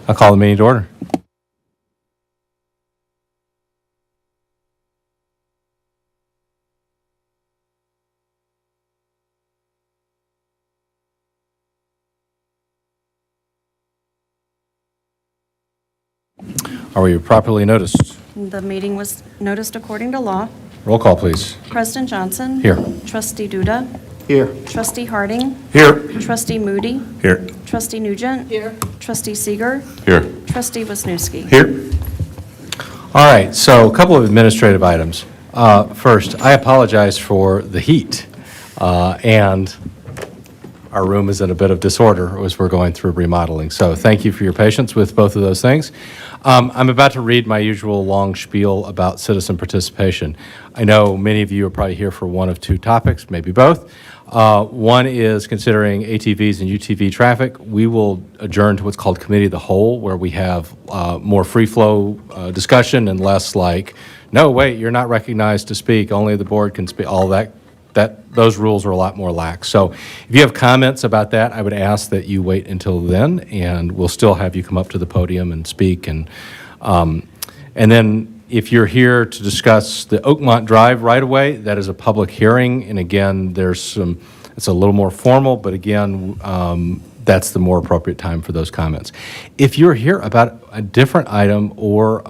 I'll call the meeting to order. Are we properly noticed? The meeting was noticed according to law. Roll call, please. President Johnson? Here. Trustee Duda? Here. Trustee Harding? Here. Trustee Moody? Here. Trustee Nugent? Here. Trustee Seeger? Here. Trustee Wisniewski? Here. All right, so a couple of administrative items. First, I apologize for the heat, and our room is in a bit of disorder as we're going through remodeling. So thank you for your patience with both of those things. I'm about to read my usual long spiel about citizen participation. I know many of you are probably here for one of two topics, maybe both. One is considering ATVs and UTV traffic. We will adjourn to what's called Committee of the Whole, where we have more free-flow discussion and less like, no, wait, you're not recognized to speak, only the board can speak, all that. Those rules are a lot more lax. So if you have comments about that, I would ask that you wait until then, and we'll still have you come up to the podium and speak. And then if you're here to discuss the Oakmont Drive right-of-way, that is a public hearing. And again, it's a little more formal, but again, that's the more appropriate time for those comments. If you're here about a different item or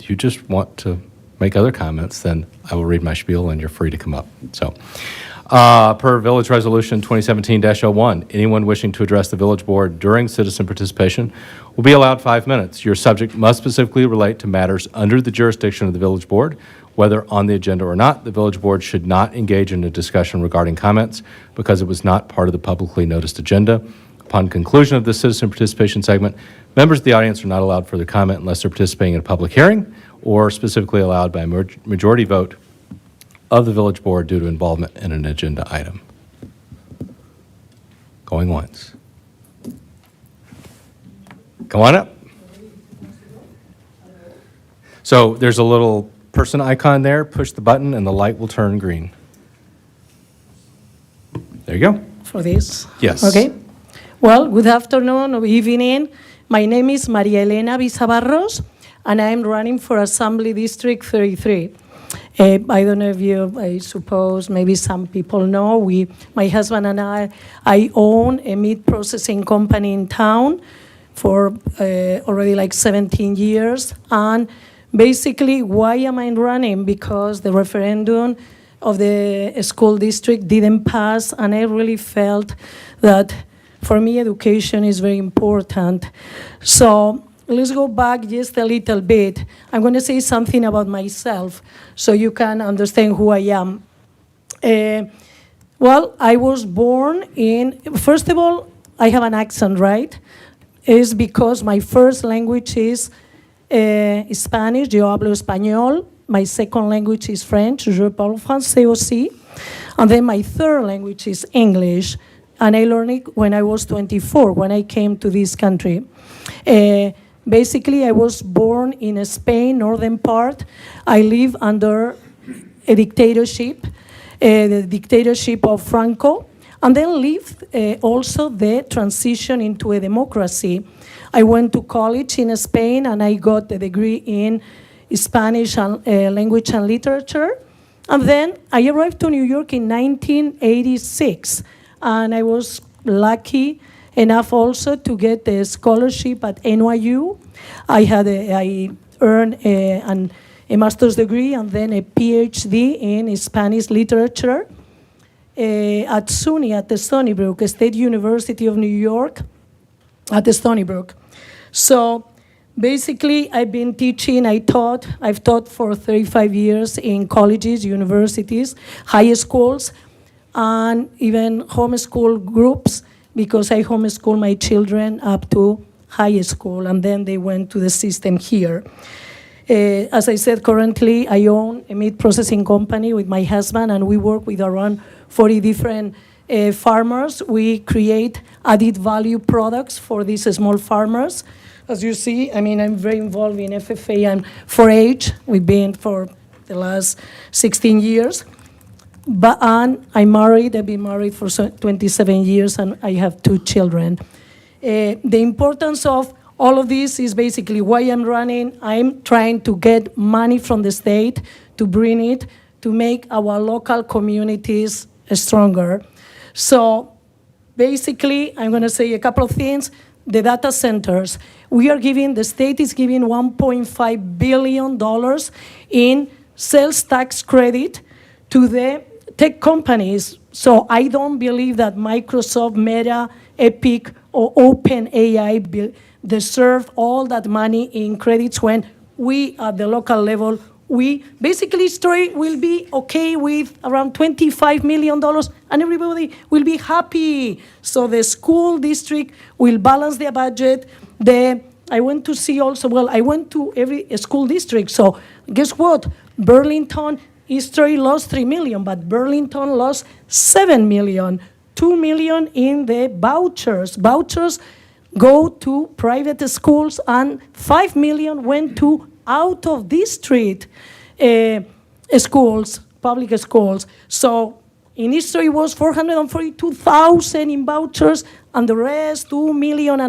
you just want to make other comments, then I will read my spiel and you're free to come up. So, per Village Resolution 2017-01, anyone wishing to address the Village Board during citizen participation will be allowed 5 minutes. Your subject must specifically relate to matters under the jurisdiction of the Village Board. Whether on the agenda or not, the Village Board should not engage in a discussion regarding comments because it was not part of the publicly noticed agenda. Upon conclusion of the citizen participation segment, members of the audience are not allowed further comment unless they're participating in a public hearing or specifically allowed by a majority vote of the Village Board due to involvement in an agenda item. Going once. Come on up. So there's a little person icon there. Push the button and the light will turn green. There you go. For this? Yes. Okay. Well, good afternoon or evening. My name is Maria Elena Bizabarros, and I'm running for Assembly District 33. I don't know if you, I suppose, maybe some people know, my husband and I own a meat processing company in town for already like 17 years. And basically, why am I running? Because the referendum of the school district didn't pass, and I really felt that for me, education is very important. So let's go back just a little bit. I'm going to say something about myself so you can understand who I am. Well, I was born first of all, I have an accent, right? It's because my first language is Spanish, yo hablo español. My second language is French, je parle français aussi. And then my third language is English. And I learned it when I was 24, when I came to this country. Basically, I was born in Spain, northern part. I live under a dictatorship, the dictatorship of Franco, and then lived also the transition into a democracy. I went to college in Spain, and I got a degree in Spanish and, language and literature. And then I arrived to New York in 1986. And I was lucky enough also to get a scholarship at NYU. I earned a master's degree and then a PhD in Spanish literature at SUNY, at the Stony Brook, State University of New York, at the Stony Brook. So basically, I've been teaching, I've taught for 35 years in colleges, universities, high schools, and even homeschool groups, because I homeschool my children up to high school, and then they went to the system here. As I said, currently I own a meat processing company with my husband, and we work with around 40 different farmers. We create added value products for these small farmers. As you see, I mean, I'm very involved in FFA and 4-H. We've been for the last 16 years. And I'm married. I've been married for 27 years, and I have 2 children. The importance of all of this is basically why I'm running. I'm trying to get money from the state to bring it to make our local communities stronger. So basically, I'm going to say a couple of things. The data centers, the state is giving $1.5 billion in sales tax credit to the tech companies. So I don't believe that Microsoft, Meta, Epic, or OpenAI deserve all that money in credits when we at the local level, Story will be okay with around $25 million and everybody will be happy. So the school district will balance their budget. I went to see also, I went to every school district. So guess what? Burlington, Eastory lost $3 million, but Burlington lost $7 million, $2 million in the vouchers. Vouchers go to private schools and $5 million went to out of district schools, public schools. So in Eastory was $442,000 in vouchers and the rest $2.5 million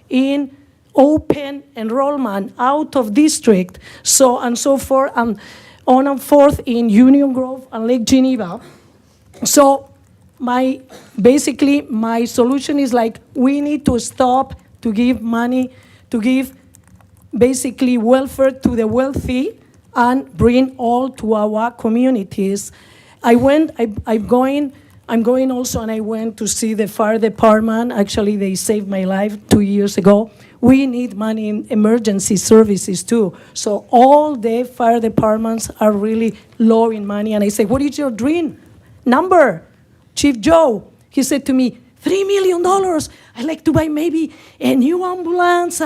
in open enrollment out of district. So and so forth and on and forth in Union Grove and Lake Geneva. So my solution is like we need to stop to give money, to give basically welfare to the wealthy and bring all to our communities. I'm going also, and I went to see the fire department. Actually, they saved my life 2 years ago. We need money in emergency services too. So all the fire departments are really low in money. And I say, what is your dream number, Chief Joe? He said to me, $3 million. I'd like to buy maybe a new ambulance.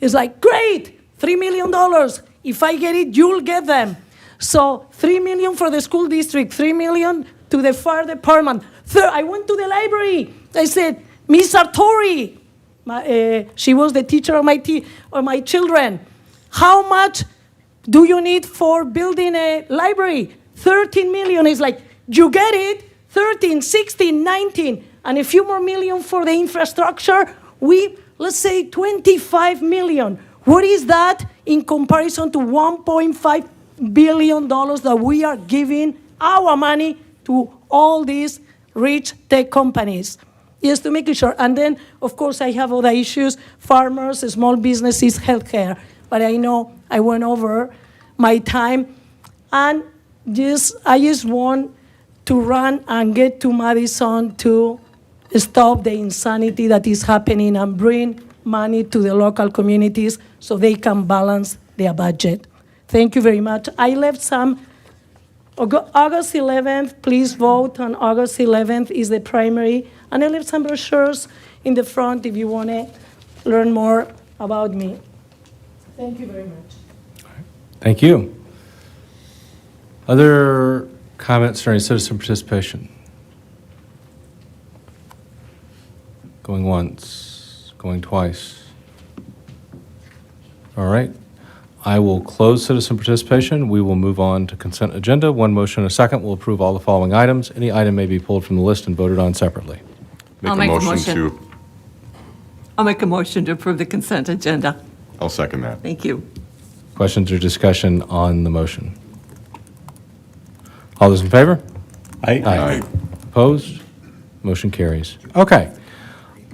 It's like, great, $3 million. If I get it, you'll get them. So $3 million for the school district, $3 million to the fire department. I went to the library. I said, Miss Sartori, she was the teacher of my children. How much do you need for building a library? 13 million. It's like, you get it, 13, 16, 19, and a few more million for the infrastructure. Let's say 25 million. What is that in comparison to $1.5 billion that we are giving our money to all these rich tech companies? Just to make it sure. And then, of course, I have other issues, farmers, small businesses, healthcare. But I know I went over my time. And I just want to run and get to Madison to stop the insanity that is happening and bring money to the local communities so they can balance their budget. Thank you very much. I left some, August 11th, please vote on August 11th is the primary. And I left some brochures in the front if you want to learn more about me. Thank you very much. Thank you. Other comments during citizen participation? Going once, going twice. All right. I will close citizen participation. We will move on to consent agenda. One motion and a second will approve all the following items. Any item may be pulled from the list and voted on separately. I'll make a motion to approve the consent agenda. I'll second that. Thank you. Questions or discussion on the motion? All those in favor? Aye. Opposed? Motion carries. Okay.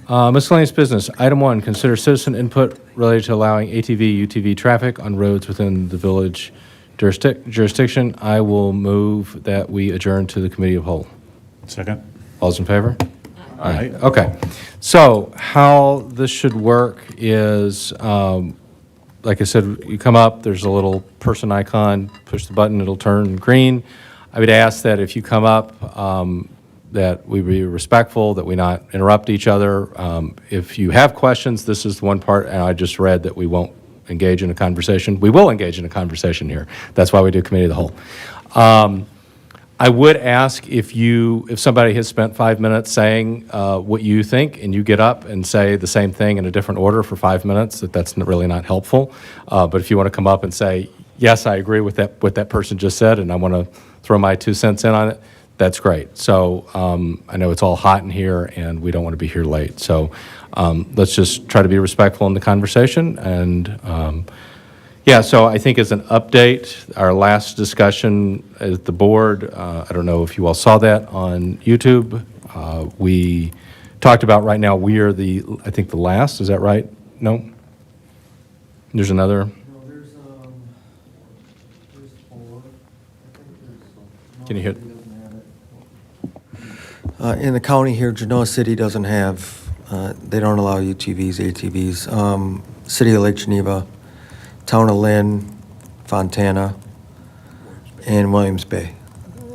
Miscellaneous business. Item 1, consider citizen input related to allowing ATV, UTV traffic on roads within the village jurisdiction. I will move that we adjourn to the committee of whole. Second. All those in favor? Aye. Okay. So how this should work is, like I said, you come up, there's a little person icon, push the button, it'll turn green. I would ask that if you come up, that we be respectful, that we not interrupt each other. If you have questions, this is the one part, and I just read that we won't engage in a conversation. We will engage in a conversation here. That's why we do committee of the whole. I would ask if somebody has spent 5 minutes saying what you think, and you get up and say the same thing in a different order for 5 minutes, that's really not helpful. But if you want to come up and say, yes, I agree with what that person just said, and I want to throw my 2 cents in on it, That's great. So I know it's all hot in here, and we don't want to be here late. So let's just try to be respectful in the conversation. And yeah, so I think as an update, our last discussion at the board, I don't know if you all saw that on YouTube. We talked about right now, we are I think the last, is that right? No? There's another? There's four. Can you hear? In the county here, Genoa City doesn't have, they don't allow UTVs, ATVs. City of Lake Geneva, Town of Lynn, Fontana, and Williams Bay,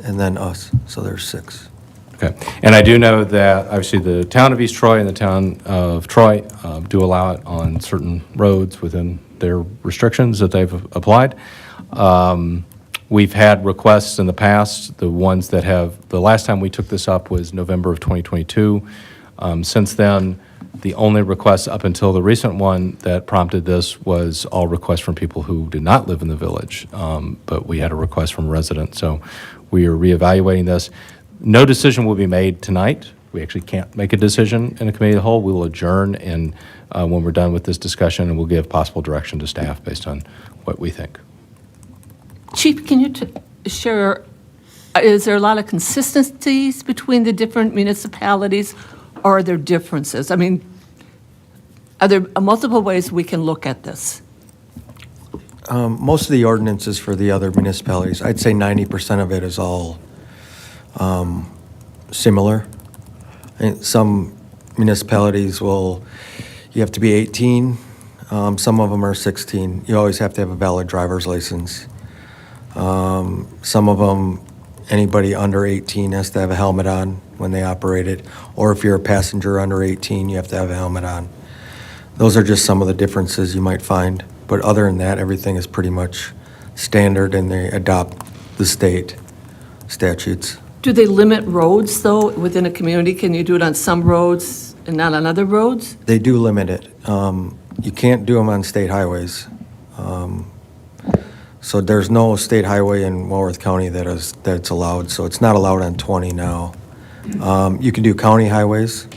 and then us, so there's 6. Okay. And I do know that obviously the town of East Troy and the town of Troy do allow it on certain roads within their restrictions that they've applied. We've had requests in the past, the ones that have, the last time we took this up was November of 2022. Since then, the only request up until the recent one that prompted this was all requests from people who did not live in the village. But we had a request from residents, so we are reevaluating this. No decision will be made tonight. We actually can't make a decision in a committee of the whole. We will adjourn and when we're done with this discussion, and we'll give possible direction to staff based on what we think. Chief, can you share, is there a lot of consistencies between the different municipalities, or are there differences? I mean, are there multiple ways we can look at this? Most of the ordinances for the other municipalities, I'd say 90% of it is all similar. And some municipalities you have to be 18. Some of them are 16. You always have to have a valid driver's license. Some of them, anybody under 18 has to have a helmet on when they operate it. Or if you're a passenger under 18, you have to have a helmet on. Those are just some of the differences you might find. But other than that, everything is pretty much standard, and they adopt the state statutes. Do they limit roads, though, within a community? Can you do it on some roads and not on other roads? They do limit it. You can't do them on state highways. So there's no state highway in Walworth County that's allowed, so it's not allowed on 20 now. You can do county highways,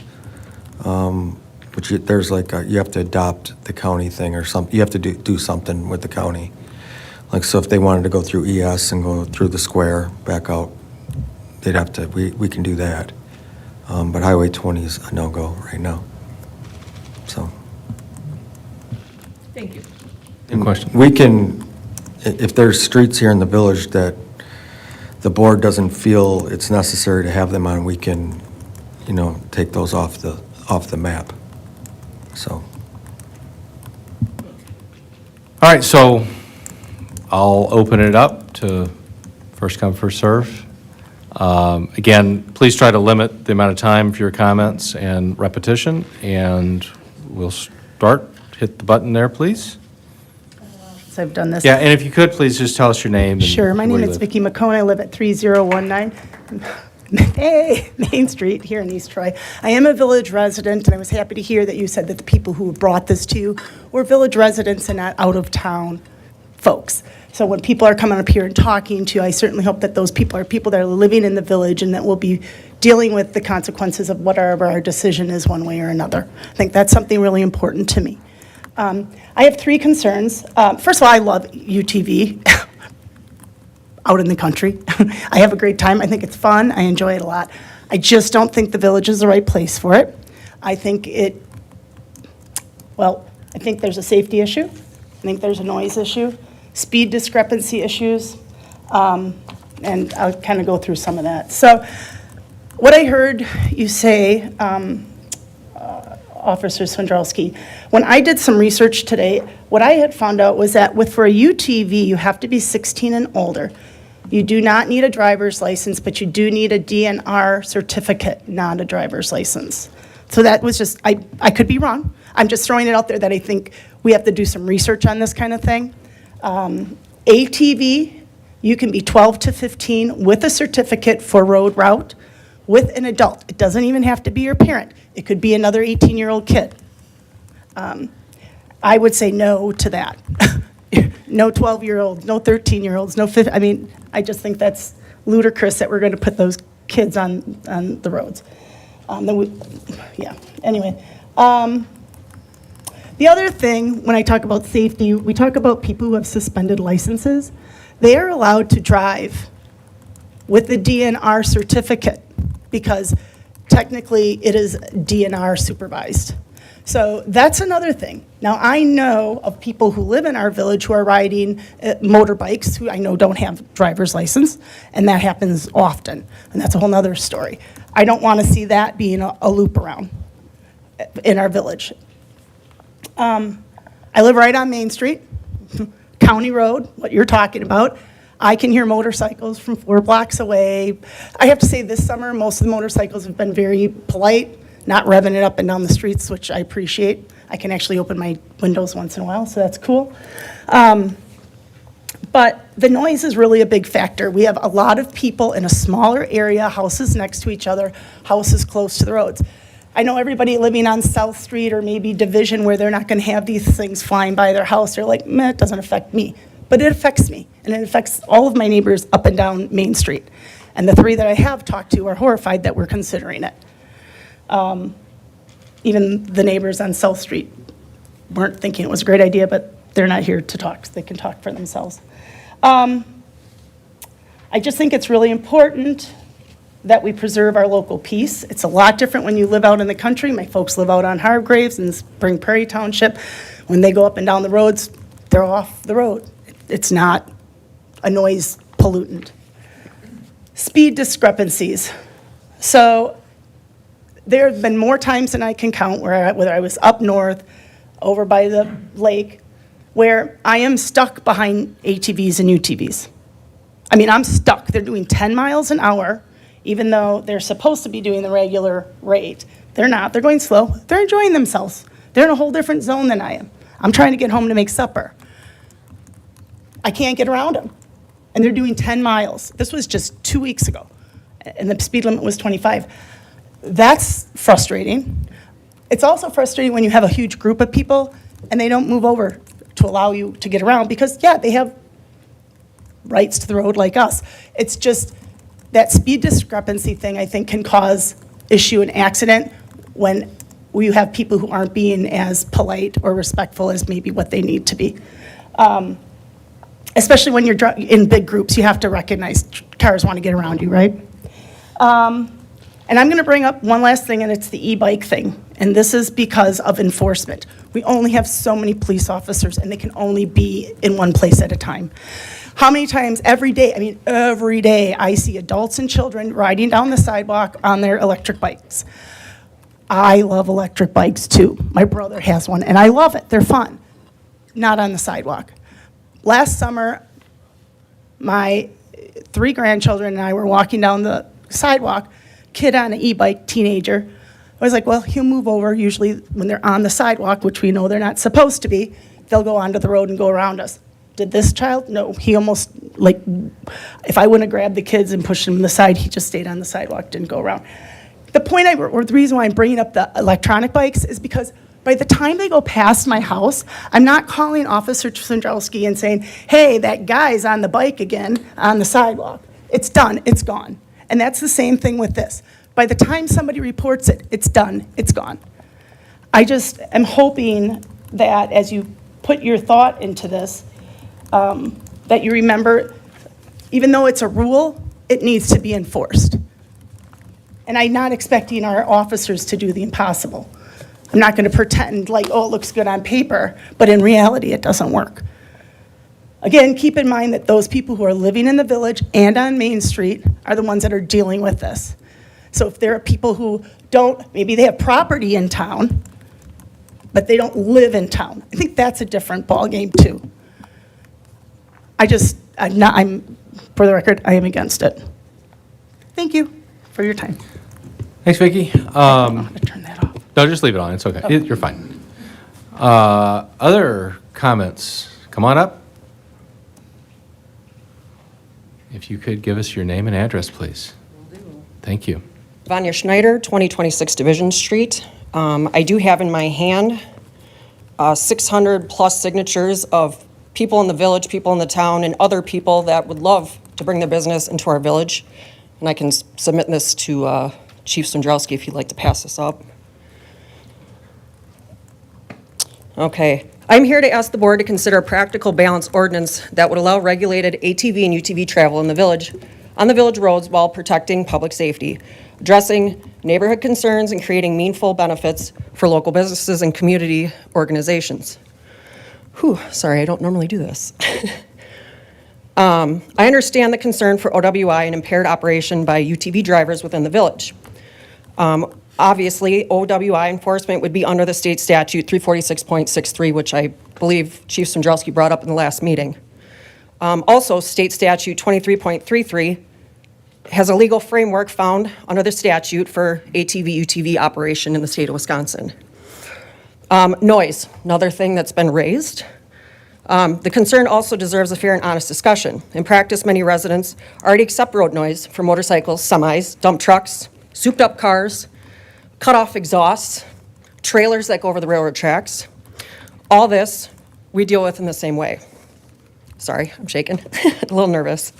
but there's you have to adopt the county thing or something. You have to do something with the county. Like, so if they wanted to go through ES and go through the square back out, they'd have to, we can do that. But Highway 20 is a no-go right now, so. Thank you. Good question. We can, if there's streets here in the village that the board doesn't feel it's necessary to have them on, we can, take those off the map, so. All right, so I'll open it up to first come, first serve. Again, please try to limit the amount of time for your comments and repetition, and we'll start. Hit the button there, please. So I've done this. Yeah, and if you could, please just tell us your name. And Sure. My where name you is live. Vicki McCone. I live at 3019 Main Street here in East Troy. I am a village resident, and I was happy to hear that you said that the people who brought this to you were village residents and not out-of-town folks. So when people are coming up here and talking to you, I certainly hope that those people are people that are living in the village and that will be dealing with the consequences of whatever our decision is one way or another. I think that's something really important to me. I have 3 concerns. First of all, I love UTV out in the country. I have a great time. I think it's fun. I enjoy it a lot. I just don't think the village is the right place for it. I think I think there's a safety issue. I think there's a noise issue, speed discrepancy issues, and I'll kind of go through some of that. So what I heard you say, Officer Swindrowski, when I did some research today, what I had found out was that for a UTV, you have to be 16 and older. You do not need a driver's license, but you do need a DNR certificate, not a driver's license. So that was just, I could be wrong. I'm just throwing it out there that I think we have to do some research on this kind of thing. ATV, you can be 12 to 15 with a certificate for road route with an adult. It doesn't even have to be your parent. It could be another 18-year-old kid. I would say no to that. No 12-year-olds, no 13-year-olds, no 15. I mean, I just think that's ludicrous that we're going to put those kids on the roads. Yeah, anyway. The other thing, when I talk about safety, we talk about people who have suspended licenses. They are allowed to drive with the DNR certificate because technically it is DNR supervised. So that's another thing. Now, I know of people who live in our village who are riding motorbikes who I know don't have driver's license, and that happens often, and that's a whole nother story. I don't want to see that being a loop around in our village. I live right on Main Street, County Road, what you're talking about. I can hear motorcycles from 4 blocks away. I have to say this summer, most of the motorcycles have been very polite, not revving it up and down the streets, which I appreciate. I can actually open my windows once in a while, so that's cool. But the noise is really a big factor. We have a lot of people in a smaller area, houses next to each other, houses close to the roads. I know everybody living on South Street or maybe Division where they're not going to have these things flying by their house. They're like, meh, it doesn't affect me. But it affects me, and it affects all of my neighbors up and down Main Street. And the 3 that I have talked to are horrified that we're considering it. Even the neighbors on South Street weren't thinking it was a great idea, but they're not here to talk, so they can talk for themselves. I just think it's really important that we preserve our local peace. It's a lot different when you live out in the country. My folks live out on Hargraves and Spring Prairie Township. When they go up and down the roads, they're off the road. It's not a noise pollutant. Speed discrepancies. So there have been more times than I can count whether I was up north, over by the lake, where I am stuck behind ATVs and UTVs. I mean, I'm stuck. They're doing 10 miles an hour, even though they're supposed to be doing the regular rate. They're not. They're going slow. They're enjoying themselves. They're in a whole different zone than I am. I'm trying to get home to make supper. I can't get around them. And they're doing 10 miles. This was just 2 weeks ago, and the speed limit was 25. That's frustrating. It's also frustrating when you have a huge group of people and they don't move over to allow you to get around because, yeah, they have rights to the road like us. It's just that speed discrepancy thing, I think, can cause issue and accident when you have people who aren't being as polite or respectful as maybe what they need to be. Especially when you're in big groups, you have to recognize cars want to get around you, right? And I'm going to bring up one last thing, and it's the e-bike thing. And this is because of enforcement. We only have so many police officers, and they can only be in one place at a time. How many times every day, I see adults and children riding down the sidewalk on their electric bikes. I love electric bikes too. My brother has one, and I love it. They're fun. Not on the sidewalk. Last summer, my 3 grandchildren and I were walking down the sidewalk, kid on an e-bike, teenager. I was like, well, he'll move over. Usually when they're on the sidewalk, which we know they're not supposed to be, they'll go onto the road and go around us. Did this child? No, he almost, like, if I wouldn't have grabbed the kids and pushed them to the side, he just stayed on the sidewalk, didn't go around. The point or the reason why I'm bringing up the electronic bikes is because by the time they go past my house, I'm not calling Officer Sandrowski and saying, hey, that guy's on the bike again on the sidewalk. It's done, it's gone. And that's the same thing with this. By the time somebody reports it, it's done, it's gone. I just am hoping that as you put your thought into this, that you remember, even though it's a rule, it needs to be enforced. And I'm not expecting our officers to do the impossible. I'm not going to pretend like, oh, it looks good on paper, but in reality, it doesn't work. Again, keep in mind that those people who are living in the village and on Main Street are the ones that are dealing with this. So if there are people who don't, maybe they have property in town, but they don't live in town, I think that's a different ballgame too. I'm, for the record, I am against it. Thank you for your time. Thanks, Vicki. I'm going to turn that off. No, just leave it on. It's okay. You're fine. Other comments? Come on up. If you could give us your name and address, please. Thank you. Vanya Schneider, 2026 Division Street. I do have in my hand 600 plus signatures of people in the village, people in the town, and other people that would love to bring their business into our village. And I can submit this to Chief Sandrowski if you'd like to pass this up. Okay. I'm here to ask the board to consider a practical balance ordinance that would allow regulated ATV and UTV travel in the village, on the village roads while protecting public safety, addressing neighborhood concerns and creating meaningful benefits for local businesses and community organizations. Whew, sorry, I don't normally do this. I understand the concern for OWI and impaired operation by UTV drivers within the village. Obviously, OWI enforcement would be under the state statute 346.63, which I believe Chief Sandrowski brought up in the last meeting. Also, state statute 23.33 has a legal framework found under the statute for ATV, UTV operation in the state of Wisconsin. Noise, another thing that's been raised. The concern also deserves a fair and honest discussion. In practice, many residents already accept road noise from motorcycles, semis, dump trucks, souped-up cars, cut-off exhausts, trailers that go over the railroad tracks. All this we deal with in the same way. Sorry, I'm shaking, a little nervous.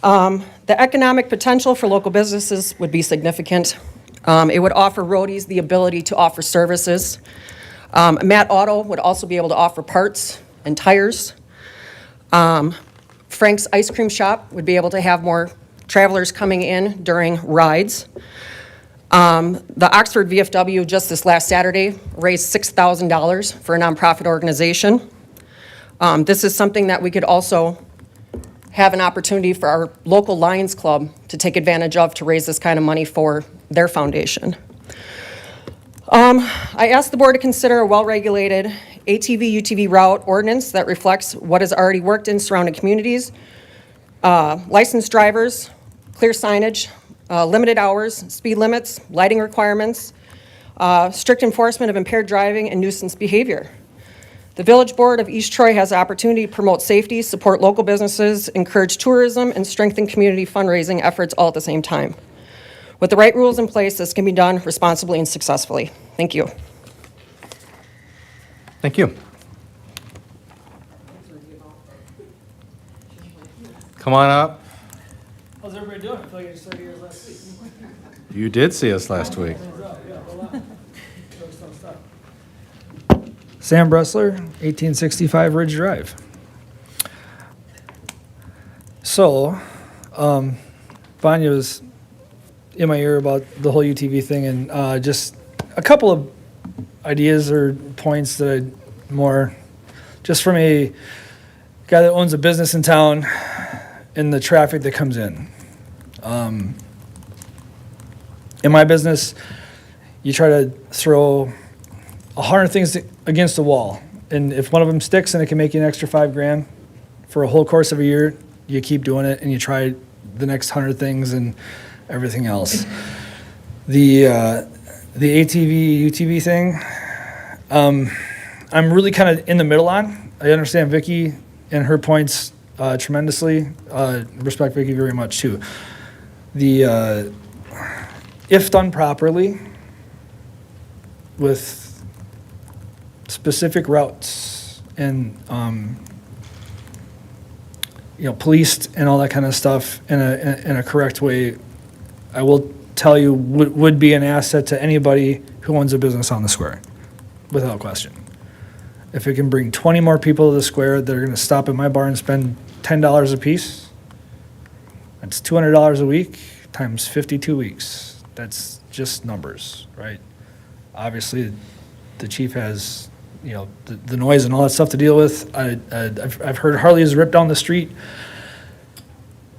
The economic potential for local businesses would be significant. It would offer roadies the ability to offer services. Matt Auto would also be able to offer parts and tires. Frank's Ice Cream Shop would be able to have more travelers coming in during rides. The Oxford VFW just this last Saturday raised $6,000 for a nonprofit organization. This is something that we could also have an opportunity for our local Lions Club to take advantage of to raise this kind of money for their foundation. I asked the board to consider a well-regulated ATV, UTV route ordinance that reflects what has already worked in surrounding communities. Licensed drivers, clear signage, limited hours, speed limits, lighting requirements, strict enforcement of impaired driving and nuisance behavior. The Village Board of East Troy has the opportunity to promote safety, support local businesses, encourage tourism, and strengthen community fundraising efforts all at the same time. With the right rules in place, this can be done responsibly and successfully. Thank you. Thank you. Come on up. How's everybody doing? I feel like I just started here last week. You did see us last week. Sam Bressler, 1865 Ridge Drive. So, Vanya was in my ear about the whole UTV thing, and just a couple of ideas or points that I more, just from a guy that owns a business in town and the traffic that comes in. In my business, you try to throw 100 things against the wall, and if one of them sticks and it can make you an extra $5,000 for a whole course of a year, you keep doing it and you try the next 100 things and everything else. The ATV, UTV thing, I'm really kind of in the middle on. I understand Vicky and her points tremendously. Respect Vicky very much too. If done properly, with specific routes and policed and all that kind of stuff in a correct way, I will tell you would be an asset to anybody who owns a business on the square, without question. If it can bring 20 more people to the square that are going to stop at my bar and spend $10 a piece, that's $200 a week times 52 weeks. That's just numbers, right? Obviously, the chief has, the noise and all that stuff to deal with. I've heard Harley has ripped down the street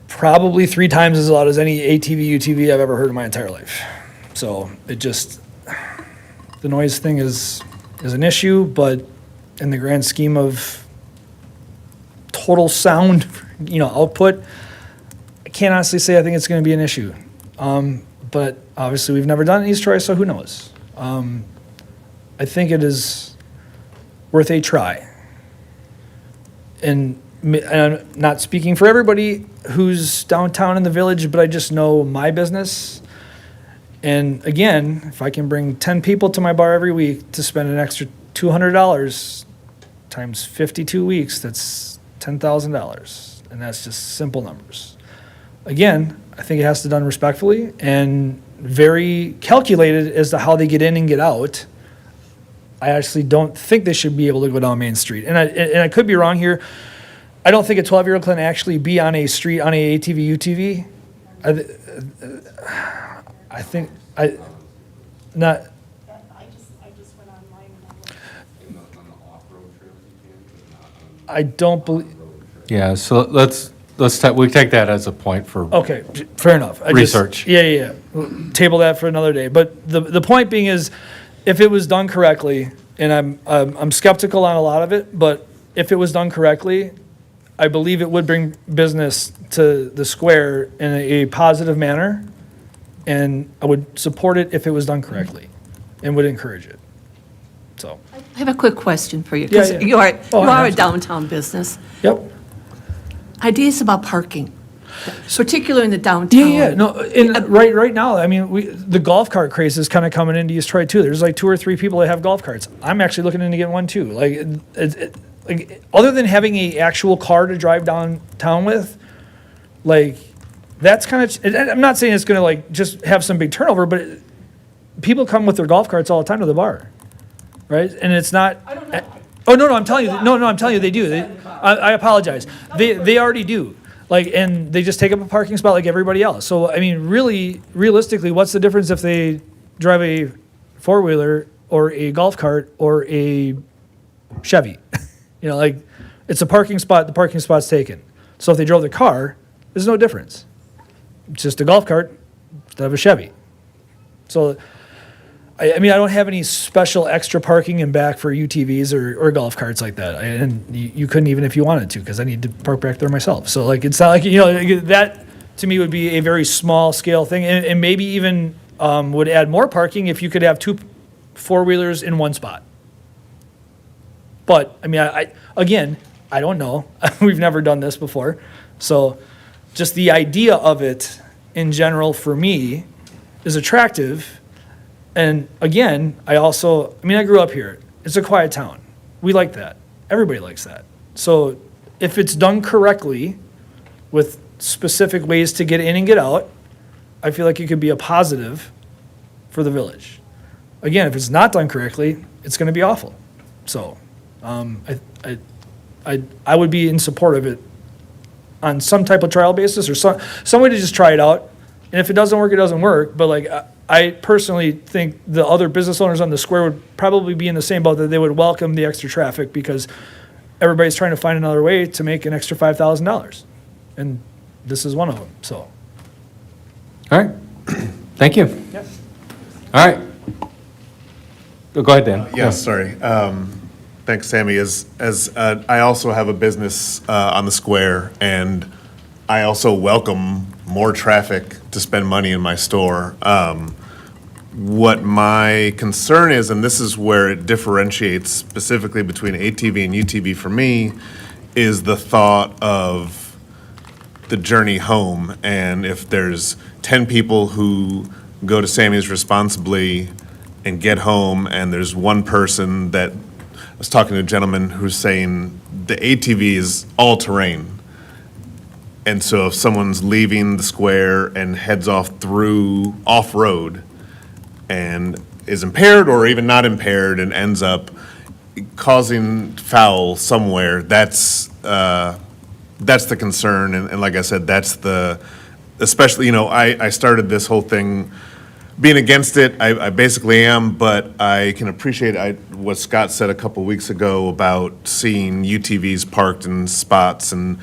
probably 3 times as loud as any ATV, UTV I've ever heard in my entire life. So the noise thing is an issue, but in the grand scheme of total sound, output, I can't honestly say I think it's going to be an issue. But obviously we've never done it in East Troy, so who knows? I think it is worth a try. And I'm not speaking for everybody who's downtown in the village, but I just know my business. And again, if I can bring 10 people to my bar every week to spend an extra $200 times 52 weeks, that's $10,000. And that's just simple numbers. again, I think it has to be done respectfully and very calculated as to how they get in and get out. I actually don't think they should be able to go down Main Street. And I could be wrong here. I don't think a 12-year-old can actually be on a street on a ATV, UTV. I think, not, I don't believe, Yeah, so we take that as a point for, okay, fair enough. Research. Yeah. Table that for another day. But the point being is, if it was done correctly, and I'm skeptical on a lot of it, but if it was done correctly, I believe it would bring business to the square in a positive manner, and I would support it if it was done correctly, and would encourage it. So, I have a quick question for you, because Yeah. you are Oh, you are a absolutely. downtown business. yep. Ideas about parking, particularly in the downtown. Yeah. No, right now, I mean, the golf cart craze is kind of coming into East Troy too. There's like 2 or 3 people that have golf carts. I'm actually looking into getting one too. Like other than having a actual car to drive downtown with, like that's kind of. I'm not saying it's going to like just have some big turnover, but people come with their golf carts all the time to the bar, right? And it's not. I don't know. Oh no, I'm telling you, I'm telling you, they do. I apologize. They already do. Like, and they just take up a parking spot like everybody else. So, I mean, really, realistically, what's the difference if they drive a 4-wheeler or a golf cart or a Chevy? You know, like, it's a parking spot, the parking spot's taken. So if they drove their car, there's no difference. It's just a golf cart instead of a Chevy. So, I mean, I don't have any special extra parking in back for UTVs or golf carts like that. And you couldn't even if you wanted to, because I need to park back there myself. So, like, it's not like, you know, that to me would be a very small scale thing. And maybe even would add more parking if you could have 2 4-wheelers in one spot. But, I mean, again, I don't know. We've never done this before. So, just the idea of it in general for me is attractive. And again, I grew up here. It's a quiet town. We like that. Everybody likes that. So if it's done correctly with specific ways to get in and get out, I feel like it could be a positive for the village. Again, if it's not done correctly, it's going to be awful. So I would be in support of it on some type of trial basis or some way to just try it out. And if it doesn't work, it doesn't work. But like, I personally think the other business owners on the square would probably be in the same boat, that they would welcome the extra traffic because everybody's trying to find another way to make an extra $5,000. And this is one of them, so. all right. Thank you. Yep. All right. Go ahead, Dan. Yes, sorry. Thanks, Sammy. As I also have a business on the square, and I also welcome more traffic to spend money in my store. What my concern is, and this is where it differentiates specifically between ATV and UTV for me, is the thought of the journey home. And if there's 10 people who go to Sammy's responsibly and get home, and there's one person that, I was talking to a gentleman who's saying the ATV is all-terrain. And so if someone's leaving the square and heads off through off-road and is impaired or even not impaired and ends up causing foul somewhere, that's the concern. And like I said, that's especially, you know, I started this whole thing being against it. I basically am, but I can appreciate what Scott said a couple weeks ago about seeing UTVs parked in spots and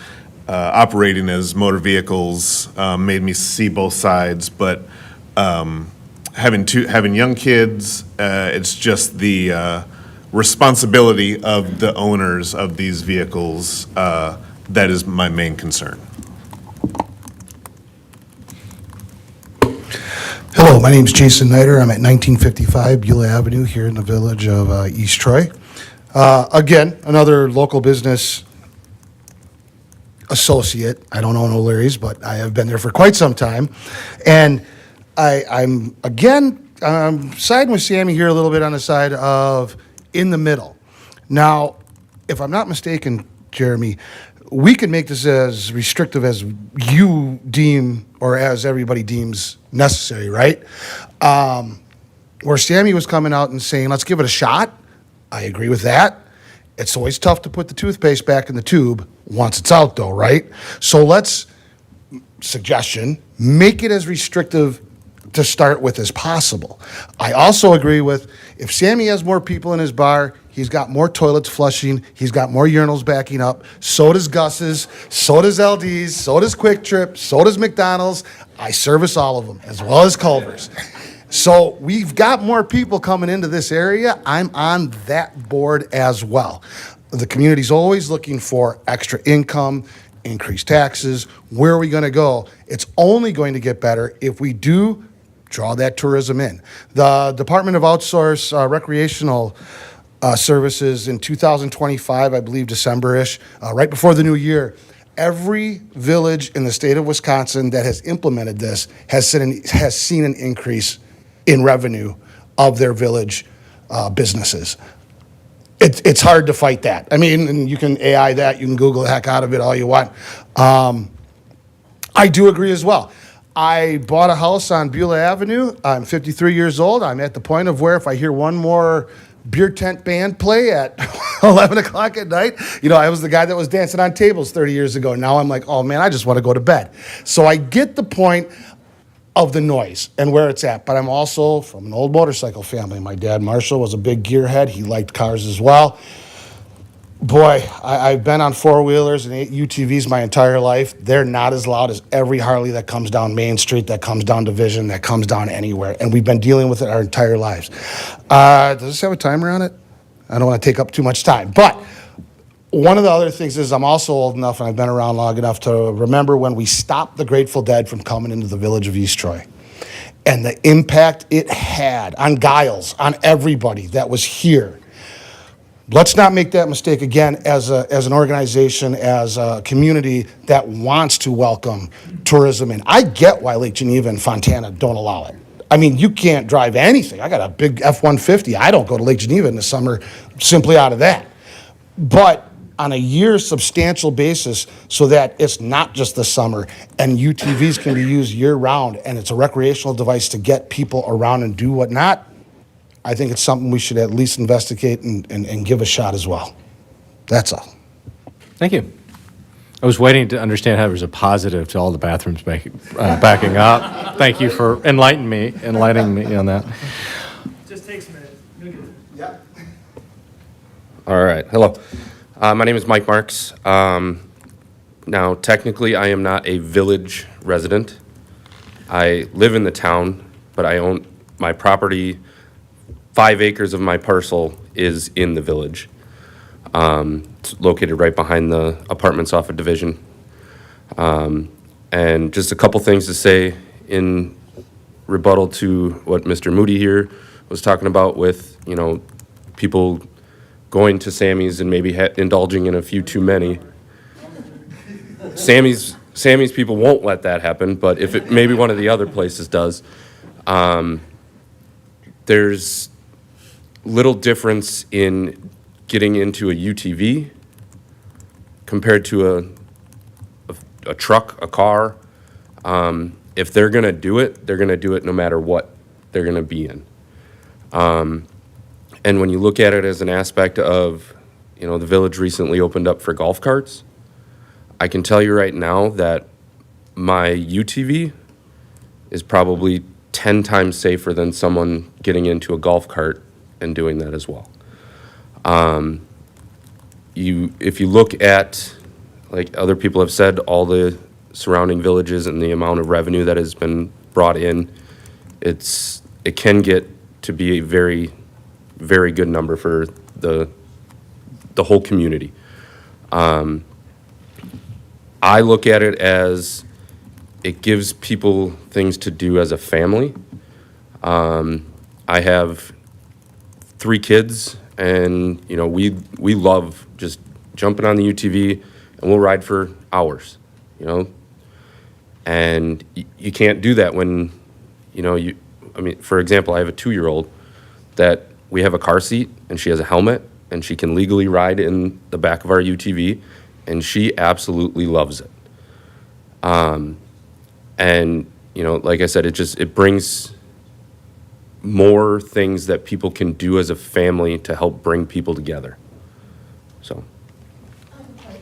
operating as motor vehicles made me see both sides. But having young kids, it's just the responsibility of the owners of these vehicles that is my main concern. Hello, my name's Jason Nider. I'm at 1955 Beulah Avenue here in the village of East Troy. Again, another local business associate. I don't own O'Leary's, but I have been there for quite some time. And I'm siding with Sammy here a little bit on the side of in the middle. Now, if I'm not mistaken, Jeremy, we can make this as restrictive as you deem or as everybody deems necessary, right? Where Sammy was coming out and saying, let's give it a shot, I agree with that. It's always tough to put the toothpaste back in the tube once it's out, though, right? So let's, suggestion, make it as restrictive to start with as possible. I also agree with, if Sammy has more people in his bar, he's got more toilets flushing, he's got more urinals backing up, so does Gus's, so does LD's, so does Quick Trip, so does McDonald's. I service all of them, as well as Culver's. So we've got more people coming into this area. I'm on that board as well. The community's always looking for extra income, increased taxes. Where are we going to go? It's only going to get better if we do draw that tourism in. The Department of Outsource Recreational Services in 2025, I believe December-ish, right before the new year, every village in the state of Wisconsin that has implemented this has seen an increase in revenue of their village businesses. It's hard to fight that. I mean, and you can AI that, you can Google the heck out of it all you want. I do agree as well. I bought a house on Beulah Avenue. I'm 53 years old. I'm at the point of where if I hear one more beer tent band play at 11 o'clock at night, I was the guy that was dancing on tables 30 years ago. Now I'm like, oh man, I just want to go to bed. So I get the point of the noise and where it's at. But I'm also from an old motorcycle family. My dad, Marshall, was a big gearhead. He liked cars as well. Boy, I've been on four-wheelers and UTVs my entire life. They're not as loud as every Harley that comes down Main Street, that comes down Division, that comes down anywhere. And we've been dealing with it our entire lives. Does this have a timer on it? I don't want to take up too much time. But one of the other things is I'm also old enough and I've been around long enough to remember when we stopped the Grateful Dead from coming into the village of East Troy and the impact it had on Giles, on everybody that was here. Let's not make that mistake again as an organization, as a community that wants to welcome tourism in. I get why Lake Geneva and Fontana don't allow it. I mean, you can't drive anything. I got a big F-150. I don't go to Lake Geneva in the summer simply out of that. But on a year substantial basis so that it's not just the summer and UTVs can be used year-round and it's a recreational device to get people around and do whatnot, I think it's something we should at least investigate and give a shot as well. That's all. Thank you. I was waiting to understand how there was a positive to all the bathrooms backing up. Thank you for enlightening me on that. Just takes a minute. You'll get it. All right. Hello. My name is Mike Marks. Now, technically, I am not a village resident. I live in the town, but I own my property. 5 acres of my parcel is in the village. It's located right behind the apartments off of Division. And just a couple things to say in rebuttal to what Mr. Moody here was talking about with, people going to Sammy's and maybe indulging in a few too many. Sammy's people won't let that happen, but if it maybe one of the other places does, there's little difference in getting into a UTV compared to a truck, a car. If they're gonna do it, they're gonna do it no matter what they're gonna be in. And when you look at it as an aspect of, the village recently opened up for golf carts, I can tell you right now that my UTV is probably 10 times safer than someone getting into a golf cart and doing that as well. If you look at, like other people have said, all the surrounding villages and the amount of revenue that has been brought in, it can get to be a very, very good number for the whole community. I look at it as it gives people things to do as a family. I have 3 kids, and we love just jumping on the UTV, and we'll ride for hours, And you can't do that when, for example, I have a 2-year-old that we have a car seat, and she has a helmet, and she can legally ride in the back of our UTV, and she absolutely loves it. And, you know, like I said, it brings more things that people can do as a family to help bring people together. So,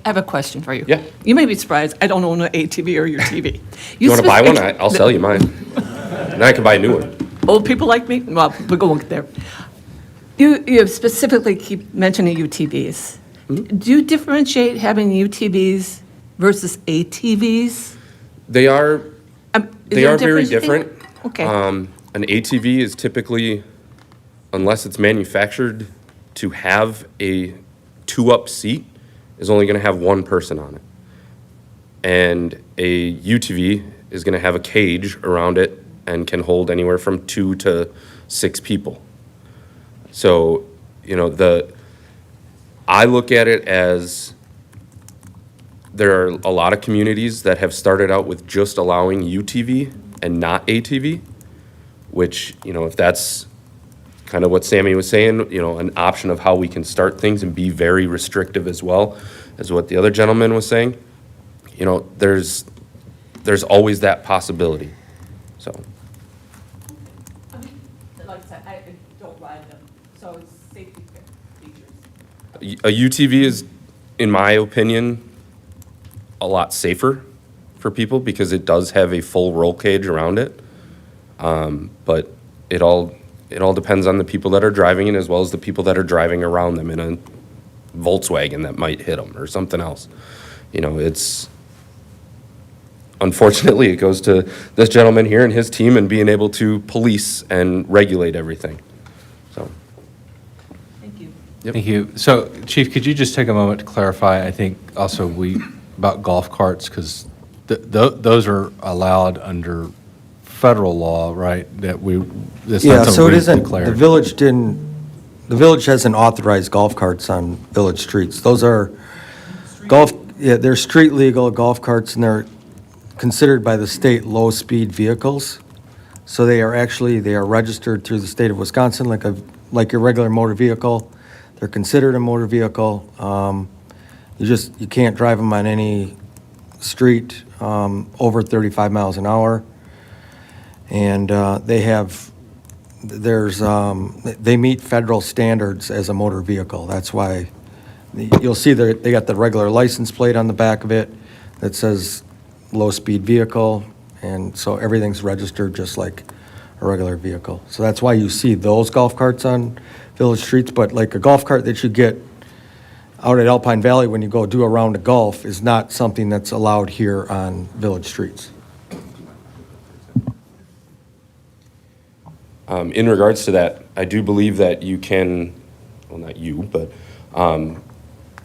I have a question for you. Yeah. You may be surprised, I don't own an ATV or your TV. you want to buy one? I'll sell you mine. And I can buy a new one. Old people like me? Well, we'll go there. You specifically keep mentioning UTVs. Do you differentiate having UTVs versus ATVs? They are Is They there a are very difference you think? different. Okay. An ATV is typically, unless it's manufactured to have a two-up seat, is only going to have one person on it. And a UTV is going to have a cage around it and can hold anywhere from 2 to 6 people. So, you know, I look at it as there are a lot of communities that have started out with just allowing UTV and not ATV, which, you know, if that's kind of what Sammy was saying, you know, an option of how we can start things and be very restrictive as well as what the other gentleman was saying, you know, there's always that possibility, so. Like I said, I don't ride them, so it's safety features. A UTV is, in my opinion, a lot safer for people because it does have a full roll cage around it. But it all depends on the people that are driving it as well as the people that are driving around them in a Volkswagen that might hit them or something else. You know, unfortunately, it goes to this gentleman here and his team and being able to police and regulate everything, so. Thank you. Thank you. So, Chief, could you just take a moment to clarify, I think also about golf carts, because those are allowed under federal law, right? That's Yeah, not so something it we isn't, declared. the village hasn't authorized golf carts on village streets. Those are they're street legal golf carts, and they're considered by the state low-speed vehicles. So they are registered through the state of Wisconsin like your regular motor vehicle. They're considered a motor vehicle. You can't drive them on any street over 35 miles an hour. And they meet federal standards as a motor vehicle. That's why you'll see they got the regular license plate on the back of it that says low-speed vehicle, and so everything's registered just like a regular vehicle. So that's why you see those golf carts on village streets, but like a golf cart that you get out at Alpine Valley when you go do a round of golf is not something that's allowed here on village streets. In regards to that, I do believe that you can, well, not you, but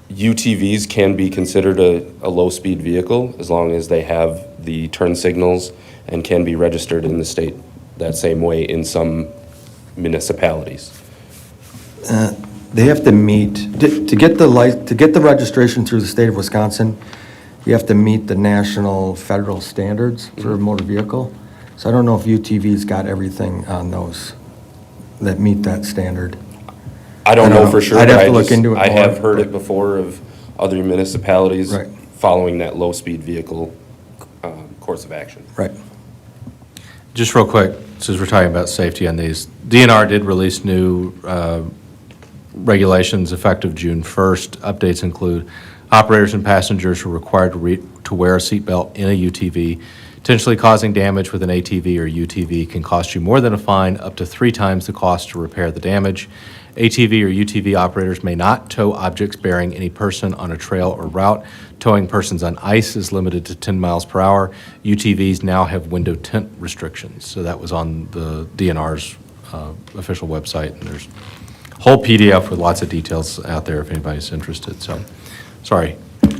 UTVs can be considered a low-speed vehicle as long as they have the turn signals and can be registered in the state that same way in some municipalities. They have to meet, to get the registration through the state of Wisconsin, you have to meet the national federal standards for a motor vehicle. So I don't know if UTV's got everything on those that meet that standard. I don't know for sure. I'd have but to look into it I more. have heard it before of other municipalities Right. following that low-speed vehicle course of action. Right. Just real quick, since we're talking about safety on these, DNR did release new regulations effective June 1st. Updates include operators and passengers are required to wear a seatbelt in a UTV. Potentially causing damage with an ATV or UTV can cost you more than a fine, up to 3 times the cost to repair the damage. ATV or UTV operators may not tow objects bearing any person on a trail or route. Towing persons on ice is limited to 10 miles per hour. UTVs now have window tint restrictions. So that was on the DNR's official website. And there's a whole PDF with lots of details out there if anybody's interested. So, sorry.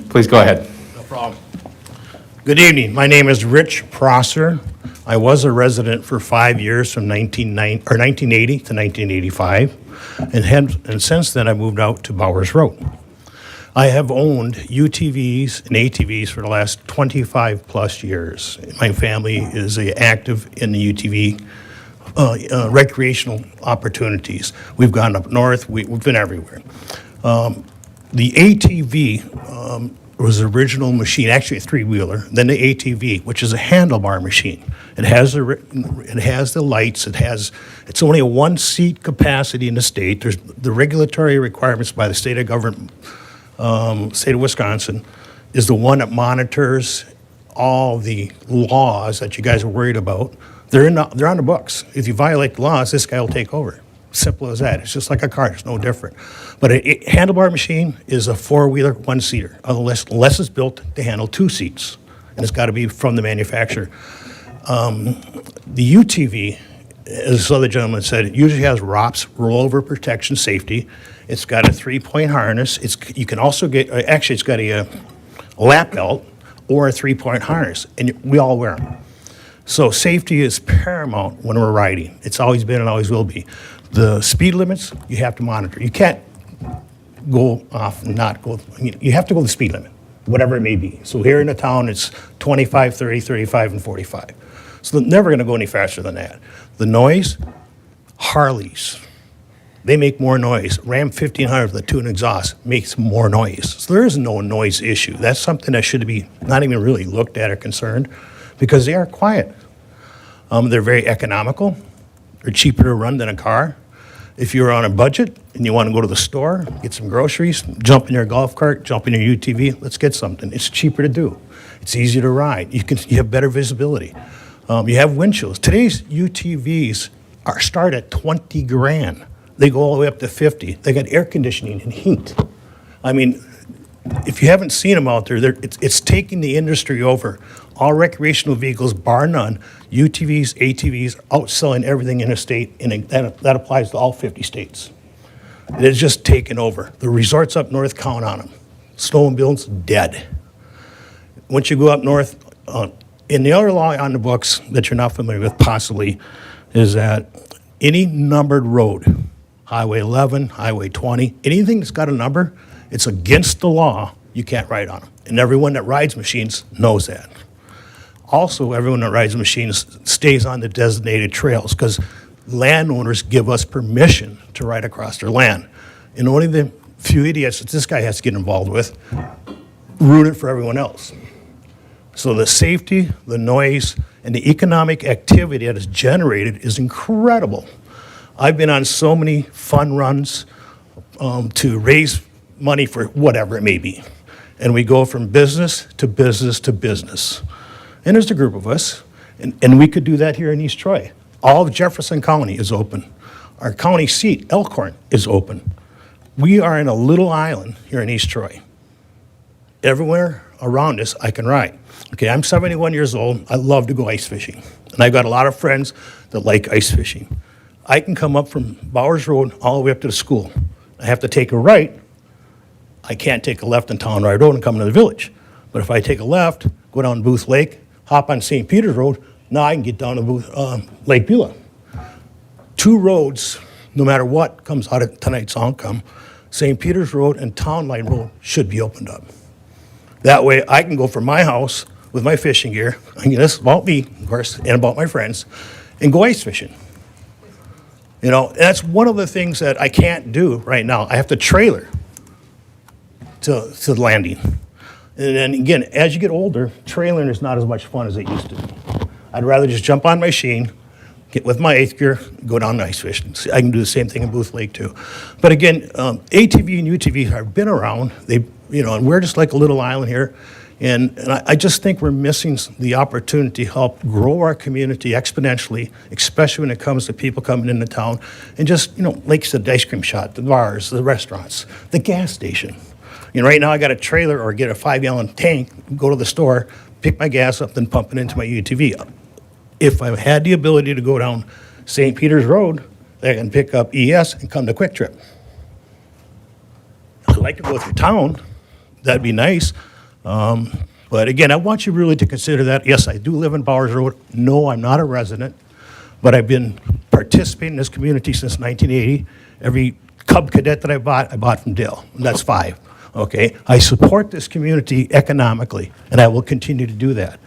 Please go ahead. No problem. Good evening. My name is Rich Prosser. I was a resident for 5 years from 1980 to 1985, and since then I moved out to Bowers Road. I have owned UTVs and ATVs for the last 25 plus years. My family is active in the UTV recreational opportunities. We've gone up north. We've been everywhere. The ATV was the original machine, actually a three-wheeler, then the ATV, which is a handlebar machine. It has the lights, it's only a one-seat capacity in the state. There's the regulatory requirements by the state of government, state of Wisconsin, is the one that monitors all the laws that you guys are worried about. They're on the books. If you violate the laws, this guy will take over. Simple as that. It's just like a car. It's no different. But a handlebar machine is a four-wheeler, one-seater, unless it's built to handle two seats, and it's got to be from the manufacturer. The UTV, as this other gentleman said, it usually has ROPS, rollover protection safety. It's got a 3-point harness. You can also get, actually, it's got a lap belt or a 3-point harness, and we all wear them. So safety is paramount when we're riding. It's always been and always will be. The speed limits, you have to monitor. You can't go off and not go, you have to go the speed limit, whatever it may be. So here in the town, it's 25, 30, 35, and 45. So they're never gonna go any faster than that. The noise, Harleys, they make more noise. Ram 1500 with a tune exhaust makes more noise. So there is no noise issue. That's something that should be not even really looked at or concerned, because they are quiet. They're very economical. They're cheaper to run than a car. If you're on a budget and you want to go to the store, get some groceries, jump in your golf cart, jump in your UTV, let's get something. It's cheaper to do. It's easier to ride. You have better visibility. You have windshields. Today's UTVs start at 20 grand. They go all the way up to 50. They got air conditioning and heat. I mean, if you haven't seen them out there, it's taking the industry over. All recreational vehicles, bar none, UTVs, ATVs, outselling everything in the state, and that applies to all 50 states. It is just taken over. The resorts up north count on them. Snowmobiles, dead. Once you go up north, and the other law on the books that you're not familiar with possibly is that any numbered road, Highway 11, Highway 20, anything that's got a number, it's against the law, you can't ride on them. And everyone that rides machines knows that. Also, everyone that rides machines stays on the designated trails because landowners give us permission to ride across their land. And only the few idiots that this guy has to get involved with ruin it for everyone else. So the safety, the noise, and the economic activity that is generated is incredible. I've been on so many fun runs to raise money for whatever it may be. And we go from business to business to business. And there's a group of us, and we could do that here in East Troy. All of Jefferson County is open. Our county seat, Elkhorn, is open. We are in a little island here in East Troy. Everywhere around us, I can ride. Okay, I'm 71 years old. I love to go ice fishing. And I've got a lot of friends that like ice fishing. I can come up from Bowers Road all the way up to the school. I have to take a right. I can't take a left in Town Ride Road and come into the village. But if I take a left, go down Booth Lake, hop on St. Peter's Road, now I can get down to Lake Beulah. Two roads, no matter what comes out of tonight's outcome, St. Peter's Road and Town Line Road should be opened up. That way I can go from my house with my fishing gear, and this is about me, of course, and about my friends, and go ice fishing. You know, that's one of the things that I can't do right now. I have to trailer to the landing. And then again, as you get older, trailering is not as much fun as it used to be. I'd rather just jump on my machine, get with my eighth gear, go down ice fishing. I can do the same thing in Booth Lake too. But again, ATV and UTV have been around. They, and we're just like a little island here. And I just think we're missing the opportunity to help grow our community exponentially, especially when it comes to people coming into town. And just, like you said, the ice cream shop, the bars, the restaurants, the gas station. Right now I got a trailer or get a 5-gallon tank, go to the store, pick my gas up, then pump it into my UTV. If I had the ability to go down St. Peter's Road, I can pick up ES and come to Quick Trip. I'd like to go through town. That'd be nice. But again, I want you really to consider that. Yes, I do live in Bowers Road. No, I'm not a resident, but I've been participating in this community since 1980. Every Cub Cadet that I bought from Dale, and that's 5. Okay, I support this community economically, and I will continue to do that.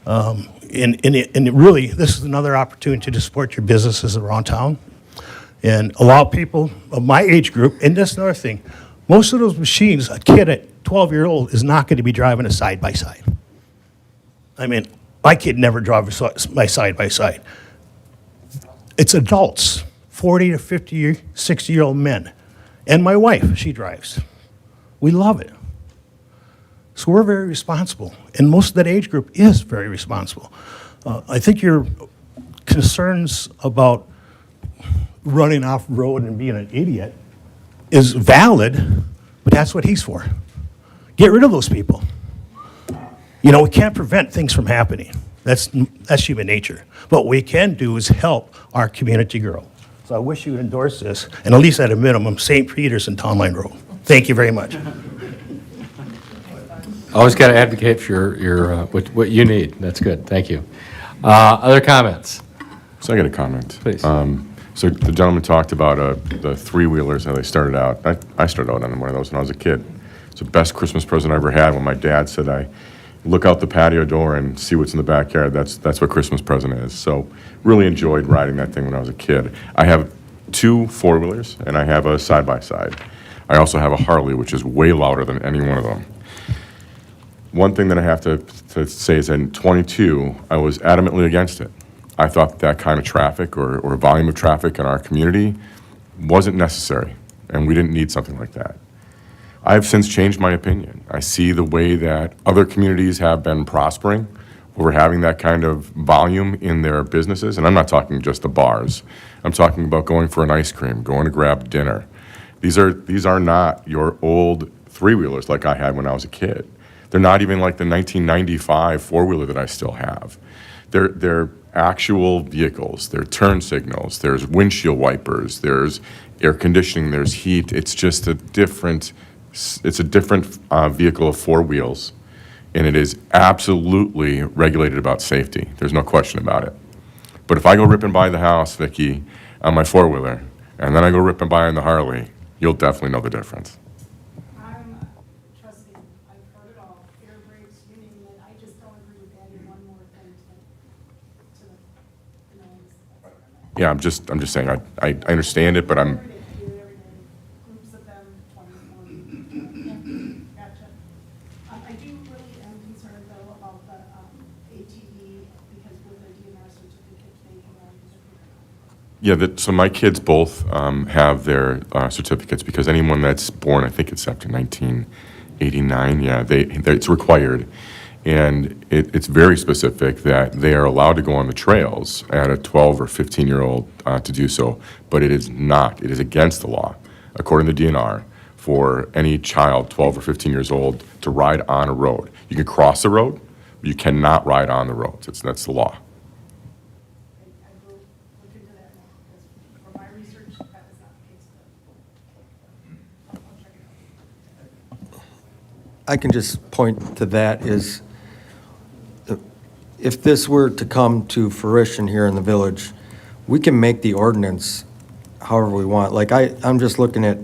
And really, this is another opportunity to support your businesses around town and allow people of my age group, and that's another thing, most of those machines, a kid at 12-year-old is not going to be driving a side-by-side. I mean, my kid never drove my side-by-side. It's adults, 40 to 50, 60-year-old men. And my wife, she drives. We love it. So we're very responsible. And most of that age group is very responsible. I think your concerns about running off-road and being an idiot is valid, but that's what he's for. Get rid of those people. You know, we can't prevent things from happening. That's human nature. But what we can do is help our community grow. So I wish you would endorse this, and at least at a minimum, St. Peter's and Town Line Road. Thank you very much. Always got to advocate for your what you need. That's good. Thank you. Other comments? So I got a comment. Please. So the gentleman talked about the three-wheelers, how they started out. I started out on one of those when I was a kid. It's the best Christmas present I ever had when my dad said, I look out the patio door and see what's in the backyard. That's what Christmas present is. So really enjoyed riding that thing when I was a kid. I have 2 four-wheelers, and I have a side-by-side. I also have a Harley, which is way louder than any one of them. One thing that I have to say is that in 22, I was adamantly against it. I thought that kind of traffic or volume of traffic in our community wasn't necessary, and we didn't need something like that. I've since changed my opinion. I see the way that other communities have been prospering over having that kind of volume in their businesses, and I'm not talking just the bars. I'm talking about going for an ice cream, going to grab dinner. These are not your old three-wheelers like I had when I was a kid. They're not even like the 1995 four-wheeler that I still have. They're actual vehicles. They're turn signals. There's windshield wipers. There's air conditioning. There's heat. It's just a different vehicle of 4 wheels, and it is absolutely regulated about safety. There's no question about it. But if I go ripping by the house, Vicki, on my four-wheeler, and then I go ripping by on the Harley, you'll definitely know the difference. I'm trusting, I've heard it all, air brakes, you name it, I just don't agree with adding one more thing to the noise. Yeah, I'm just saying, I understand it, but I'm, Groups of them, 21. Gotcha. I do really am concerned though about the ATV because with the DNR certificate, they can only use it. yeah, so my kids both have their certificates because anyone that's born, I think it's after 1989, yeah, it's required. And it's very specific that they are allowed to go on the trails at a 12 or 15-year-old to do so, but it is not. It is against the law, according to DNR, for any child 12 or 15 years old to ride on a road. You can cross the road, but you cannot ride on the roads. That's the law. I will look into that more because from my research, that is not the case. But I'll check it out. I can just point to that is, if this were to come to fruition here in the village, we can make the ordinance however we want. Like I'm just looking at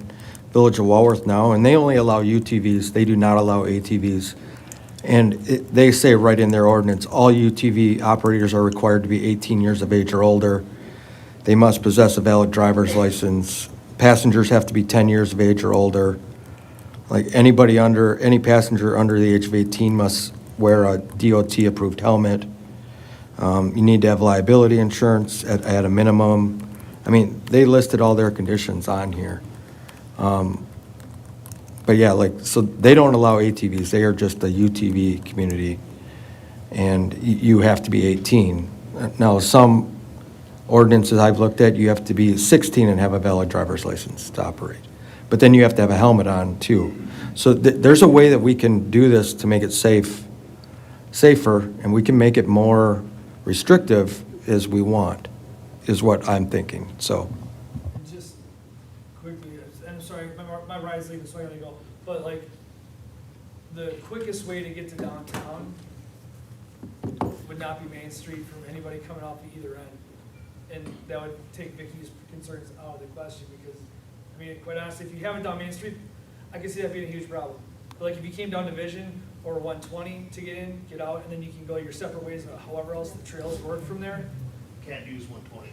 Village of Walworth now, and they only allow UTVs. They do not allow ATVs. And they say right in their ordinance, all UTV operators are required to be 18 years of age or older. They must possess a valid driver's license. Passengers have to be 10 years of age or older. Like any passenger under the age of 18 must wear a DOT-approved helmet. You need to have liability insurance at a minimum. I mean, they listed all their conditions on here. But yeah, so they don't allow ATVs. They are just a UTV community, and you have to be 18. Now, some ordinances I've looked at, you have to be 16 and have a valid driver's license to operate. But then you have to have a helmet on, too. So there's a way that we can do this to make it safer, and we can make it more restrictive as we want, is what I'm thinking, so. Just quickly, and I'm sorry, my ride's leaving, so I gotta go. But like, the quickest way to get to downtown would not be Main Street from anybody coming off either end. And that would take Vicky's concerns out of the question because, I mean, quite honestly, if you haven't done Main Street, I can see that being a huge problem. But like if you came down Division or 120 to get in, get out, and then you can go your separate ways, however else the trails work from there, can't use 120.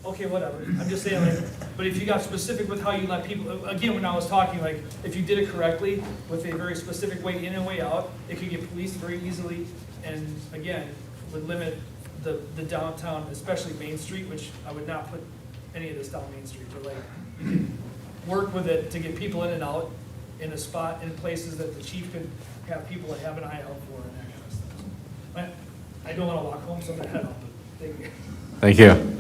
Okay, whatever. I'm just saying, like, but if you got specific with how you let people, again, when I was talking, like, if you did it correctly with a very specific way in and way out, it could get policed very easily, and again, would limit the downtown, especially Main Street, which I would not put any of this down Main Street, but like, you can work with it to get people in and out in a spot, in places that the chief could have people have an eye out for and that kind of stuff. I don't want to walk home, so I'm gonna head out, but thank you. Thank you.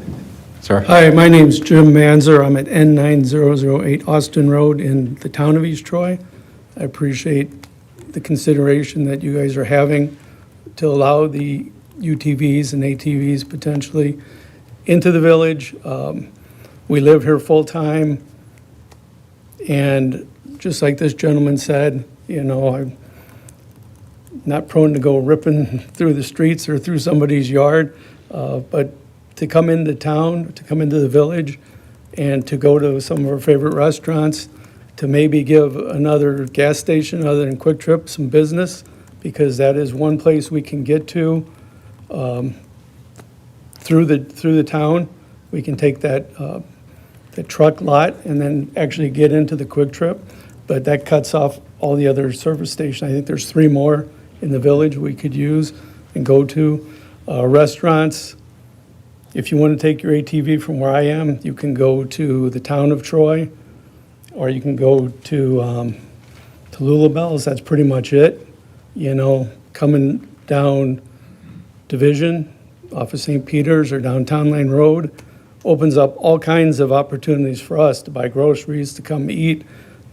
Sir? Hi, my name's Jim Manzer. I'm at N9008 Austin Road in the town of East Troy. I appreciate the consideration that you guys are having to allow the UTVs and ATVs potentially into the village. We live here full-time, and just like this gentleman said, you know, I'm not prone to go ripping through the streets or through somebody's yard, but to come into town, to come into the village, and to go to some of our favorite restaurants, to maybe give another gas station other than Quick Trip some business, because that is one place we can get to through the town. We can take that truck lot and then actually get into the Quick Trip, but that cuts off all the other service stations. I think there's 3 more in the village we could use and go to. Restaurants, if you want to take your ATV from where I am, you can go to the town of Troy, or you can go to Lulabelle's. That's pretty much it. You know, coming down Division off of St. Peter's or down Town Line Road opens up all kinds of opportunities for us to buy groceries, to come eat,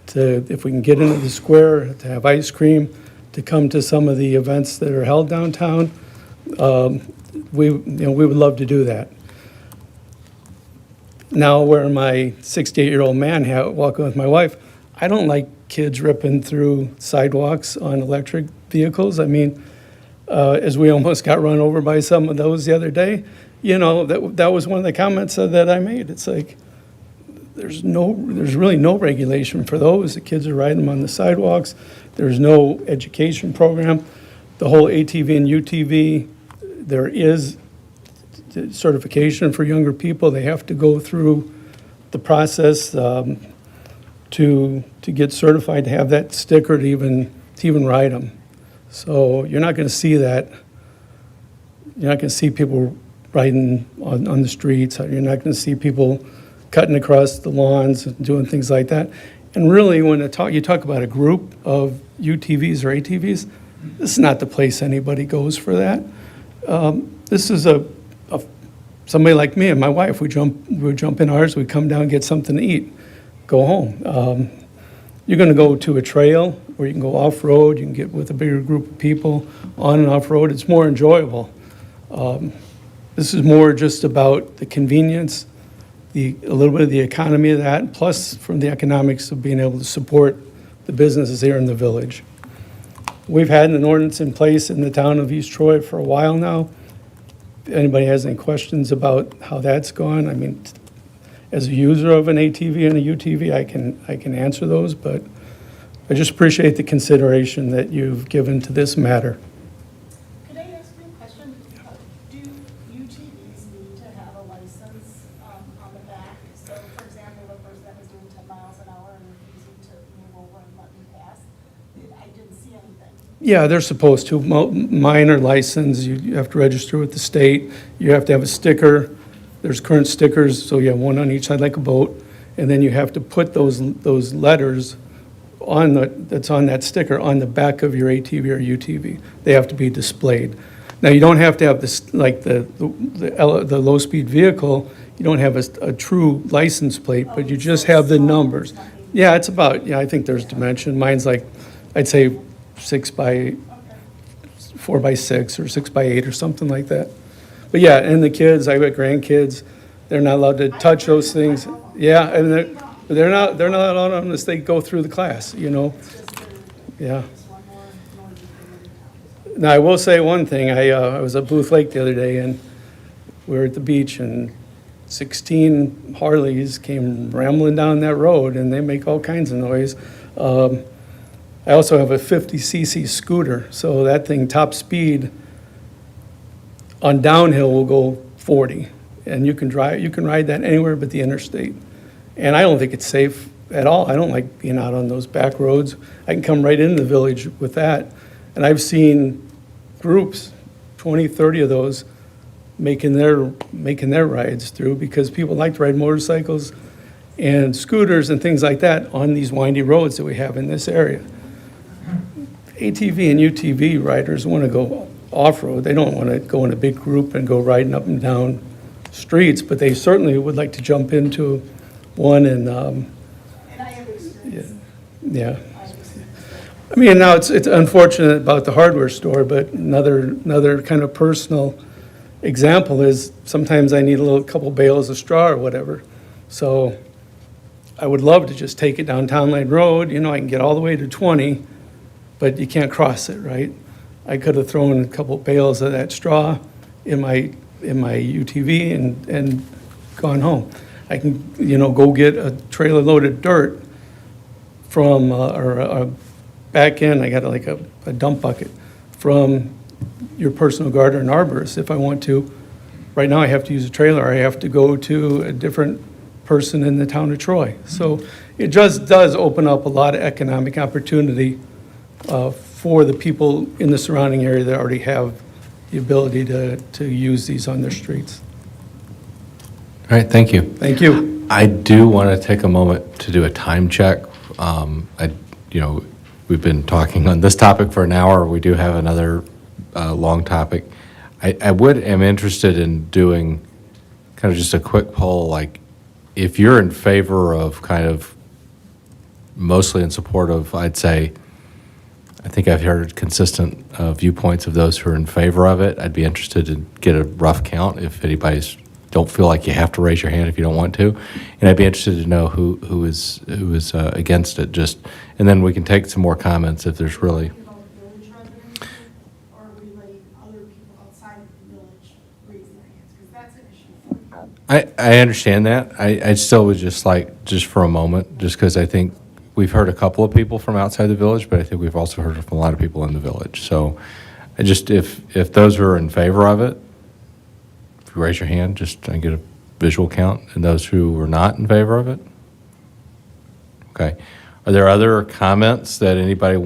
to, if we can get into the square, to have ice cream, to come to some of the events that are held downtown. We would love to do that. Now, wearing my 68-year-old man hat, walking with my wife, I don't like kids ripping through sidewalks on electric vehicles. I mean, as we almost got run over by some of those the other day, you know, that was one of the comments that I made. It's like, there's really no regulation for those. The kids are riding them on the sidewalks. There's no education program. The whole ATV and UTV, there is certification for younger people. They have to go through the process to get certified to have that sticker to even ride them. So you're not going to see that. You're not going to see people riding on the streets. You're not going to see people cutting across the lawns and doing things like that. And really, when you talk about a group of UTVs or ATVs, this is not the place anybody goes for that. This is somebody like me and my wife. We jump in ours. We come down, get something to eat, go home. You're going to go to a trail where you can go off-road. You can get with a bigger group of people on and off-road. It's more enjoyable. This is more just about the convenience, a little bit of the economy of that, plus from the economics of being able to support the businesses here in the village. We've had an ordinance in place in the town of East Troy for a while now. If anybody has any questions about how that's gone, I mean, as a user of an ATV and a UTV, I can answer those, but I just appreciate the consideration that you've given to this matter. Could I ask you a question? Do UTVs need to have a license on the back? So, for example, the person that was doing 10 miles an hour and refusing to move over and let me pass, I didn't see anything. Yeah, they're supposed to. Minor license, you have to register with the state. You have to have a sticker. There's current stickers, so you have one on each side like a boat. And then you have to put those letters that's on that sticker on the back of your ATV or UTV. They have to be displayed. Now, you don't have to have this, like the low-speed vehicle, you don't have a true license plate, but you just have the numbers. Yeah, it's about, I think there's dimension. Mine's like, I'd say 4x6 or 6x8 or something like that. But yeah, and the kids, I've got grandkids, they're not allowed to touch those things. Yeah, and they're not allowed unless they go through the class, you know? Yeah. Now, I will say one thing. I was at Booth Lake the other day, and we were at the beach, and 16 Harleys came rambling down that road, and they make all kinds of noise. I also have a 50cc scooter, so that thing, top speed, on downhill will go 40, and you can ride that anywhere but the interstate. And I don't think it's safe at all. I don't like being out on those back roads. I can come right into the village with that. And I've seen groups, 20, 30 of those, making their rides through because people like to ride motorcycles and scooters and things like that on these windy roads that we have in this area. ATV and UTV riders want to go off-road. They don't want to go in a big group and go riding up and down streets, but they certainly would like to jump into one and, yeah. I mean, now it's unfortunate about the hardware store, but another kind of personal example is sometimes I need a couple bales of straw or whatever. So I would love to just take it down Town Line Road, I can get all the way to 20, but you can't cross it, right? I could have thrown a couple bales of that straw in my UTV and gone home. I can, go get a trailer loaded dirt from, back in, I got like a dump bucket from your personal garden and arborist if I want to. Right now I have to use a trailer. I have to go to a different person in the town of Troy. So it just does open up a lot of economic opportunity for the people in the surrounding area that already have the ability to use these on their streets. All right, thank you. Thank you. I do want to take a moment to do a time check. We've been talking on this topic for an hour. We do have another long topic. I am interested in doing kind of just a quick poll, like if you're in favor of kind of mostly in support of, I'd say, I think I've heard consistent viewpoints of those who are in favor of it. I'd be interested to get a rough count if anybody's don't feel like you have to raise your hand if you don't want to, and I'd be interested to know who is against it. Just and then we can take some more comments if there's really. I understand that. I still would just like, just for a moment, just because I think we've heard a couple of people from outside the village, but I think we've also heard from a lot of people in the village. So I just, if those are in favor of it, if you raise your hand, just I get a visual count, and those who are not in favor of it? Okay. Are there other comments that anybody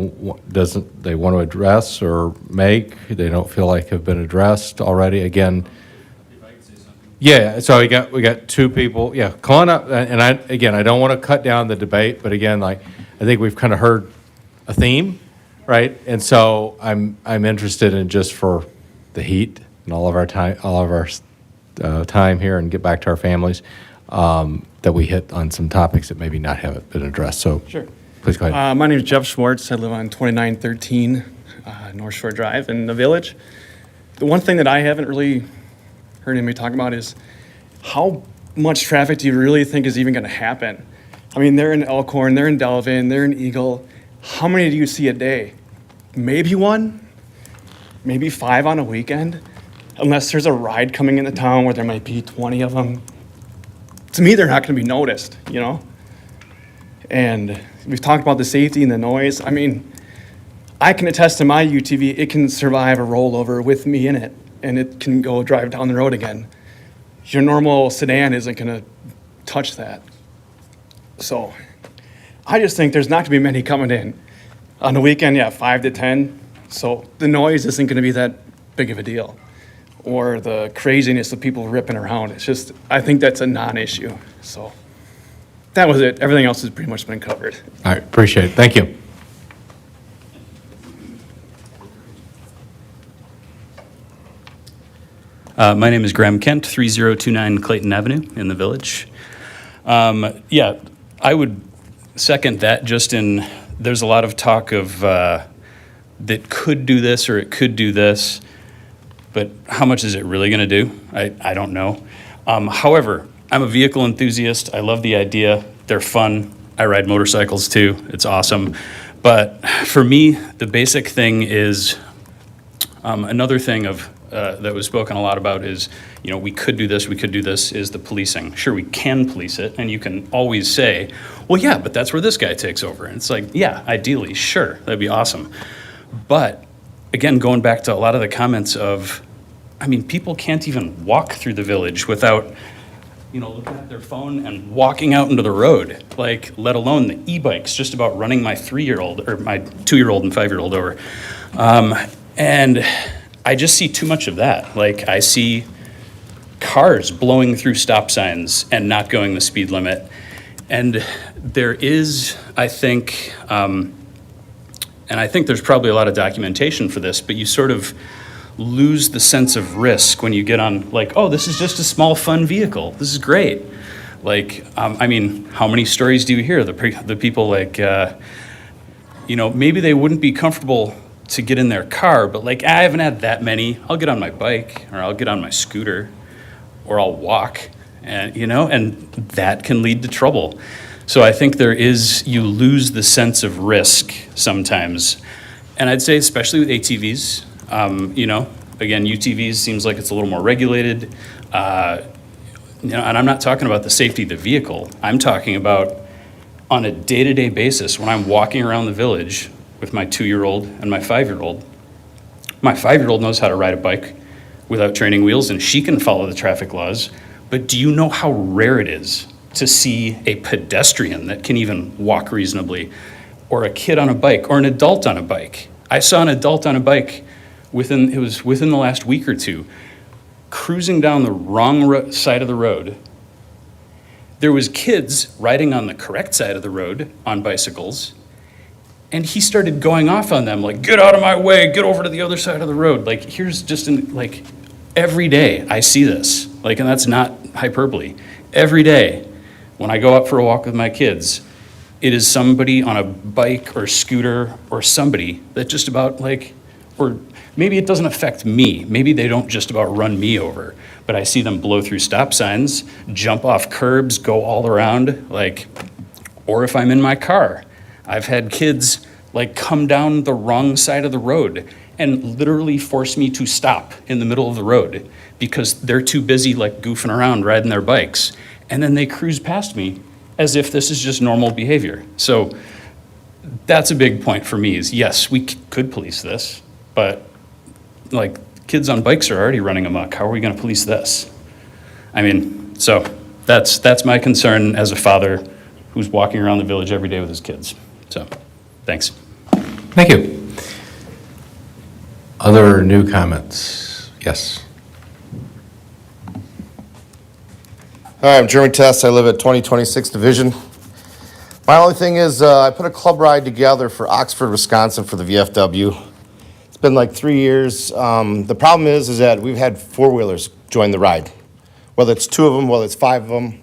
they want to address or make, they don't feel like have been addressed already? Again, yeah, so we got two people. Yeah, come on up. And I don't want to cut down the debate, but again, I think we've kind of heard a theme, right? And so I'm interested in, just for the heat and all of our time here, and get back to our families, that we hit on some topics that maybe not have been addressed. So sure, please go ahead. My name is Jeff Schwartz. I live on 2913 North Shore Drive in the village. The one thing that I haven't really heard anybody talk about is how much traffic do you really think is even going to happen? I mean, they're in Elkhorn, they're in Delavan, they're in Eagle. How many do you see a day? Maybe one, maybe 5 on a weekend, unless there's a ride coming into town where there might be 20 of them. To me, they're not going to be noticed, And we've talked about the safety and the noise. I mean, I can attest to my UTV, it can survive a rollover with me in it, and it can go drive down the road again. Your normal sedan isn't going to touch that. So I just think there's not going to be many coming in. On the weekend, 5 to 10. So the noise isn't going to be that big of a deal. Or the craziness of people ripping around. It's just, I think that's a non-issue. So that was it. Everything else has pretty much been covered. All right, appreciate it. Thank you. My name is Graham Kent, 3029 Clayton Avenue in the village. I would second that, there's a lot of talk of that could do this or it could do this, but how much is it really going to do? I don't know. However, I'm a vehicle enthusiast. I love the idea. They're fun. I ride motorcycles too. It's awesome. But for me, the basic thing is another thing that was spoken a lot about is, we could do this, is the policing. Sure, we can police it, and you can always say, well, yeah, but that's where this guy takes over. And it's like, yeah, ideally, sure, that'd be awesome. But again, going back to a lot of the comments of I mean, people can't even walk through the village without, looking at their phone and walking out into the road, like, let alone the e-bikes, just about running my 3-year-old or my 2-year-old and 5-year-old over. And I just see too much of that. Like, I see cars blowing through stop signs and not going the speed limit. And there is, I think, and I think there's probably a lot of documentation for this, but you sort of lose the sense of risk when you get on, like, oh, this is just a small, fun vehicle. This is great. Like, I mean, how many stories do you hear? The people like, maybe they wouldn't be comfortable to get in their car, but like, I haven't had that many. I'll get on my bike, or I'll get on my scooter, or I'll walk, and and that can lead to trouble. So I think you lose the sense of risk sometimes. And I'd say especially with ATVs, again, UTVs seems like it's a little more regulated. And I'm not talking about the safety of the vehicle. I'm talking about on a day-to-day basis when I'm walking around the village with my 2-year-old and my 5-year-old. My 5-year-old knows how to ride a bike without training wheels, and she can follow the traffic laws. But do you know how rare it is to see a pedestrian that can even walk reasonably, or a kid on a bike, or an adult on a bike? I saw an adult on a bike within the last week or two, cruising down the wrong side of the road. There was kids riding on the correct side of the road on bicycles, and he started going off on them, like, get out of my way, get over to the other side of the road. Like, every day I see this, and that's not hyperbole. Every day when I go out for a walk with my kids, it is somebody on a bike or scooter or somebody that just about or maybe it doesn't affect me. Maybe they don't just about run me over, but I see them blow through stop signs, jump off curbs, go all around, or if I'm in my car, I've had kids come down the wrong side of the road and literally force me to stop in the middle of the road because they're too busy goofing around riding their bikes. And then they cruise past me as if this is just normal behavior. So that's a big point for me is, yes, we could police this, but kids on bikes are already running amok. How are we going to police this? I mean, so that's my concern as a father who's walking around the village every day with his kids. So, thanks. Thank you. Other new comments? Yes. Hi, I'm Jeremy Test. I live at 2026 Division. My only thing is I put a club ride together for Oxford, Wisconsin for the VFW. It's been 3 years. The problem is that we've had four-wheelers join the ride, whether it's 2 of them, whether it's 5 of them.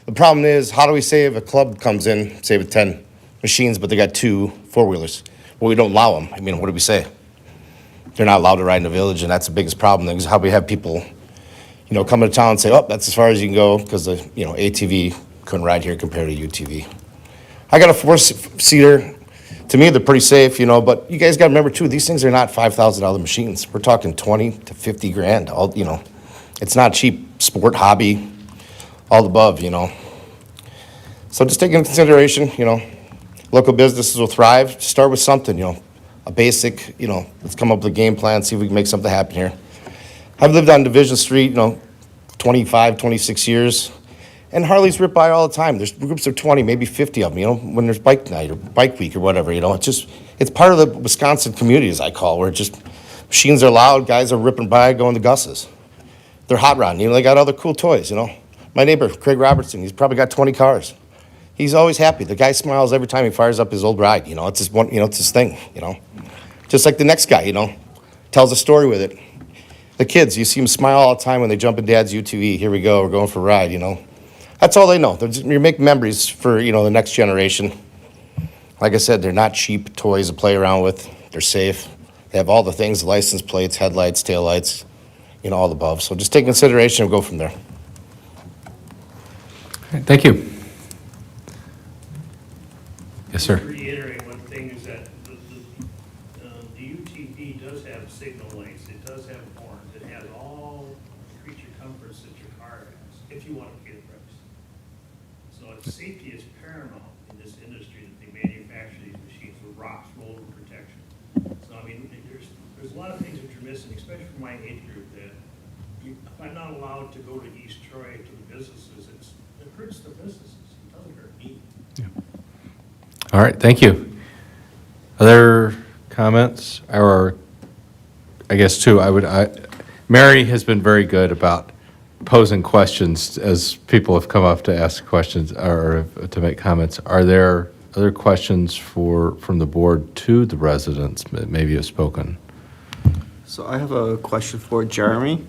The problem is, how do we say if a club comes in, say with 10 machines, but they got 2 four-wheelers? Well, we don't allow them. I mean, what do we say? They're not allowed to ride in the village, and that's the biggest problem. Is how we have people, come to town and say, oh, that's as far as you can go, because the, ATV couldn't ride here compared to UTV. I got a 4-seater. To me, they're pretty safe, but you guys got to remember, too, these things are not $5,000 machines. We're talking 20 to 50 grand. It's not cheap sport, hobby, all the above, So just take into consideration, local businesses will thrive. Start with something, a basic, let's come up with a game plan, see if we can make something happen here. I've lived on Division Street, 25, 26 years, and Harleys rip by all the time. There's groups of 20, maybe 50 of them, when there's bike night or bike week or whatever, it's part of the Wisconsin community, as I call, where machines are loud, guys are ripping by, going to Gus's. They're hot rodding, they got other cool toys, My neighbor, Craig Robertson, he's probably got 20 cars. He's always happy. The guy smiles every time he fires up his old ride, it's his one, it's his thing, Just like the next guy, tells a story with it. The kids, you see them smile all the time when they jump in Dad's UTV. Here we go, we're going for a ride, That's all they know. You make memories for, the next generation. Like I said, they're not cheap toys to play around with. They're safe. They have all the things, license plates, headlights, taillights, all the above. So just take consideration and go from there. Thank you. Yes, sir. Reiterate one thing is that the UTV does have signal lights, it does have horns, it has all the creature comforts that your car has, if you want to pay the price. So safety is paramount in this industry that they manufacture these machines with rocks, rollover protection. So I mean, there's a lot of things that you're missing, especially for my age group, that If I'm not allowed to go to East Troy to the businesses, it hurts the businesses, it doesn't hurt me. All right, thank you. Other comments? Or, I guess, too, Mary has been very good about posing questions as people have come up to ask questions or to make comments. Are there other questions from the board to the residents that maybe have spoken? So I have a question for Jeremy,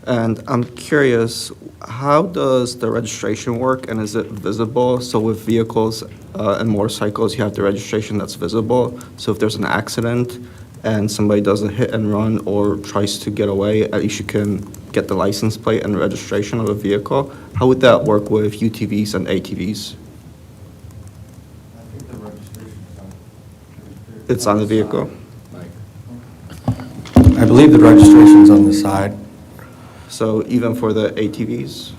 and I'm curious, how does the registration work, and is it visible? So with vehicles and motorcycles, you have the registration that's visible. So if there's an accident and somebody does a hit and run or tries to get away, at least you can get the license plate and registration of a vehicle. How would that work with UTVs and ATVs? It's on the vehicle. I believe the registration's on the side. So even for the ATVs?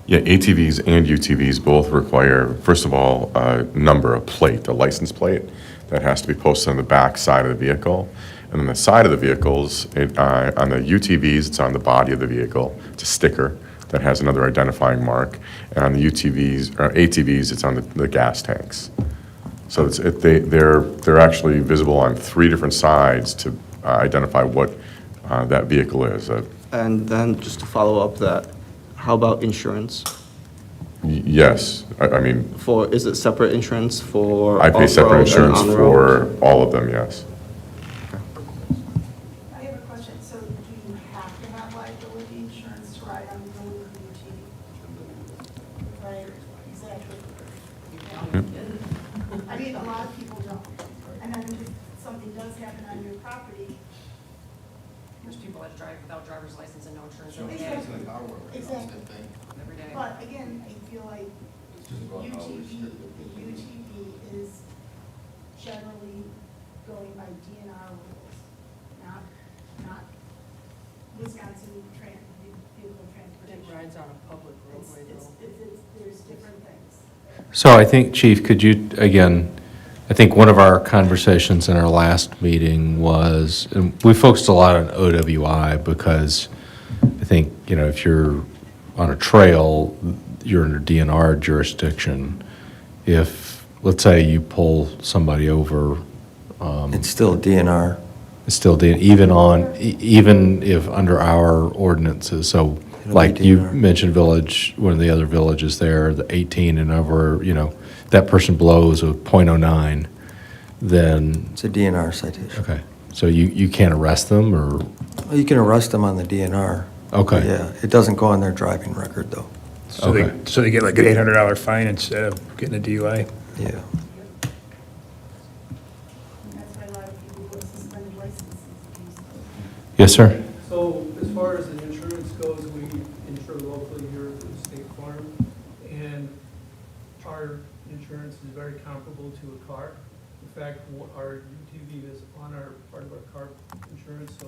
Yeah, ATVs and UTVs both require, first of all, a number, a plate, a license plate that has to be posted on the back side of the vehicle. And then the side of the vehicles, on the UTVs, it's on the body of the vehicle. It's a sticker that has another identifying mark. And on the UTVs, or ATVs, it's on the gas tanks. So they're actually visible on 3 different sides to identify what that vehicle is. And then just to follow up that, how about insurance? Yes, I mean, Is it separate insurance for I pay separate off-road and insurance on the road? for all of them, yes. I have a question. So do you have to have liability insurance to ride on the road with your UTV? Right, exactly. I mean, a lot of people don't. And then if something does happen on your property. There's people that drive without driver's license and no insurance. Exactly. But again, I feel like the UTV is generally going by DNR rules, not Wisconsin vehicle transportation. It rides on a public roadway, There's different things. So I think, Chief, could you, again, I think one of our conversations in our last meeting was, and we focused a lot on OWI because I think, if you're on a trail, you're under DNR jurisdiction. If, let's say you pull somebody over. It's still DNR. It's still even if under our ordinances, so It'll like be you DNR. mentioned one of the other villages there, the 18 and over, that person blows a .09, then, It's a DNR citation. okay. So you can't arrest them or, Well, you can arrest them on the DNR. okay. Yeah, it doesn't go on their driving record, though. So Okay. they get like an $800 fine instead of getting a DUI? Yeah. And that's why a lot of people with suspended licenses use those. Yes, sir? So as far as the insurance goes, we insure locally here through State Farm, and our insurance is very comparable to a car. In fact, our UTV is on part of our car insurance, so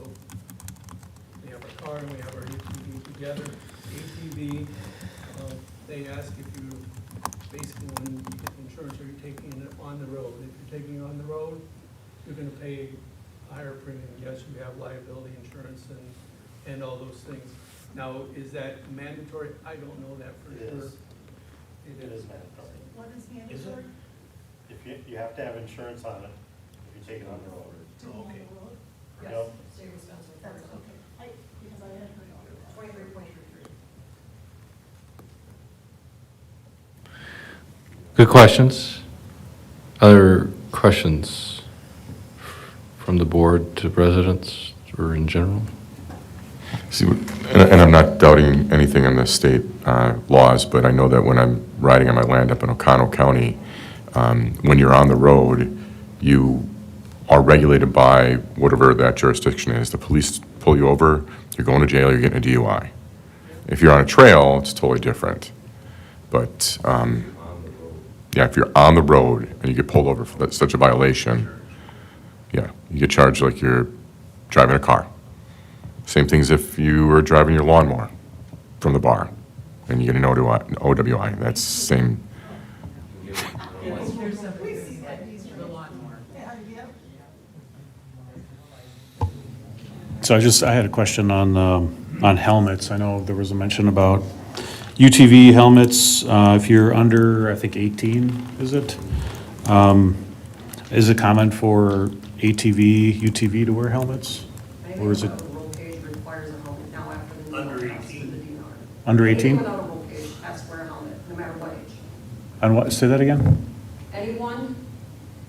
we have our car and we have our UTV together. ATV, they ask if you, basically when you get the insurance, are you taking it on the road? If you're taking it on the road, you're gonna pay a higher premium. Yes, you have liability insurance and all those things. Now, is that mandatory? I don't know that for It sure. is. It is mandatory. What is Is it? mandatory? If you have to have insurance on it, if you take it on the road. To be on the road? Yep. State of Wisconsin. That's okay. Because I had heard all of that. 23.33. Good questions. Other questions from the board to residents or in general? See, and I'm not doubting anything on the state laws, but I know that when I'm riding on my land up in Oconto County, when you're on the road, you are regulated by whatever that jurisdiction is. The police pull you over, you're going to jail, you're getting a DUI. If you're on a trail, it's totally different. But, yeah, if you're on the road and you get pulled over for such a violation, yeah, you get charged like you're driving a car. Same thing as if you were driving your lawnmower from the bar and you get an OWI. That's same. So I had a question on helmets. I know there was a mention about UTV helmets, if you're under, I think 18, is it? Is it common for ATV, UTV to wear helmets? Or is it roll cage requires a helmet now after the Under DNR, 18. the DNR. under Anything 18? without a roll cage has to wear a helmet, no matter what age. On what, say that again? Anyone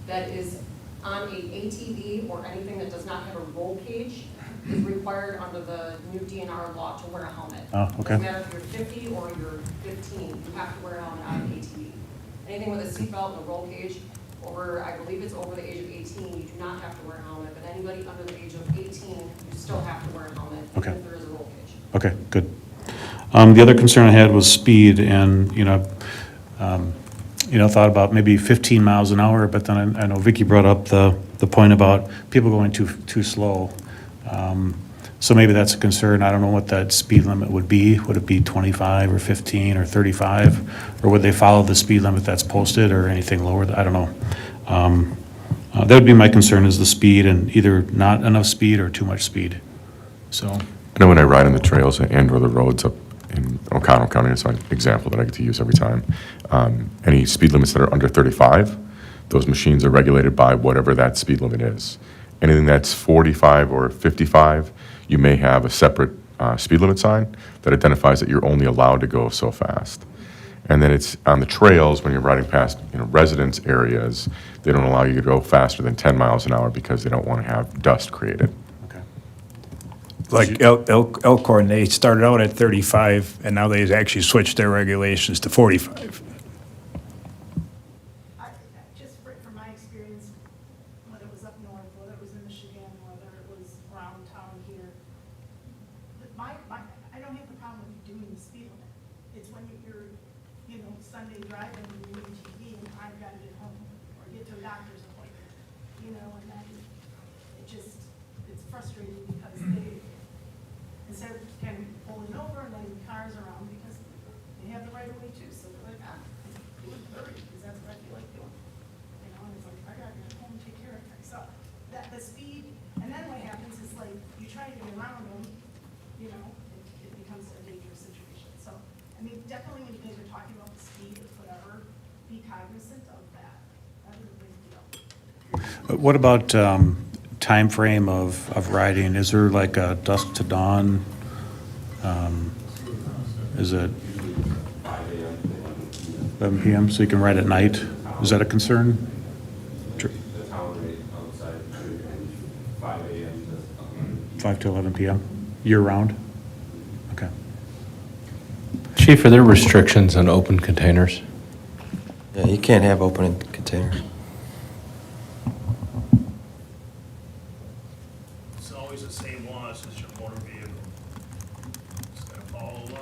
that is on a ATV or anything that does not have a roll cage is required under the new DNR law to wear a helmet. Oh, okay. Doesn't matter if you're 50 or you're 15, you have to wear a helmet on an ATV. Anything with a seatbelt and a roll cage over, I believe it's over the age of 18, you do not have to wear a helmet, but anybody under the age of 18, you still have to wear a helmet, Okay. even if there is a roll cage. Okay, good. The other concern I had was speed, and, thought about maybe 15 miles an hour, but then I know Vicky brought up the point about people going too slow. So maybe that's a concern. I don't know what that speed limit would be. Would it be 25 or 15 or 35? Or would they follow the speed limit that's posted or anything lower? I don't know. That would be my concern, is the speed, and either not enough speed or too much speed. So, I know when I ride on the trails and/or the roads up in O'Connell County, it's an example that I get to use every time. Any speed limits that are under 35, those machines are regulated by whatever that speed limit is. Anything that's 45 or 55, you may have a separate speed limit sign that identifies that you're only allowed to go so fast. And then it's on the trails, when you're riding past residence areas, they don't allow you to go faster than 10 miles an hour because they don't want to have dust created. Like Elkhorn, they started out at 35, and now they've actually switched their regulations to 45. Just from my experience, whether it was up north, whether it was in Michigan, whether it was around town here, I don't have the problem with you doing the speed limit. It's when you're, Sunday driving and you're doing TV and I've got to get home or get to a doctor's appointment, and then it's frustrating because instead of kind of pulling over and letting cars around, because they have the right of way too, so they're like, do it 30, because that's what I feel like doing. And it's like, I gotta get home and take care of things. So the speed, and then what happens is like, you try to get around them, it becomes a dangerous situation. So, definitely when you guys are talking about the speed, whatever, be cognizant of that. That is a big deal. what about time frame of riding? Is there like a dusk to dawn? Is it 11 p.m. so you can ride at night? Is that a concern? The town rate outside and 5 a.m. 5 to 11 p.m. year round? Okay. Chief, are there restrictions on open containers? Yeah, you can't have open containers. It's always the same laws as your motor vehicle. Just gotta follow the law.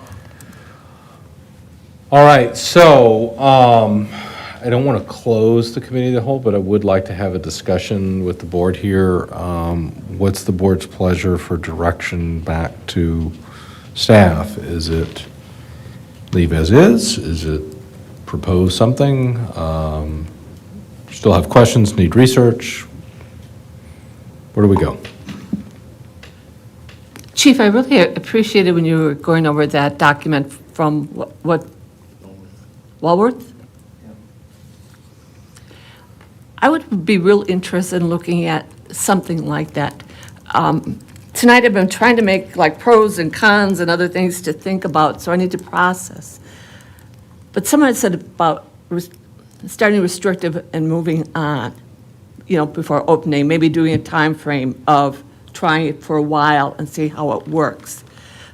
All right, so I don't want to close the committee of the whole, but I would like to have a discussion with the board here. What's the board's pleasure for direction back to staff? Is it leave as is? Is it propose something? Still have questions, need research? Where do we go? Chief, I really appreciated when you were going over that document from what Walworth? I would be real interested in looking at something like that. Tonight I've been trying to make like pros and cons and other things to think about, so I need to process. But someone had said about starting restrictive and moving on, before opening, maybe doing a time frame of trying it for a while and see how it works.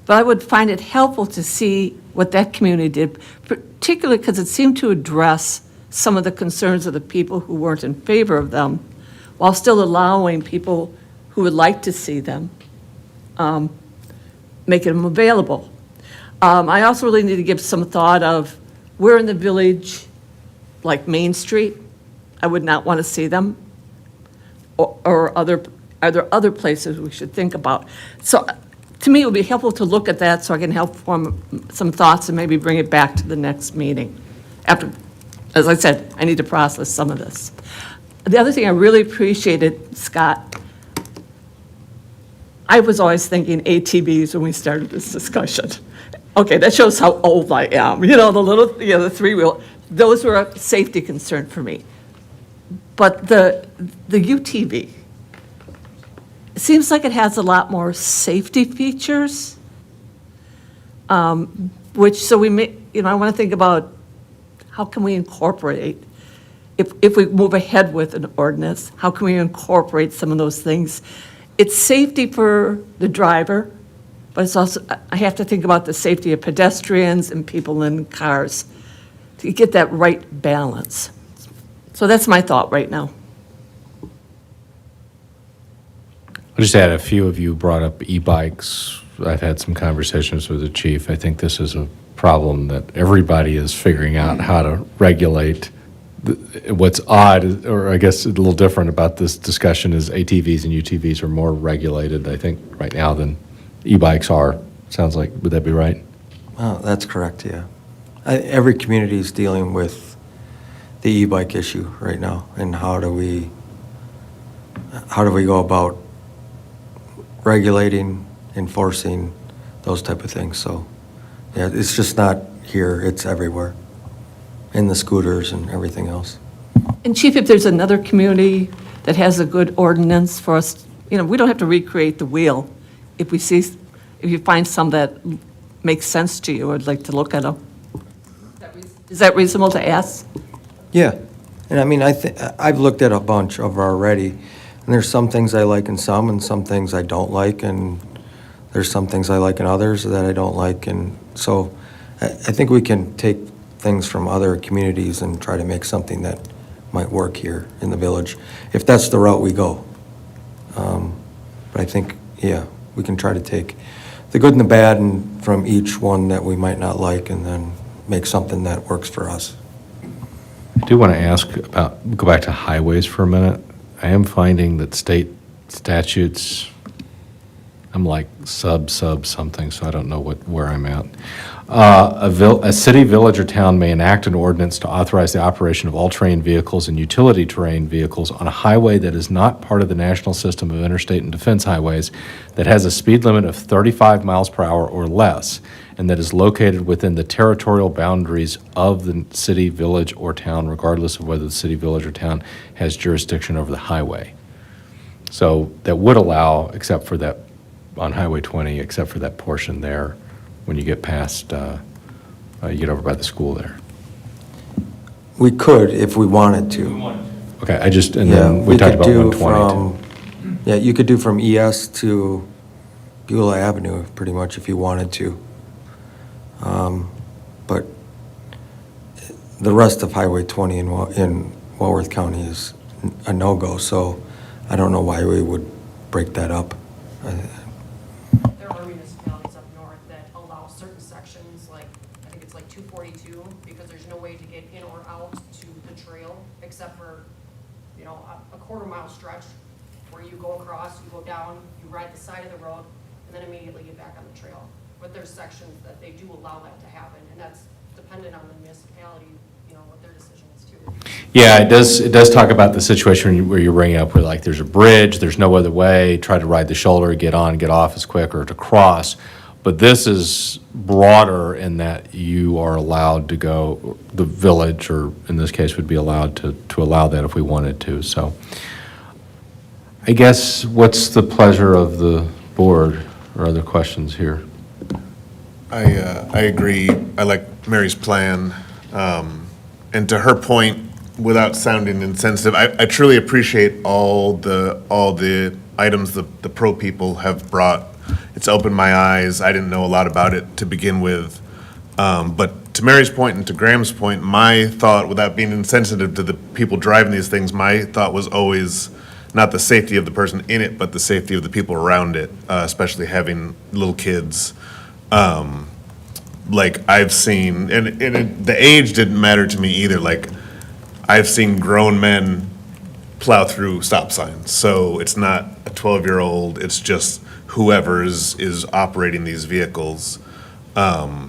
But I would find it helpful to see what that community did, particularly because it seemed to address some of the concerns of the people who weren't in favor of them, while still allowing people who would like to see them, making them available. I also really need to give some thought of where in the village, like Main Street, I would not want to see them, or are there other places we should think about? So to me, it would be helpful to look at that so I can help form some thoughts and maybe bring it back to the next meeting. After, as I said, I need to process some of this. The other thing I really appreciated, Scott, I was always thinking ATVs when we started this discussion. Okay, that shows how old I am. You know, the little, the three-wheel, those were a safety concern for me. But the UTV, it seems like it has a lot more safety features, which, so we may, I want to think about how can we incorporate, if we move ahead with an ordinance, how can we incorporate some of those things? It's safety for the driver, but it's also, I have to think about the safety of pedestrians and people in cars to get that right balance. So that's my thought right now. I'll just add, a few of you brought up e-bikes. I've had some conversations with the chief. I think this is a problem that everybody is figuring out how to regulate. What's odd, or I guess a little different about this discussion, is ATVs and UTVs are more regulated, I think, right now than e-bikes are. Sounds like, would that be right? Oh, that's correct, yeah. Every community is dealing with the e-bike issue right now, and how do we go about regulating, enforcing, those type of things. So, yeah, it's just not here, it's everywhere, in the scooters and everything else. And Chief, if there's another community that has a good ordinance for us, we don't have to recreate the wheel. If you find some that makes sense to you, I'd like to look at them. Is that reasonable to ask? Yeah, and I mean, I've looked at a bunch of already, and there's some things I like in some, and some things I don't like, and there's some things I like in others that I don't like, and so I think we can take things from other communities and try to make something that might work here in the village, if that's the route we go. But I think, yeah, we can try to take the good and the bad and from each one that we might not like, and then make something that works for us. I do want to ask go back to highways for a minute. I am finding that state statutes, I'm like sub something, so I don't know where I'm at. A city, village, or town may enact an ordinance to authorize the operation of all terrain vehicles and utility terrain vehicles on a highway that is not part of the national system of interstate and defense highways, that has a speed limit of 35 miles per hour or less, and that is located within the territorial boundaries of the city, village, or town, regardless of whether the city, village, or town has jurisdiction over the highway. So that would allow, except for that, on Highway 20, except for that portion there, when you get past, you get over by the school there. We could if we wanted to. Okay, and Yeah, then we talked could about do 120 too. Yeah, you could do from ES to Beulah Avenue, pretty much, if you wanted to. But the rest of Highway 20 in Walworth County is a no-go, so I don't know why we would break that up. There are municipalities up north that allow certain sections, like, I think it's like 242, because there's no way to get in or out to the trail, except for, a quarter-mile stretch where you go across, you go down, you ride the side of the road, and then immediately get back on the trail. But there's sections that they do allow that to happen, and that's dependent on the municipality, what their decision is too. Yeah, it does talk about the situation where you're bringing up where like there's a bridge, there's no other way, try to ride the shoulder, get on, get off as quick, or to cross. But this is broader in that you are allowed to go, the village, or in this case, would be allowed to allow that if we wanted to. So I guess, what's the pleasure of the board, or other questions here? I agree. I like Mary's plan. And to her point, without sounding insensitive, I truly appreciate all the items the pro people have brought. It's opened my eyes. I didn't know a lot about it to begin with. But to Mary's point and to Graham's point, my thought, without being insensitive to the people driving these things, my thought was always not the safety of the person in it, but the safety of the people around it, especially having little kids. Like I've seen, the age didn't matter to me either. Like I've seen grown men plow through stop signs. So it's not a 12-year-old, it's just whoever is operating these vehicles. But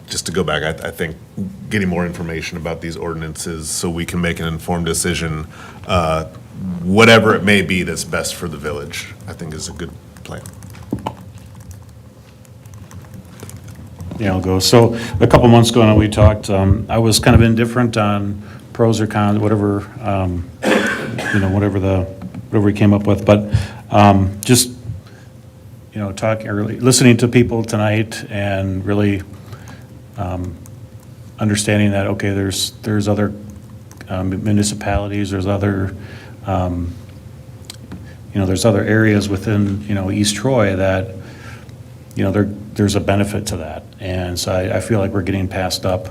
just to go back, I think getting more information about these ordinances so we can make an informed decision whatever it may be that's best for the village, I think is a good plan. Yeah, I'll go. So a couple months ago, we talked, I was kind of indifferent on pros or cons, whatever, whatever we came up with. But just, listening to people tonight and really understanding that, okay, there's other municipalities, there's other, there's other areas within, East Troy that, there's a benefit to that. And so I feel like we're getting passed up.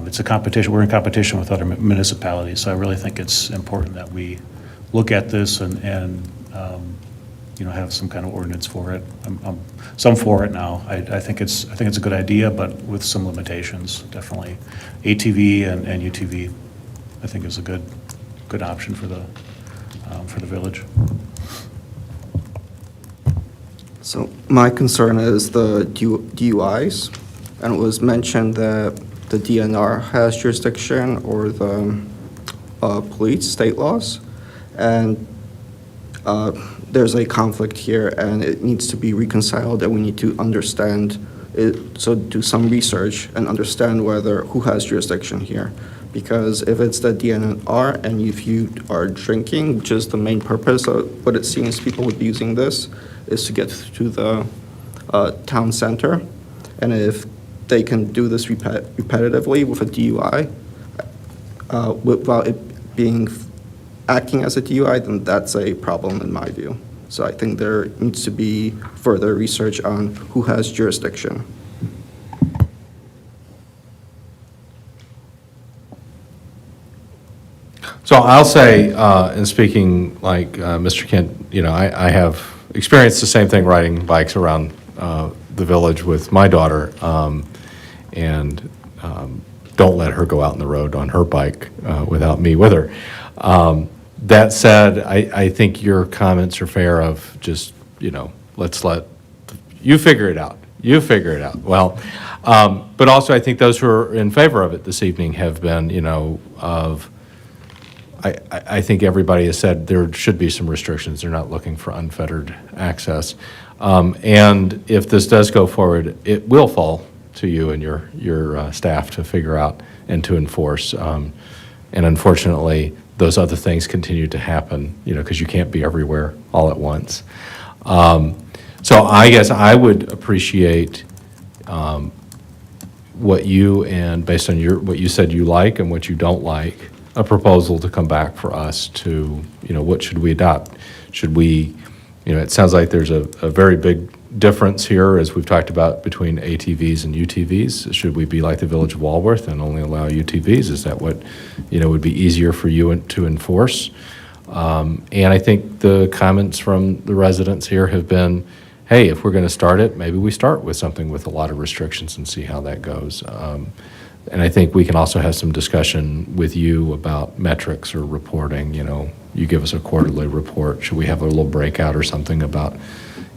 It's a competition, we're in competition with other municipalities, so I really think it's important that we look at this and have some kind of ordinance for it. I'm for it now. I think it's a good idea, but with some limitations, definitely. ATV and UTV, I think is a good option for the village. So my concern is the DUIs, and it was mentioned that the DNR has jurisdiction or the police, state laws, and there's a conflict here, and it needs to be reconciled, and we need to understand it, so do some research and understand who has jurisdiction here. Because if it's the DNR and if you are drinking, which is the main purpose of what it seems people would be using this, is to get to the town center. And if they can do this repetitively with a DUI, without it being acting as a DUI, then that's a problem in my view. So I think there needs to be further research on who has jurisdiction. So I'll say, in speaking like Mr. Kent, I have experienced the same thing riding bikes around the village with my daughter, and don't let her go out on the road on her bike without me with her. That said, I think your comments are fair of just, let's let you figure it out. You figure it out. Well, but also I think those who are in favor of it this evening have been, I think everybody has said there should be some restrictions. They're not looking for unfettered access. And if this does go forward, it will fall to you and your staff to figure out and to enforce. And unfortunately, those other things continue to happen, because you can't be everywhere all at once. So I guess I would appreciate what you, and based on what you said you like and what you don't like, a proposal to come back for us to, what should we adopt? Should we, it sounds like there's a very big difference here, as we've talked about, between ATVs and UTVs. Should we be like the Village of Walworth and only allow UTVs? Is that what, would be easier for you to enforce? And I think the comments from the residents here have been, hey, if we're going to start it, maybe we start with something with a lot of restrictions and see how that goes. And I think we can also have some discussion with you about metrics or reporting. You give us a quarterly report. Should we have a little breakout or something about,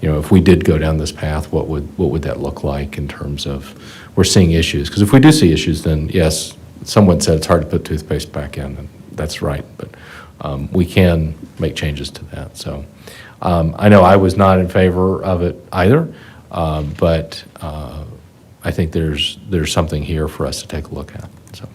if we did go down this path, what would that look like in terms of we're seeing issues? Because if we do see issues, then yes, someone said it's hard to put toothpaste back in, and that's right. But we can make changes to that. So I know I was not in favor of it either, but I think there's something here for us to take a look at. So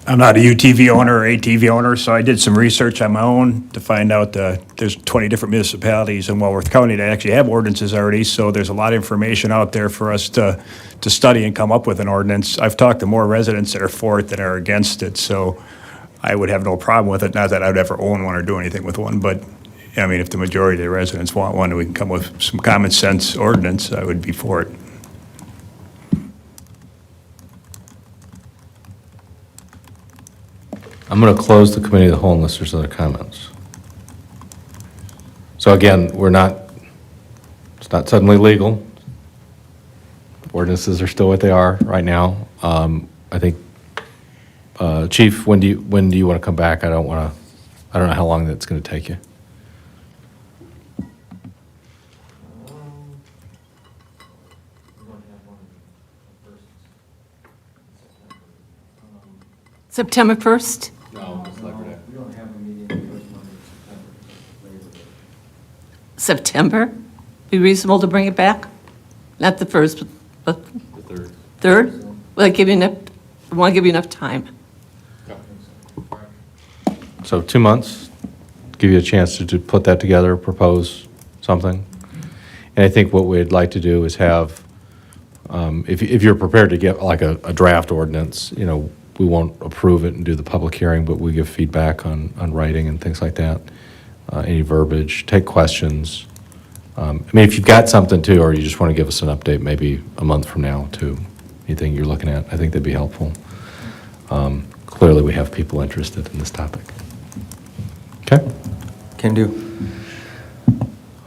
I'm not a UTV owner or ATV owner, so I did some research on my own to find out there's 20 different municipalities in Walworth County that actually have ordinances already, so there's a lot of information out there for us to study and come up with an ordinance. I've talked to more residents that are for it than are against it, so I would have no problem with it. Not that I would ever own one or do anything with one, but I mean, if the majority of the residents want one and we can come with some common sense ordinance, I would be for it. I'm going to close the committee of the whole unless there's other comments. So again, it's not suddenly legal. Ordinances are still what they are right now. I think, Chief, when do you want to come back? I don't know how long that's going to take you. September 1st? No, it's Labor Day. We don't have September be reasonable to bring it back? Not the first, but the third? Will I give you enough, I want to give you enough time. So 2 months, give you a chance to put that together, propose something. And I think what we'd like to do is have, if you're prepared to get like a draft ordinance, you know, we won't approve it and do the public hearing, but we give feedback on writing and things like that. Any verbiage, take questions. I mean, if you've got something too, or you just want to give us an update maybe a month from now too, anything you're looking at, I think that'd be helpful. Clearly, we have people interested in this topic. Okay? Can do.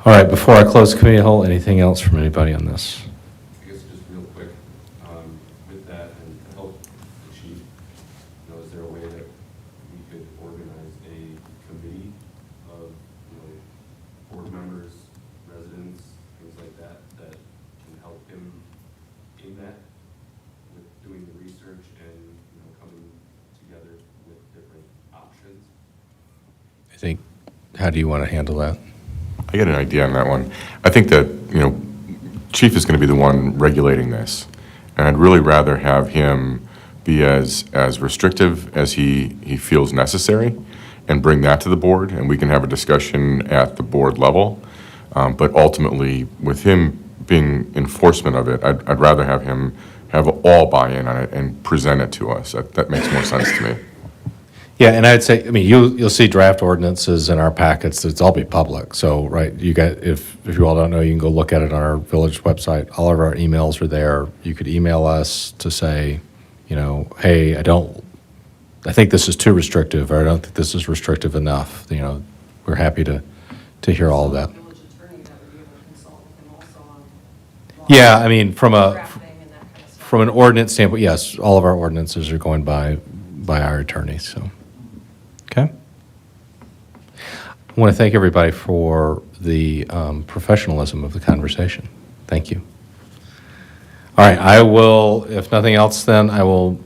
All right, before I close the committee of the whole, anything else from anybody on this? I guess just real quick, with that and to help the chief, you know, is there a way that we could organize a committee of, you know, board members, residents, things like that, that can help him in that, with doing the research and, you know, coming together with different options? I think, how do you want to handle that? I got an idea on that one. I think that, you know, Chief is going to be the one regulating this. And I'd really rather have him be as restrictive as he feels necessary and bring that to the board, and we can have a discussion at the board level. But ultimately, with him being enforcement of it, I'd rather have him have all buy-in on it and present it to us. That makes more sense to me. Yeah, and I'd say, I mean, you'll see draft ordinances in our packets, it's all be public. So, right, you got, if you all don't know, you can go look at it on our village website. All of our emails are there. You could email us to say, you know, hey, I think this is too restrictive, or I don't think this is restrictive enough. You know, we're happy to hear all of that. Yeah, I mean, from an ordinance standpoint, yes, all of our ordinances are going by our attorneys, so. Okay. I want to thank everybody for the professionalism of the conversation. Thank you. All right, I will, if nothing else, then I will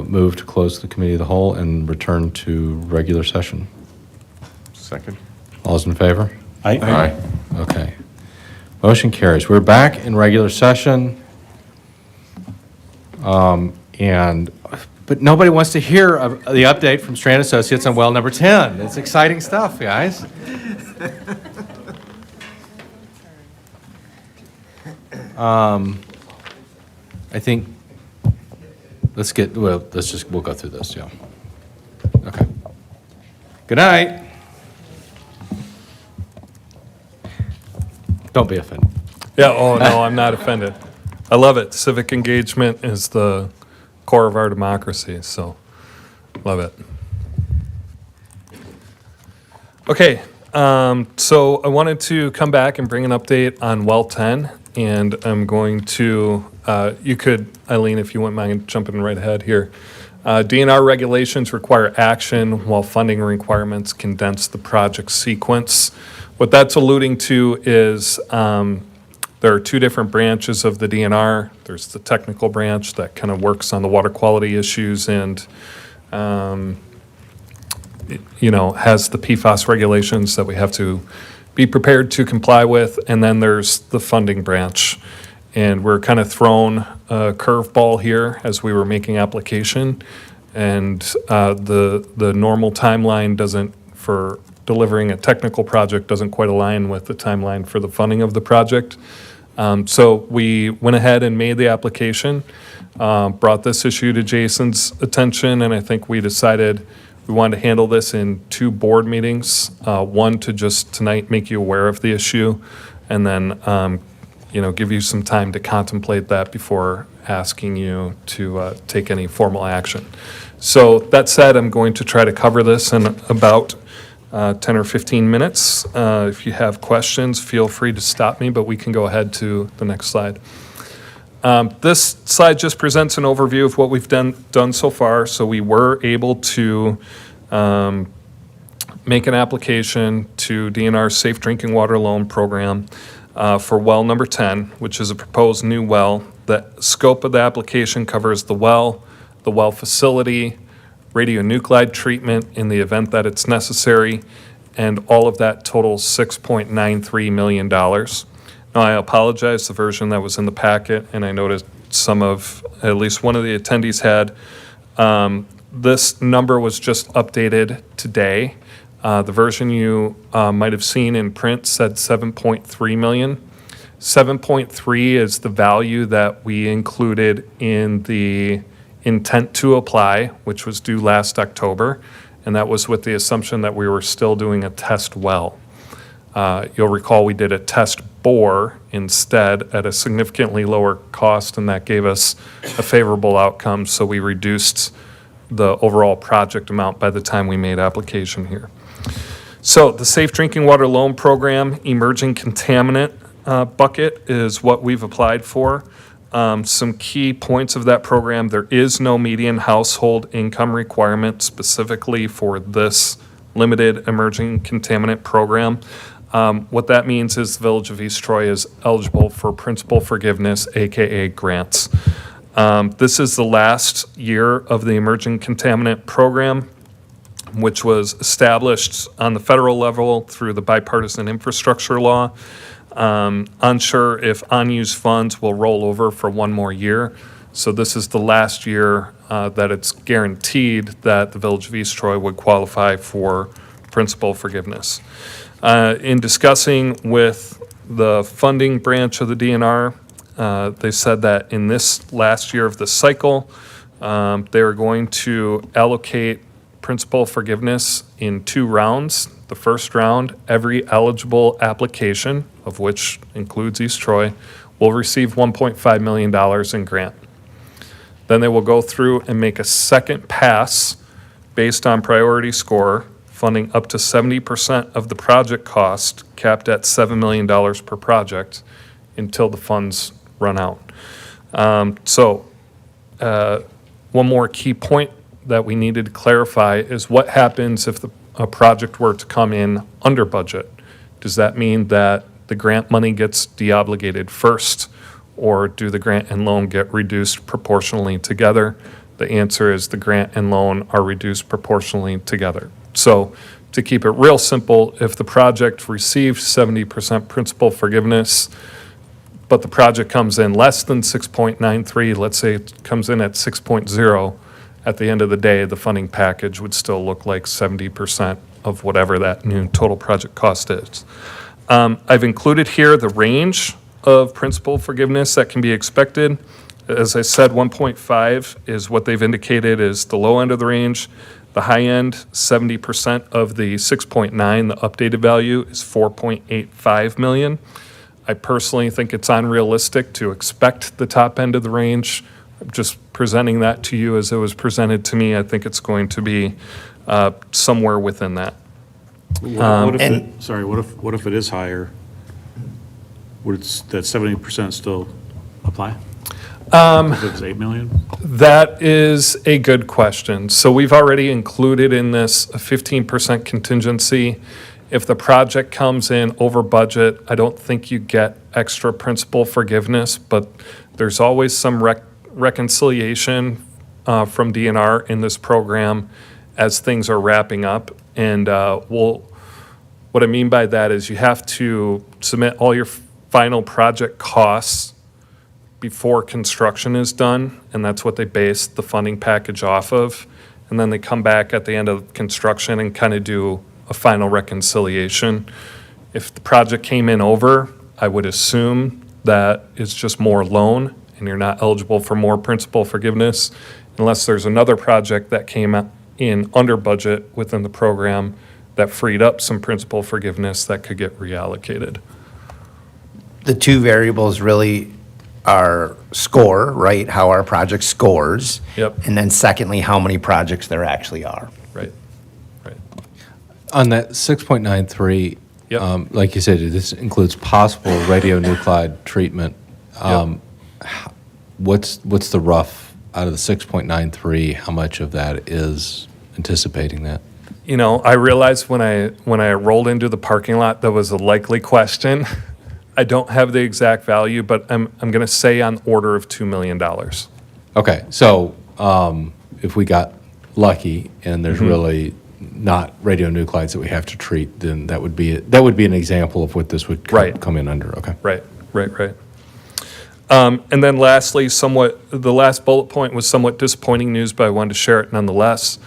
move to close the committee of the whole and return to regular session. Second. All those in favor? Aye. Aye. Okay. Motion carries. We're back in regular session. But nobody wants to hear the update from Strand Associates on well number 10. It's exciting stuff, guys. I think, we'll go through this, yeah. Okay. Good night. Don't be offended. Yeah, oh, no, I'm not offended. I love it. Civic engagement is the core of our democracy, so love it. Okay, so I wanted to come back and bring an update on well 10, and I'm going to, you could, Eileen, if you wouldn't mind jumping right ahead here. DNR regulations require action while funding requirements condense the project sequence. What that's alluding to is there are two different branches of the DNR. There's the technical branch that kind of works on the water quality issues and, you know, has the PFAS regulations that we have to be prepared to comply with. And then there's the funding branch. And we're kind of thrown a curveball here as we were making application. And the normal timeline for delivering a technical project doesn't quite align with the timeline for the funding of the project. So we went ahead and made the application, brought this issue to Jason's attention, and I think we decided we wanted to handle this in two board meetings. One to just tonight make you aware of the issue, and then you know, give you some time to contemplate that before asking you to take any formal action. So that said, I'm going to try to cover this in about 10 or 15 minutes. If you have questions, feel free to stop me, but we can go ahead to the next slide. This slide just presents an overview of what we've done so far. So we were able to make an application to DNR's Safe Drinking Water Loan Program for well number 10, which is a proposed new well. The scope of the application covers the well facility, radionuclide treatment in the event that it's necessary, and all of that totals $6.93 million. Now, I apologize, the version that was in the packet, and I noticed at least one of the attendees had, this number was just updated today. The version you might have seen in print said 7.3 million. 7.3 is the value that we included in the intent to apply, which was due last October, and that was with the assumption that we were still doing a test well. You'll recall we did a test bore instead at a significantly lower cost, and that gave us a favorable outcome, so we reduced the overall project amount by the time we made application here. So the Safe Drinking Water Loan Program Emerging Contaminant bucket is what we've applied for. Some key points of that program: there is no median household income requirement specifically for this limited emerging contaminant program. What that means is the Village of East Troy is eligible for principal forgiveness, AKA grants. This is the last year of the emerging contaminant program, which was established on the federal level through the bipartisan infrastructure law. Unsure if unused funds will roll over for one more year. So this is the last year that it's guaranteed that the Village of East Troy would qualify for principal forgiveness. In discussing with the funding branch of the DNR, they said that in this last year of the cycle, they are going to allocate principal forgiveness in 2 rounds. The first round, every eligible application, of which includes East Troy, will receive $1.5 million in grant. Then they will go through and make a second pass based on priority score, funding up to 70% of the project cost, capped at $7 million per project, until the funds run out. One more key point that we needed to clarify is what happens if a project were to come in under budget. Does that mean that the grant money gets deobligated first, or do the grant and loan get reduced proportionally together? The answer is the grant and loan are reduced proportionally together. So to keep it real simple, if the project received 70% principal forgiveness, but the project comes in less than 6.93, let's say it comes in at 6.0, at the end of the day, the funding package would still look like 70% of whatever that new total project cost is. I've included here the range of principal forgiveness that can be expected. As I said, 1.5 is what they've indicated is the low end of the range. The high end, 70% of the 6.9, the updated value, is 4.85 million. I personally think it's unrealistic to expect the top end of the range. I'm just presenting that to you as it was presented to me. I think it's going to be somewhere within that. What if it is higher? Would that 70% still apply? If it was 8 million? That is a good question. So we've already included in this a 15% contingency. If the project comes in over budget, I don't think you get extra principal forgiveness, but there's always some reconciliation from DNR in this program as things are wrapping up. And what I mean by that is you have to submit all your final project costs before construction is done, and that's what they base the funding package off of. And then they come back at the end of construction and kind of do a final reconciliation. If the project came in over, I would assume that it's just more loan and you're not eligible for more principal forgiveness unless there's another project that came in under budget within the program that freed up some principal forgiveness that could get reallocated. The 2 variables really are score, right? How our project scores. Yep. And then secondly, how many projects there actually are. Right. On that 6.93, like you said, this includes possible radionuclide treatment. What's the rough, out of the 6.93, how much of that is anticipating that? You know, I realized when I rolled into the parking lot, that was a likely question. I don't have the exact value, but I'm going to say on order of $2 million. Okay, so if we got lucky and there's really not radionuclides that we have to treat, then that would be an example of what this would come in under, okay? Right. And then lastly, the last bullet point was somewhat disappointing news, but I wanted to share it nonetheless.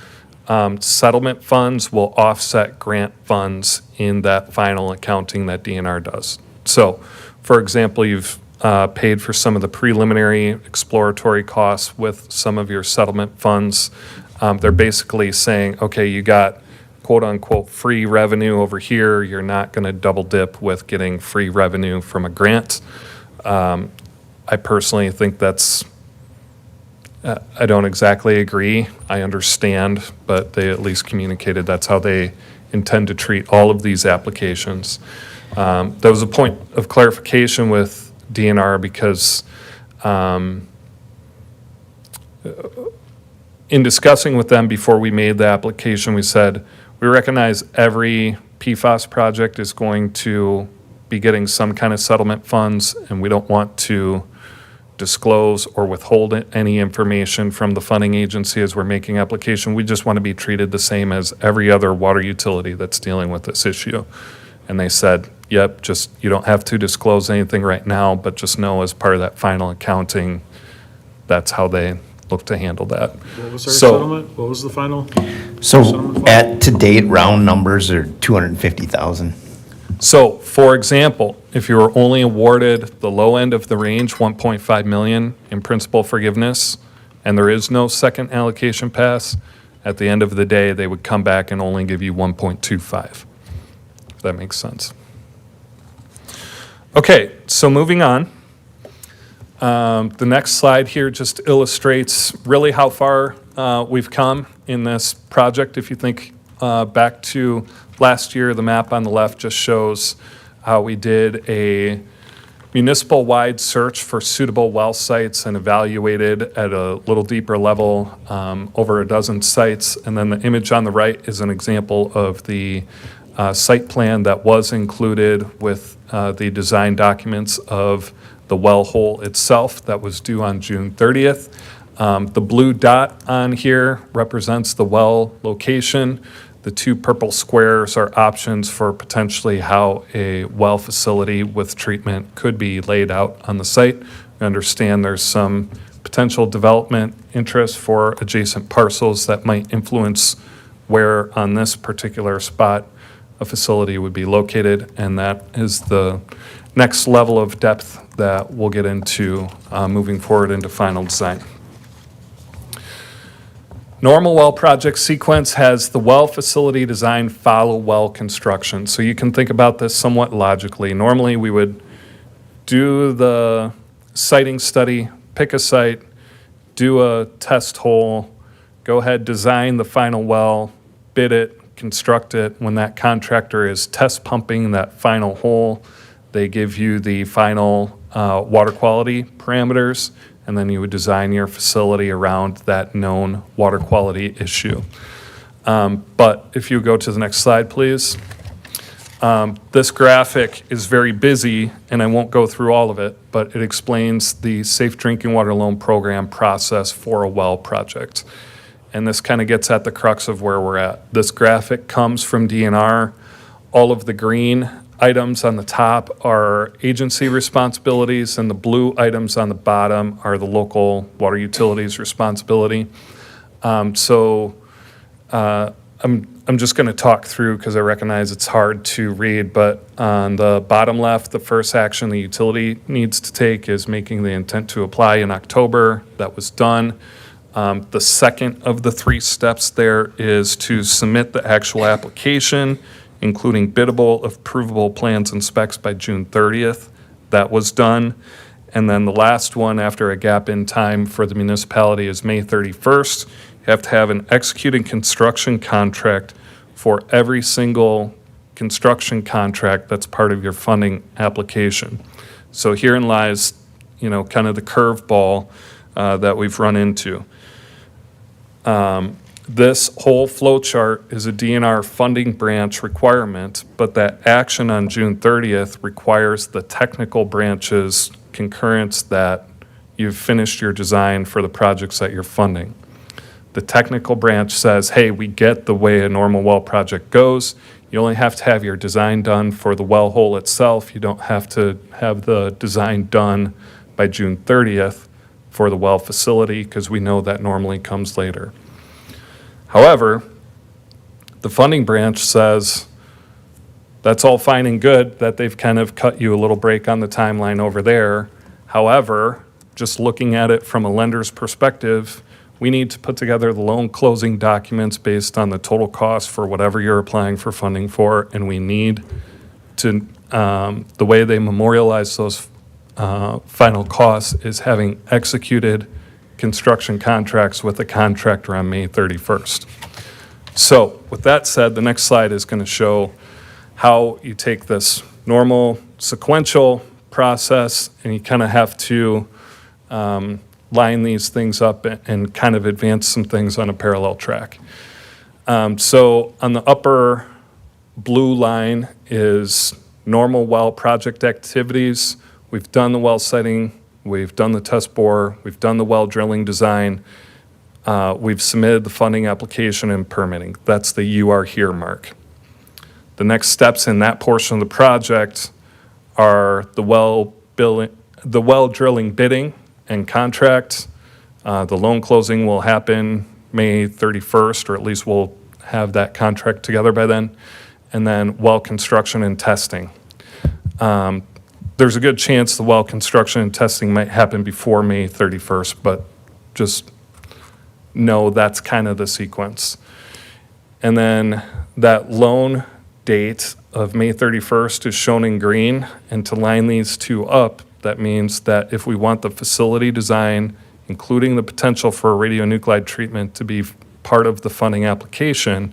Settlement funds will offset grant funds in that final accounting that DNR does. So, for example, you've paid for some of the preliminary exploratory costs with some of your settlement funds. They're basically saying, okay, you got quote-unquote free revenue over here. You're not going to double dip with getting free revenue from a grant. I personally think that's, I don't exactly agree. I understand, but they at least communicated that's how they intend to treat all of these applications. There was a point of clarification with DNR because in discussing with them before we made the application, we said, we recognize every PFAS project is going to be getting some kind of settlement funds, and we don't want to disclose or withhold any information from the funding agency as we're making application. We just want to be treated the same as every other water utility that's dealing with this issue. And they said, yep, just you don't have to disclose anything right now, but just know as part of that final accounting, that's how they look to handle that. What was our settlement? What was the final? So to date, round numbers are 250,000. So, for example, if you were only awarded the low end of the range, 1.5 million in principal forgiveness, and there is no second allocation pass, at the end of the day, they would come back and only give you 1.25. If that makes sense. Okay, so moving on. The next slide here just illustrates really how far we've come in this project. If you think back to last year, the map on the left just shows how we did a municipal-wide search for suitable well sites and evaluated at a little deeper level over a dozen sites. And then the image on the right is an example of the site plan that was included with the design documents of the well hole itself that was due on June 30th. The blue dot on here represents the well location. The two purple squares are options for potentially how a well facility with treatment could be laid out on the site. We understand there's some potential development interest for adjacent parcels that might influence where on this particular spot a facility would be located, and that is the next level of depth that we'll get into moving forward into final design. Normal well project sequence has the well facility design follow well construction. So you can think about this somewhat logically. Normally we would do the siting study, pick a site, do a test hole, go ahead, design the final well, bid it, construct it. When that contractor is test pumping that final hole, they give you the final water quality parameters, and then you would design your facility around that known water quality issue. But if you go to the next slide, please. This graphic is very busy, and I won't go through all of it, but it explains the Safe Drinking Water Loan Program process for a well project. And this kind of gets at the crux of where we're at. This graphic comes from DNR. All of the green items on the top are agency responsibilities, and the blue items on the bottom are the local water utilities responsibility. I'm just going to talk through because I recognize it's hard to read, but on the bottom left, the first action the utility needs to take is making the intent to apply in October. That was done. The second of the three steps there is to submit the actual application, including biddable, approvable plans and specs by June 30th. That was done. And then the last one after a gap in time for the municipality is May 31st. You have to have an executed construction contract for every single construction contract that's part of your funding application. So herein lies, kind of the curveball that we've run into. This whole flow chart is a DNR funding branch requirement, but that action on June 30th requires the technical branch's concurrence that you've finished your design for the projects that you're funding. The technical branch says, hey, we get the way a normal well project goes. You only have to have your design done for the well hole itself. You don't have to have the design done by June 30th for the well facility, because we know that normally comes later. However, the funding branch says that's all fine and good, that they've kind of cut you a little break on the timeline over there. However, just looking at it from a lender's perspective, we need to put together the loan closing documents based on the total cost for whatever you're applying for funding for, and we need to, the way they memorialize those final costs is having executed construction contracts with the contractor on May 31st. So with that said, the next slide is going to show how you take this normal sequential process and you kind of have to line these things up and kind of advance some things on a parallel track. So on the upper blue line is normal well project activities. We've done the well siting, we've done the test bore, we've done the well drilling design, we've submitted the funding application and permitting. That's the "you are here" mark. The next steps in that portion of the project are the well drilling bidding and contract. The loan closing will happen May 31st, or at least we'll have that contract together by then. And then well construction and testing. There's a good chance the well construction and testing might happen before May 31st, but just know that's kind of the sequence. And then that loan date of May 31st is shown in green, and to line these two up, that means that if we want the facility design, including the potential for a radionuclide treatment, to be part of the funding application,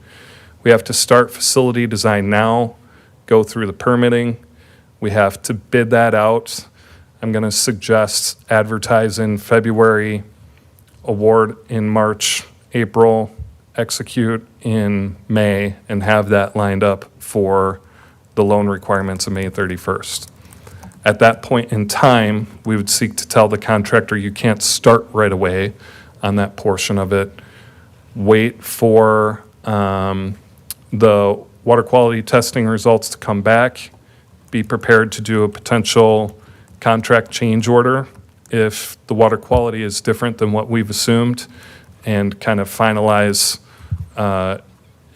we have to start facility design now, go through the permitting. We have to bid that out. I'm going to suggest advertise in February, award in March, April, execute in May, and have that lined up for the loan requirements of May 31st. At that point in time, we would seek to tell the contractor, you can't start right away on that portion of it. Wait for the water quality testing results to come back. Be prepared to do a potential contract change order if the water quality is different than what we've assumed, and kind of finalize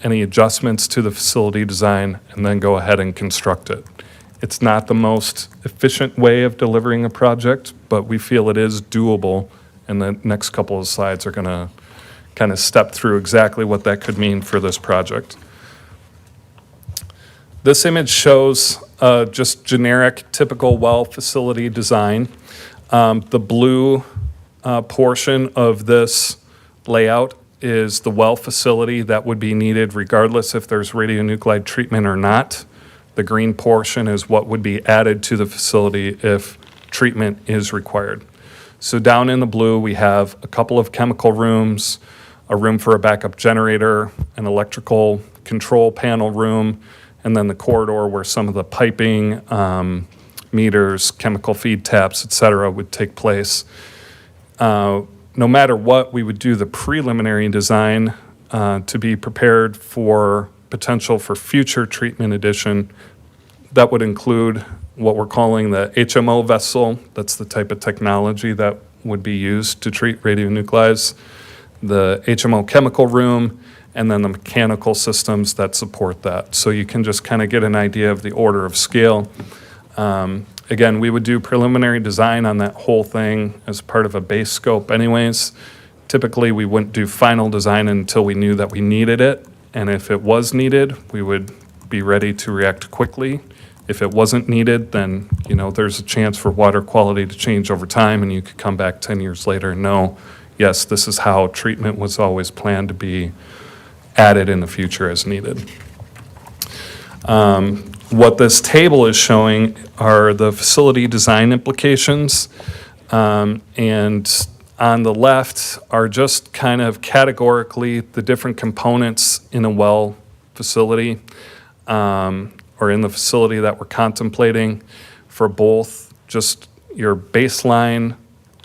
any adjustments to the facility design, and then go ahead and construct it. It's not the most efficient way of delivering a project, but we feel it is doable, and the next couple of slides are going to kind of step through exactly what that could mean for this project. This image shows just generic, typical well facility design. The blue portion of this layout is the well facility that would be needed regardless if there's radionuclide treatment or not. The green portion is what would be added to the facility if treatment is required. So down in the blue, we have a couple of chemical rooms, a room for a backup generator, an electrical control panel room, and then the corridor where some of the piping, meters, chemical feed taps, et cetera, would take place. No matter what, we would do the preliminary design to be prepared for potential for future treatment addition. That would include what we're calling the HMO vessel. That's the type of technology that would be used to treat radionuclides. The HMO chemical room, and then the mechanical systems that support that. So you can just kind of get an idea of the order of scale. Again, we would do preliminary design on that whole thing as part of a base scope anyways. Typically, we wouldn't do final design until we knew that we needed it. And if it was needed, we would be ready to react quickly. If it wasn't needed, then, you know, there's a chance for water quality to change over time, and you could come back 10 years later and know, yes, this is how treatment was always planned to be added in the future as needed. What this table is showing are the facility design implications, and on the left are just kind of categorically the different components in a well facility, or in the facility that we're contemplating for both just your baseline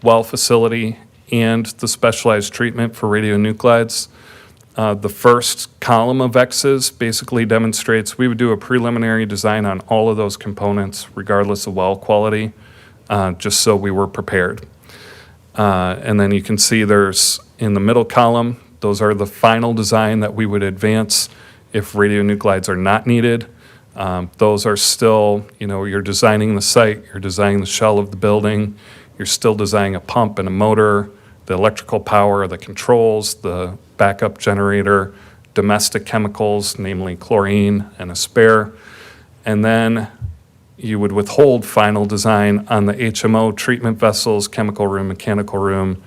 well facility and the specialized treatment for radionuclides. The first column of X's basically demonstrates we would do a preliminary design on all of those components regardless of well quality, just so we were prepared. And then you can see there's, in the middle column, those are the final design that we would advance if radionuclides are not needed. Those are still, you're designing the site, you're designing the shell of the building, you're still designing a pump and a motor, the electrical power, the controls, the backup generator, domestic chemicals, namely chlorine and a spare. And then you would withhold final design on the HMO treatment vessels, chemical room, mechanical room,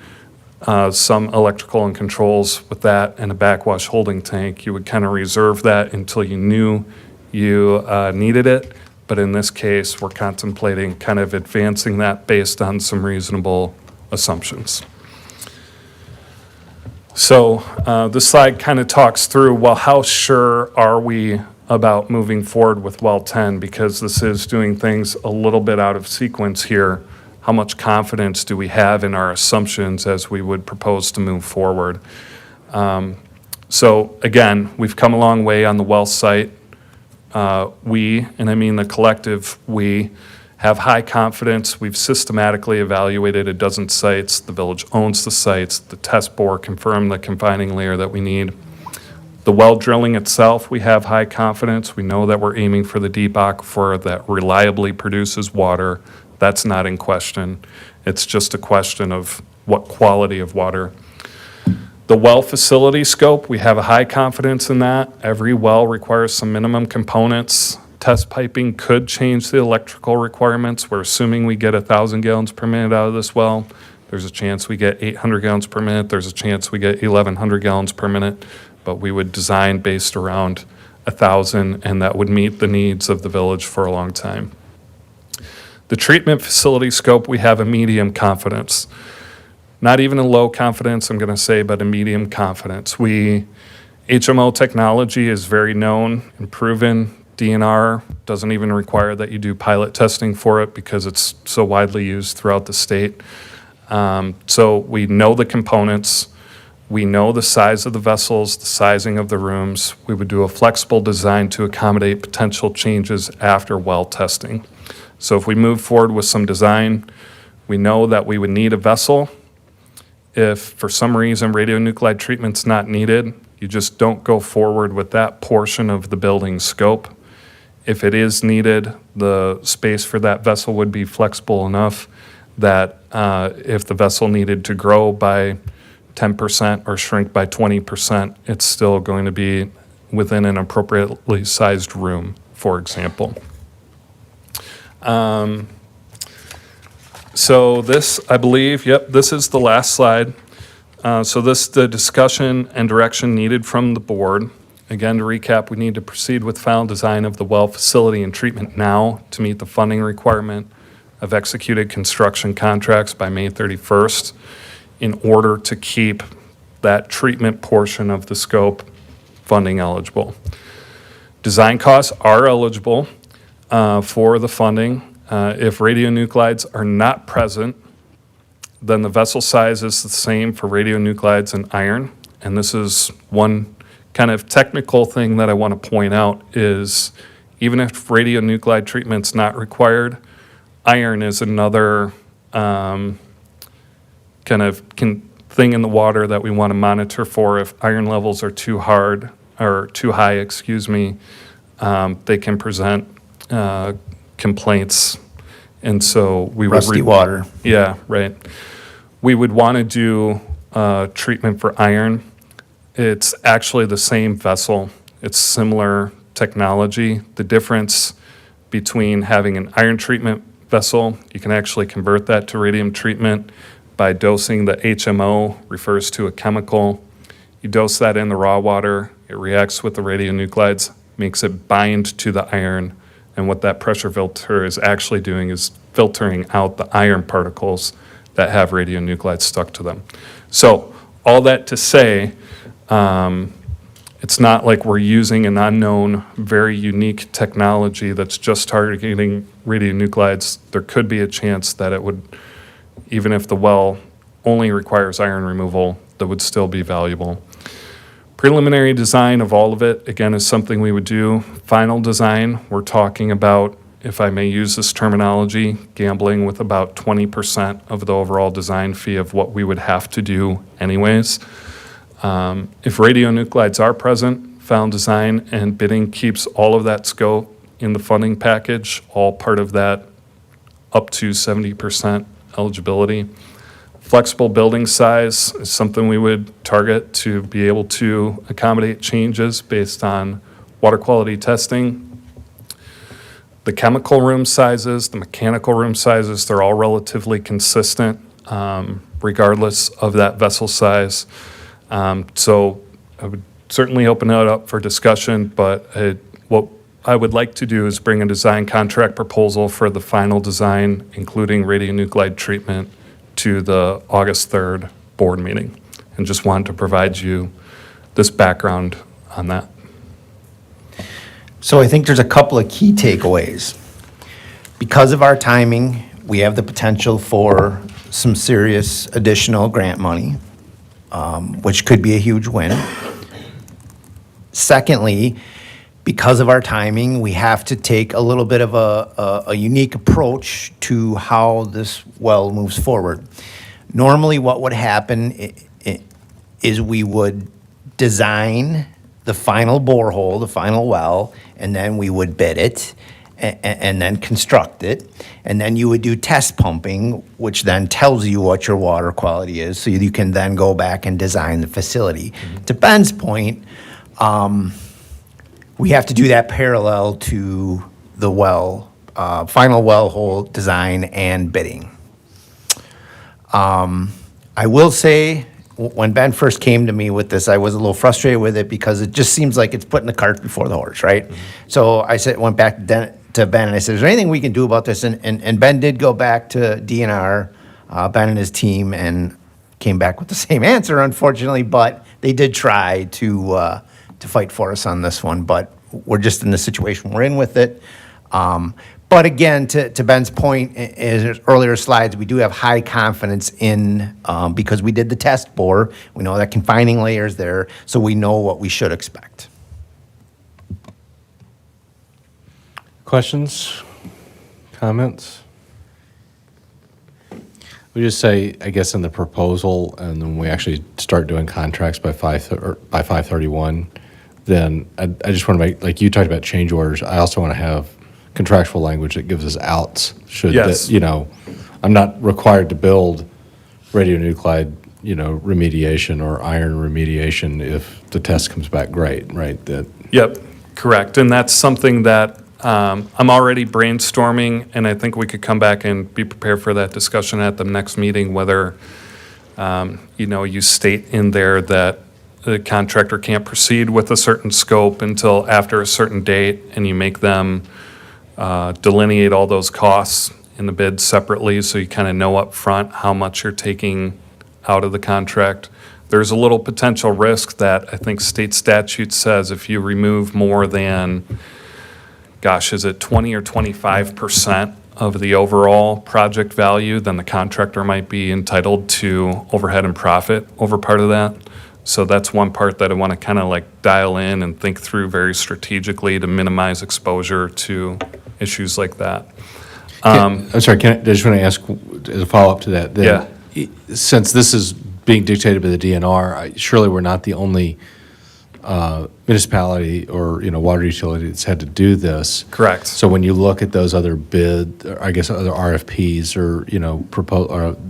some electrical and controls with that, and a backwash holding tank. You would kind of reserve that until you knew you needed it. But in this case, we're contemplating kind of advancing that based on some reasonable assumptions. So this slide kind of talks through, well, how sure are we about moving forward with well 10? Because this is doing things a little bit out of sequence here. How much confidence do we have in our assumptions as we would propose to move forward? So again, we've come a long way on the well site. We, and I mean the collective we, have high confidence. We've systematically evaluated a dozen sites. The village owns the sites. The test bore confirmed the confining layer that we need. The well drilling itself, we have high confidence. We know that we're aiming for the deep aquifer that reliably produces water. That's not in question. It's just a question of what quality of water. The well facility scope, we have a high confidence in that. Every well requires some minimum components. Test piping could change the electrical requirements. We're assuming we get 1,000 gallons per minute out of this well. There's a chance we get 800 gallons per minute. There's a chance we get 1,100 gallons per minute. But we would design based around 1,000, and that would meet the needs of the village for a long time. The treatment facility scope, we have a medium confidence. Not even a low confidence, I'm going to say, but a medium confidence. HMO technology is very known and proven. DNR doesn't even require that you do pilot testing for it because it's so widely used throughout the state. So we know the components. We know the size of the vessels, the sizing of the rooms. We would do a flexible design to accommodate potential changes after well testing. So if we move forward with some design, we know that we would need a vessel. If for some reason radionuclide treatment's not needed, you just don't go forward with that portion of the building scope. If it is needed, the space for that vessel would be flexible enough that if the vessel needed to grow by 10% or shrink by 20%, it's still going to be within an appropriately sized room, for example. So this, I believe, this is the last slide. So this is the discussion and direction needed from the board. Again, to recap, we need to proceed with final design of the well facility and treatment now to meet the funding requirement of executed construction contracts by May 31st in order to keep that treatment portion of the scope funding eligible. Design costs are eligible for the funding. If radionuclides are not present, then the vessel size is the same for radionuclides and iron. And this is one kind of technical thing that I want to point out is even if radionuclide treatment's not required, iron is another kind of thing in the water that we want to monitor for. If iron levels are too high, they can present complaints. And so we would Rusty water. Yeah, right. We would want to do treatment for iron. It's actually the same vessel. It's similar technology. The difference between having an iron treatment vessel, you can actually convert that to radium treatment by dosing the HMO, refers to a chemical. You dose that in the raw water, it reacts with the radionuclides, makes it bind to the iron, and what that pressure filter is actually doing is filtering out the iron particles that have radionuclides stuck to them. So all that to say, it's not like we're using an unknown, very unique technology that's just targeting radionuclides. There could be a chance that it would, even if the well only requires iron removal that would still be valuable. Preliminary design of all of it, again, is something we would do. Final design, we're talking about, if I may use this terminology, gambling with about 20% of the overall design fee of what we would have to do anyways. If radionuclides are present, final design and bidding keeps all of that scope in the funding package, all part of that up to 70% eligibility. Flexible building size is something we would target to be able to accommodate changes based on water quality testing. The chemical room sizes, the mechanical room sizes, they're all relatively consistent regardless of that vessel size. So I would certainly open it up for discussion, but what I would like to do is bring a design contract proposal for the final design, including radionuclide treatment, to the August 3rd board meeting. And just wanted to provide you this background on that. So I think there's a couple of key takeaways. Because of our timing, we have the potential for some serious additional grant money, which could be a huge win. Secondly, because of our timing, we have to take a little bit of a unique approach to how this well moves forward. Normally, what would happen is we would design the final borehole, the final well, and then we would bid it and then construct it. And then you would do test pumping, which then tells you what your water quality is, so you can then go back and design the facility. To Ben's point, we have to do that parallel to the well, final well hole design and bidding. I will say, when Ben first came to me with this, I was a little frustrated with it because it just seems like it's putting the cart before the horse, right? So I went back to Ben and I said, is there anything we can do about this? And Ben did go back to DNR, Ben and his team, and came back with the same answer, unfortunately, but they did try to fight for us on this one, but we're just in the situation we're in with it. But again, to Ben's point, in his earlier slides, we do have high confidence in, because we did the test bore, we know that confining layer is there, so we know what we should expect. Questions? Comments? We just say, I guess, in the proposal, and then we actually start doing contracts by 5/31, then I just want to make, like you talked about change orders, I also want to have contractual language that gives us outs. Should Yes. that, I'm not required to build radionuclide, remediation or iron remediation if the test comes back great, right? Yep, correct. And that's something that I'm already brainstorming, and I think we could come back and be prepared for that discussion at the next meeting, whether, you state in there that the contractor can't proceed with a certain scope until after a certain date, and you make them delineate all those costs in the bid separately, so you kind of know up front how much you're taking out of the contract. There's a little potential risk that I think state statute says if you remove more than, is it 20 or 25% of the overall project value, then the contractor might be entitled to overhead and profit over part of that. So that's one part that I want to kind of dial in and think through very strategically to minimize exposure to issues like that. I'm sorry, I just want to ask, as a follow-up to that, then, since this is being dictated by the DNR, surely we're not the only municipality or, water utility that's had to do this. Correct. So when you look at those other or I guess other RFPs or,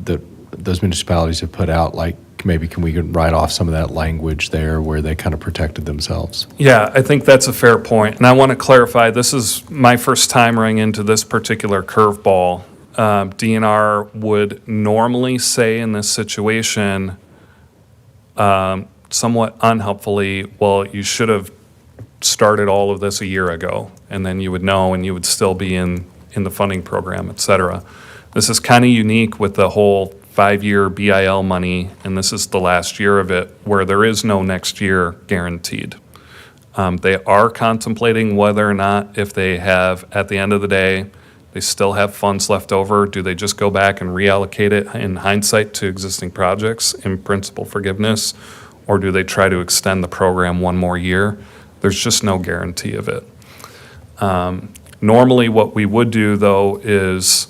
that those municipalities have put out, maybe can we write off some of that language there where they kind of protected themselves? Yeah, I think that's a fair point. And I want to clarify, this is my first time running into this particular curveball. DNR would normally say in this situation, somewhat unhelpfully, well, you should have started all of this a year ago, and then you would know and you would still be in the funding program, et cetera. This is kind of unique with the whole 5-year BIL money, and this is the last year of it, where there is no next year guaranteed. They are contemplating whether or not, if they have, at the end of the day, They still have funds left over. Do they just go back and reallocate it in hindsight to existing projects in principal forgiveness? Or do they try to extend the program one more year? There's just no guarantee of it. Normally, what we would do, though, is,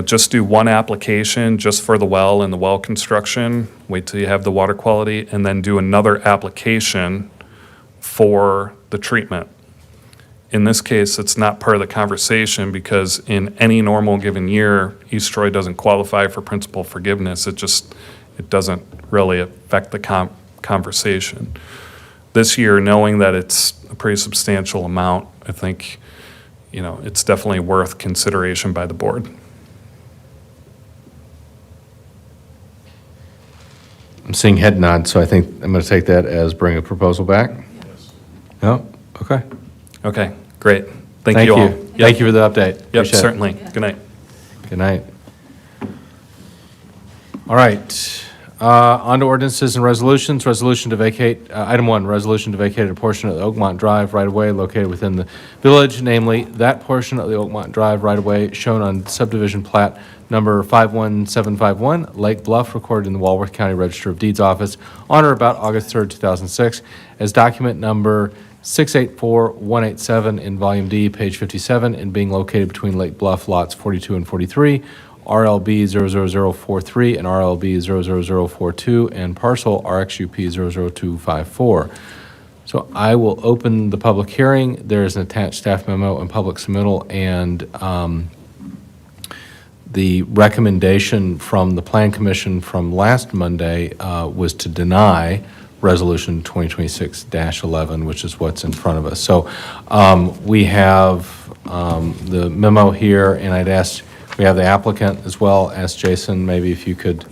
just do one application just for the well and the well construction, wait till you have the water quality, and then do another application for the treatment. In this case, it's not part of the conversation because in any normal given year, East Troy doesn't qualify for principal forgiveness. It doesn't really affect the conversation. This year, knowing that it's a pretty substantial amount, I think, it's definitely worth consideration by the board. I'm seeing head nods, so I think I'm going to take that as bring a proposal back. No? Okay. Okay, great. Thank you all. Yep. Thank you for the update. Yep, Appreciate it. certainly. Good night. Good night. All right. On to ordinances and resolutions. Resolution to vacate, item 1, resolution to vacate a portion of the Oakmont Drive right-of-way located within the village, namely that portion of the Oakmont Drive right-of-way shown on subdivision plat number 51751, Lake Bluff, recorded in the Walworth County Register of Deeds office on or about August 3rd, 2006, as document number 684187 in Volume D, page 57, and being located between Lake Bluff lots 42 and 43, RLB 00043 and RLB 00042, and parcel RXUP 00254. So I will open the public hearing. There is an attached staff memo and public submittal, and the recommendation from the Plan Commission from last Monday was to deny Resolution 2026-11, which is what's in front of us. So we have the memo here, and I'd ask, we have the applicant as well. Ask Jason, maybe if you could,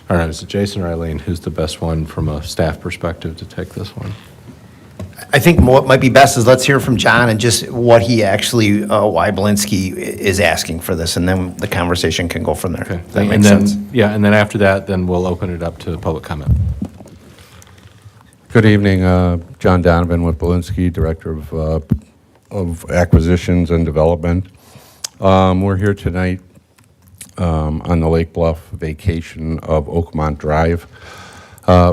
I don't know, is it Jason or Eileen, who's the best one from a staff perspective to take this one? I think what might be best is let's hear from John and just what he actually, why Belinsky is asking for this, and then the conversation can go from there. Okay. Does that make And then, sense? yeah, and then after that, then we'll open it up to public comment. Good evening, John Donovan with Belinsky, Director of Acquisitions and Development. We're here tonight on the Lake Bluff vacation of Oakmont Drive.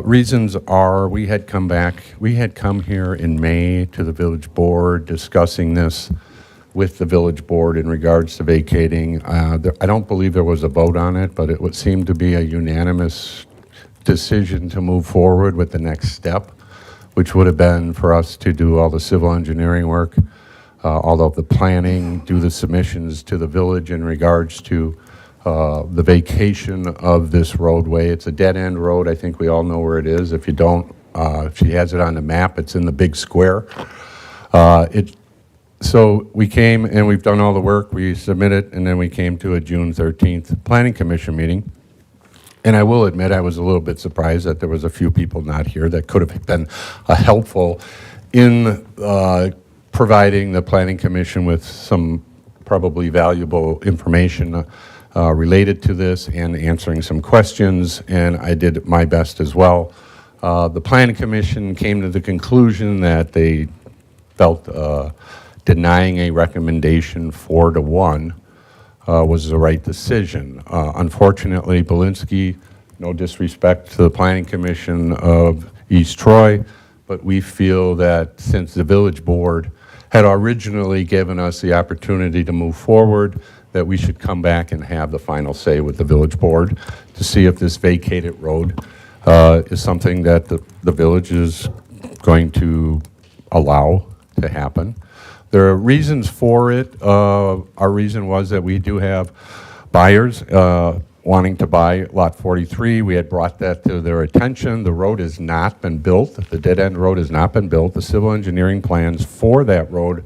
Reasons are we had come here in May to the village board discussing this with the village board in regards to vacating. I don't believe there was a vote on it, but it would seem to be a unanimous decision to move forward with the next step, which would have been for us to do all the civil engineering work, all of the planning, do the submissions to the village in regards to the vacation of this roadway. It's a dead-end road. I think we all know where it is. If you don't, if she has it on the map, it's in the big square. So we came and we've done all the work. We submitted, and then we came to a June 13th Planning Commission meeting. And I will admit I was a little bit surprised that there was a few people not here that could have been helpful in providing the Planning Commission with some probably valuable information related to this and answering some questions, and I did my best as well. The Planning Commission came to the conclusion that they felt denying a recommendation 4-1 was the right decision. Unfortunately, Belinsky, no disrespect to the Planning Commission of East Troy, but we feel that since the village board had originally given us the opportunity to move forward, that we should come back and have the final say with the village board to see if this vacated road is something that the village is going to allow to happen. There are reasons for it. Our reason was that we do have buyers wanting to buy Lot 43. We had brought that to their attention. The road has not been built. The dead-end road has not been built. The civil engineering plans for that road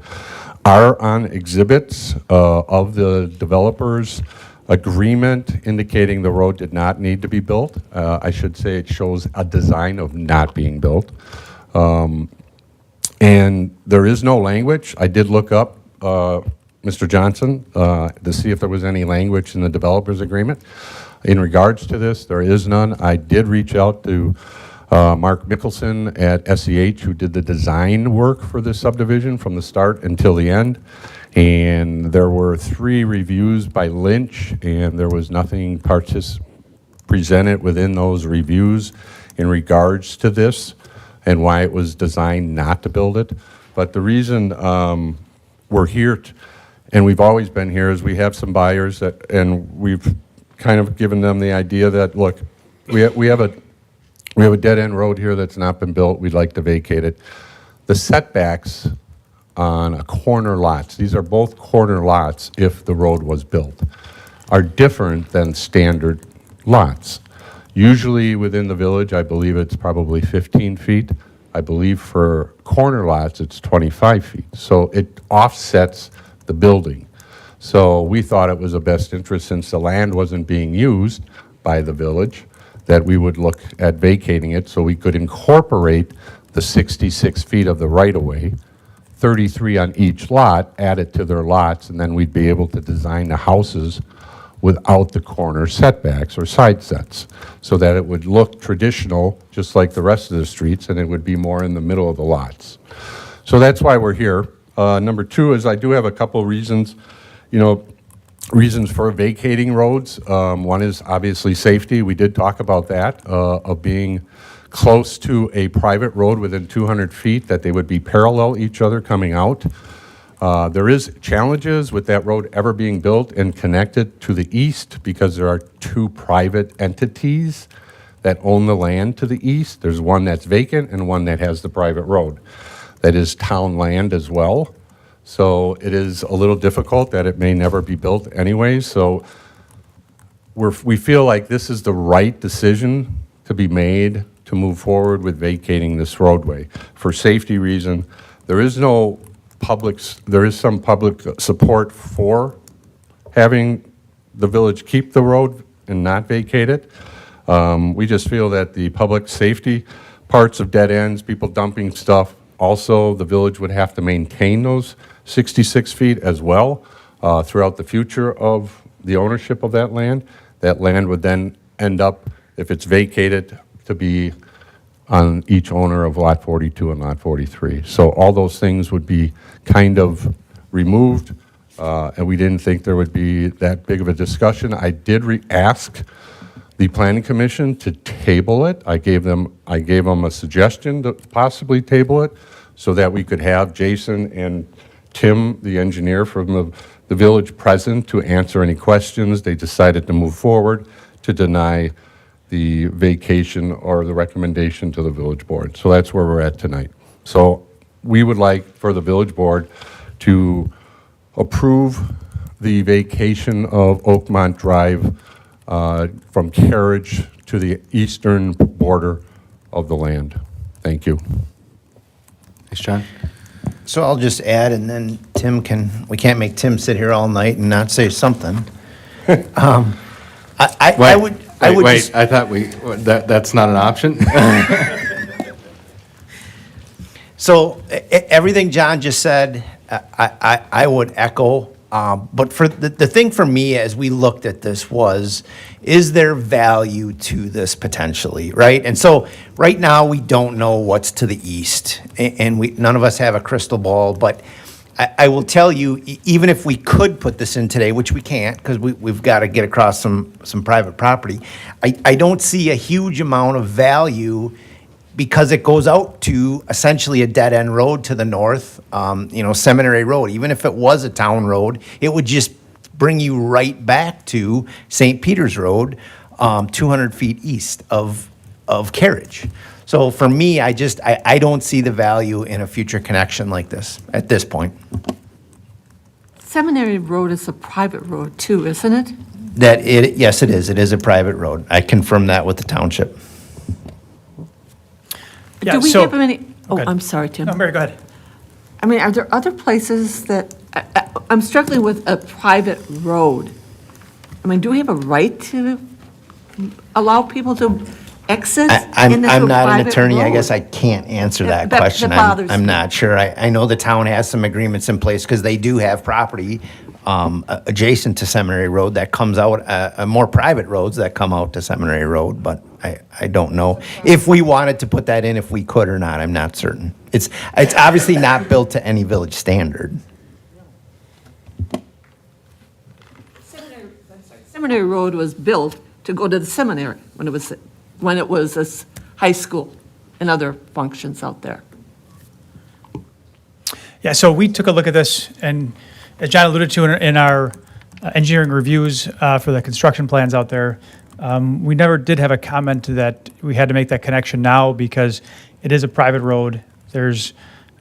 are on exhibits of the developer's agreement indicating the road did not need to be built. I should say it shows a design of not being built. And there is no language. I did look up Mr. Johnson to see if there was any language in the developer's agreement. In regards to this, there is none. I did reach out to Mark Mickelson at SEH, who did the design work for this subdivision from the start until the end. And there were 3 reviews by Lynch, and there was nothing presented within those reviews in regards to this and why it was designed not to build it. But the reason we're here, and we've always been here, is we have some buyers that, and we've kind of given them the idea that, look, we have a dead-end road here that's not been built. We'd like to vacate it. The setbacks on a corner lots, these are both corner lots if the road was built, are different than standard lots. Usually within the village, I believe it's probably 15 feet. I believe for corner lots, it's 25 feet. So it offsets the building. So we thought it was a best interest, since the land wasn't being used by the village, that we would look at vacating it so we could incorporate the 66 feet of the right-of-way, 33 on each lot, add it to their lots, and then we'd be able to design the houses without the corner setbacks or side sets, so that it would look traditional, just like the rest of the streets, and it would be more in the middle of the lots. So that's why we're here. Number 2 is I do have a couple reasons, reasons for vacating roads. One is obviously safety. We did talk about that, of being close to a private road within 200 feet, that they would be parallel each other coming out. There is challenges with that road ever being built and connected to the east, because there are 2 private entities that own the land to the east. There's one that's vacant and one that has the private road. That is town land as well. So it is a little difficult that it may never be built anyway. So we feel like this is the right decision to be made to move forward with vacating this roadway. For safety reason, there is some public support for having the village keep the road and not vacate it. We just feel that the public safety parts of dead ends, people dumping stuff, also the village would have to maintain those 66 feet as well throughout the future of the ownership of that land. That land would then end up, if it's vacated, to be on each owner of Lot 42 and Lot 43. So all those things would be kind of removed, and we didn't think there would be that big of a discussion. I did ask the Planning Commission to table it. I gave them a suggestion to possibly table it so that we could have Jason and Tim, the engineer from the village, present to answer any questions. They decided to move forward to deny the vacation or the recommendation to the village board. So that's where we're at tonight. So we would like for the village board to approve the vacation of Oakmont Drive from Carriage to the eastern border of the land. Thank you. Thanks, John. So I'll just add, and then we can't make Tim sit here all night and not say something. I would just. I thought that's not an option? So everything John just said, I would echo. But for the thing for me as we looked at this was, is there value to this potentially, right? And so right now we don't know what's to the east, and none of us have a crystal ball. But I will tell you, even if we could put this in today, which we can't because we've got to get across some private property, I don't see a huge amount of value because it goes out to essentially a dead-end road to the north, Seminary Road. Even if it was a town road, it would just bring you right back to St. Peter's Road, 200 feet east of Carriage. So for me, I don't see the value in a future connection like this at this point. Seminary Road is a private road too, isn't it? Yes, it is. It is a private road. I confirm that with the township. Do we have any? Oh, ahead. I'm sorry, Tim. No, Mary, go ahead. I mean, are there other places that, I'm struggling with a private road. I mean, do we have a right to allow people to exit I'm into a not an private attorney. I road? guess I can't answer that That question. bothers I'm me. not sure. I know the town has some agreements in place because they do have property adjacent to Seminary Road that comes out, more private roads that come out to Seminary Road, but I don't know if we wanted to put that in, if we could or not. I'm not certain. It's obviously not built to any village standard. Seminary Road was built to go to the seminary when it was a high school and other functions out there. Yeah, so we took a look at this, and as John alluded to in our engineering reviews for the construction plans out there, we never did have a comment that we had to make that connection now because it is a private road. There's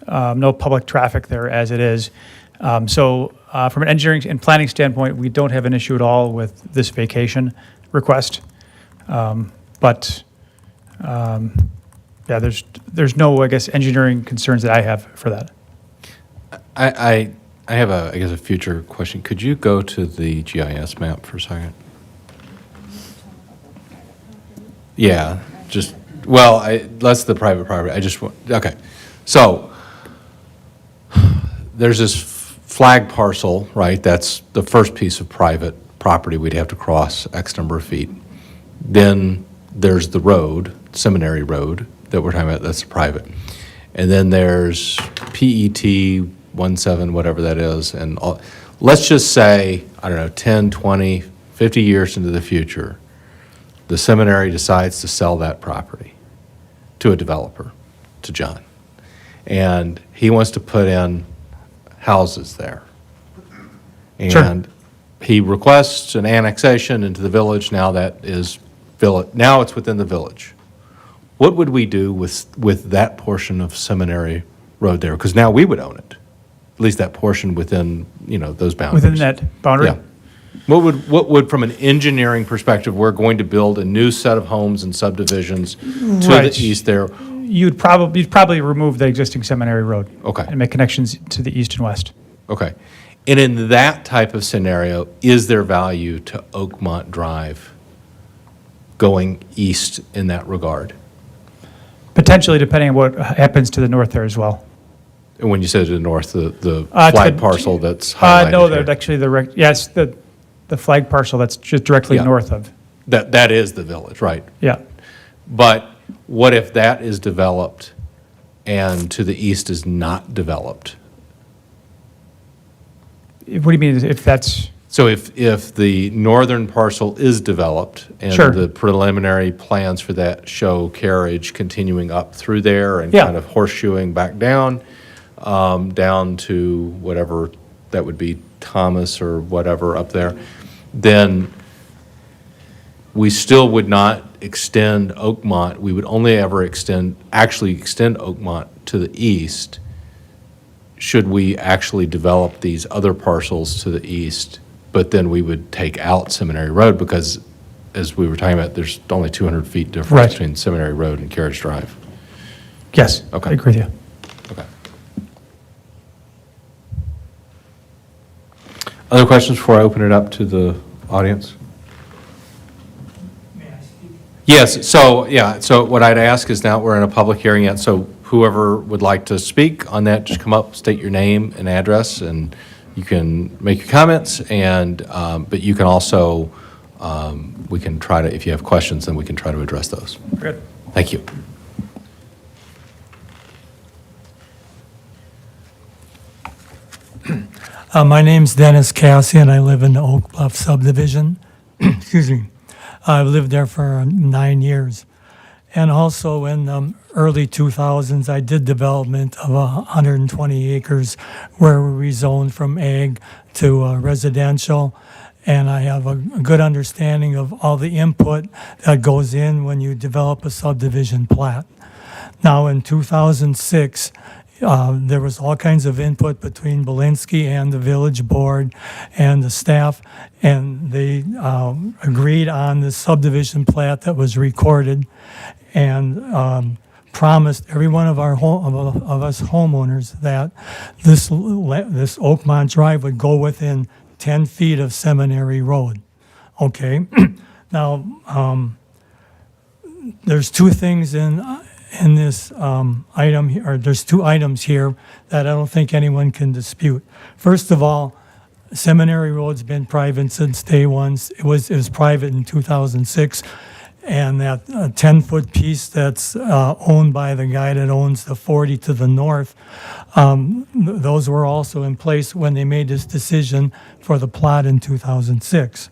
no public traffic there as it is. So from an engineering and planning standpoint, we don't have an issue at all with this vacation request. But yeah, there's no, I guess, engineering concerns that I have for that. I have I guess a future question. Could you go to the GIS map for a second? Yeah, that's the private property. I just want, okay. So there's this flag parcel, right? That's the first piece of private property we'd have to cross X number of feet. Then there's the road, Seminary Road, that we're talking about, that's private. And then there's PET 17, whatever that is, and let's just say, I don't know, 10, 20, 50 years into the future, the seminary decides to sell that property to a developer, to John. And he wants to put in houses there. And he requests an annexation into the village. Now now it's within the village. What would we do with that portion of Seminary Road there? Because now we would own it, at least that portion within, those boundaries. Within that boundary? Yeah. What would, from an engineering perspective, we're going to build a new set of homes and subdivisions to the east there. You'd probably remove the existing Seminary Road. Okay. And make connections to the east and west. Okay. And in that type of scenario, is there value to Oakmont Drive going east in that regard? Potentially, depending on what happens to the north there as well. And when you say to the north, the flag parcel that's highlighted No, here. actually, yes, the flag parcel that's just directly north of. That is the village, right? Yeah. But what if that is developed and to the east is not developed? What do you mean if that's? So if the northern parcel is developed and Sure. the preliminary plans for that show carriage continuing up through there and Yeah. kind of horseshoeing back down, down to whatever that would be, Thomas or whatever up there, then we still would not extend Oakmont. We would only ever actually extend Oakmont to the east should we actually develop these other parcels to the east, but then we would take out Seminary Road because, as we were talking about, there's only 200 feet difference Right. between Seminary Road and Carriage Drive. Yes. Okay. I agree with you. Okay. Other questions before I open it up to the audience? Yes, so what I'd ask is, now we're in a public hearing yet, so whoever would like to speak on that, just come up, state your name and address, and you can make your comments, and, but you can also, we can try to, if you have questions, then we can try to address those. Good. Thank you. My name's Dennis Cassian. I live in the Oak Bluff subdivision. Excuse me. I've lived there for 9 years. And also in the early 2000s, I did development of 120 acres where we rezoned from ag to residential. And I have a good understanding of all the input that goes in when you develop a subdivision plat. Now, in 2006, there was all kinds of input between Belinsky and the village board and the staff, and they agreed on the subdivision plat that was recorded and promised every one of our of us homeowners that this Oakmont Drive would go within 10 feet of Seminary Road. Okay, now there's two things in this item here, or there's two items here that I don't think anyone can dispute. First of all, Seminary Road's been private since day one. It was private in 2006, and that 10-foot piece that's owned by the guy that owns the 40 to the north, those were also in place when they made this decision for the plot in 2006.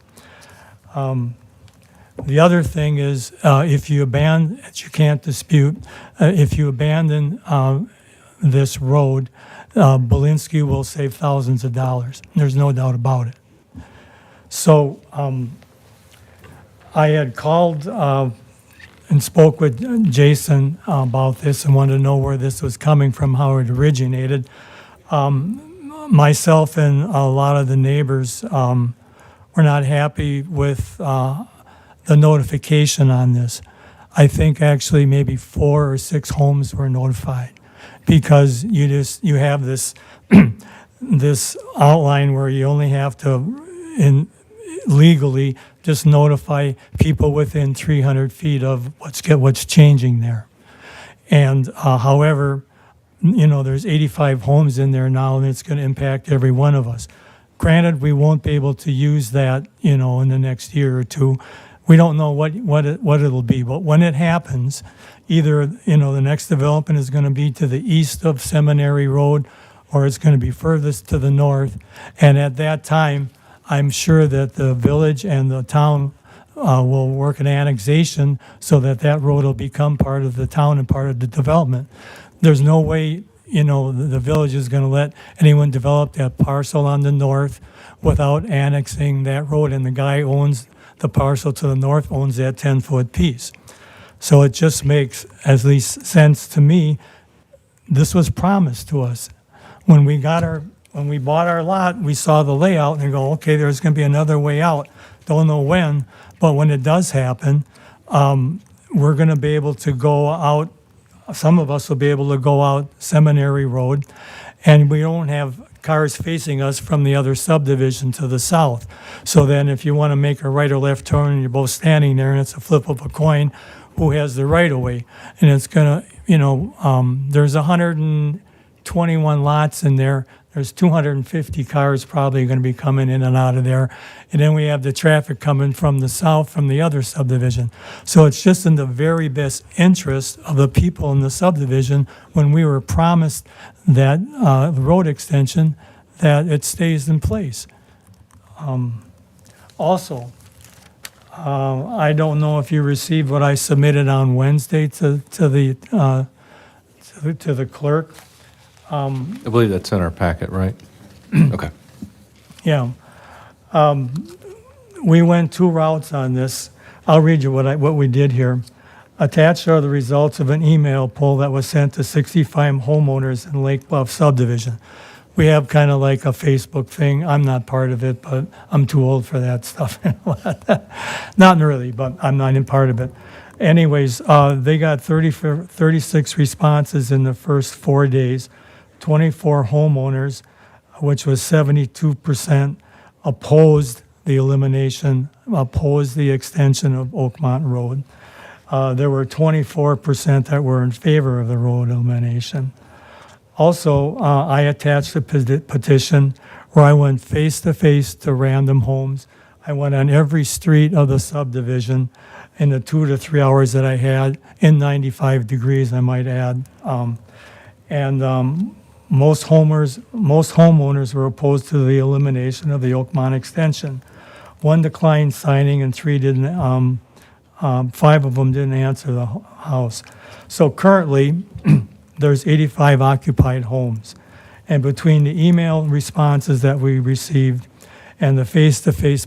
The other thing is, if you abandon, that you can't dispute, if you abandon this road, Belinsky will save thousands of dollars. There's no doubt about it. So I had called and spoke with Jason about this and wanted to know where this was coming from, how it originated. Myself and a lot of the neighbors were not happy with the notification on this. I think actually maybe 4 or 6 homes were notified because you have this this outline where you only have to legally just notify people within 300 feet of what's changing there. And however, there's 85 homes in there now, and it's going to impact every one of us. Granted, we won't be able to use that, in the next year or two. We don't know what it'll be, but when it happens, either, the next development is going to be to the east of Seminary Road, or it's going to be furthest to the north. And at that time, I'm sure that the village and the town will work an annexation so that that road will become part of the town and part of the development. There's no way, the village is going to let anyone develop that parcel on the north without annexing that road, and the guy owns the parcel to the north owns that 10-foot piece. So it just makes at least sense to me. This was promised to us. When we bought our lot, we saw the layout and go, okay, there's going to be another way out. Don't know when, but when it does happen, we're going to be able to go out. Some of us will be able to go out Seminary Road, and we don't have cars facing us from the other subdivision to the south. So then if you want to make a right or left turn and you're both standing there and it's a flip of a coin, who has the right of way? And it's going to, there's 121 lots in there. There's 250 cars probably going to be coming in and out of there. And then we have the traffic coming from the south from the other subdivision. So it's just in the very best interest of the people in the subdivision, when we were promised that road extension, that it stays in place. Also, I don't know if you received what I submitted on Wednesday to the clerk. I believe that's in our packet, right? Okay. Yeah. We went 2 routes on this. I'll read you what we did here. Attached are the results of an email poll that was sent to 65 homeowners in Lake Bluff subdivision. We have kind of like a Facebook thing. I'm not part of it, but I'm too old for that stuff. Not really, but I'm not in part of it. Anyways, they got 36 responses in the first 4 days. 24 homeowners, which was 72%, opposed the elimination, opposed the extension of Oakmont Road. There were 24% that were in favor of the road elimination. Also, I attached a petition where I went face-to-face to random homes. I went on every street of the subdivision in the 2 to 3 hours that I had, in 95 degrees, I might add. Most homeowners were opposed to the elimination of the Oakmont extension. 1 declined signing and 3 didn't. 5 of them didn't answer the house. So currently, there's 85 occupied homes. And between the email responses that we received and the face-to-face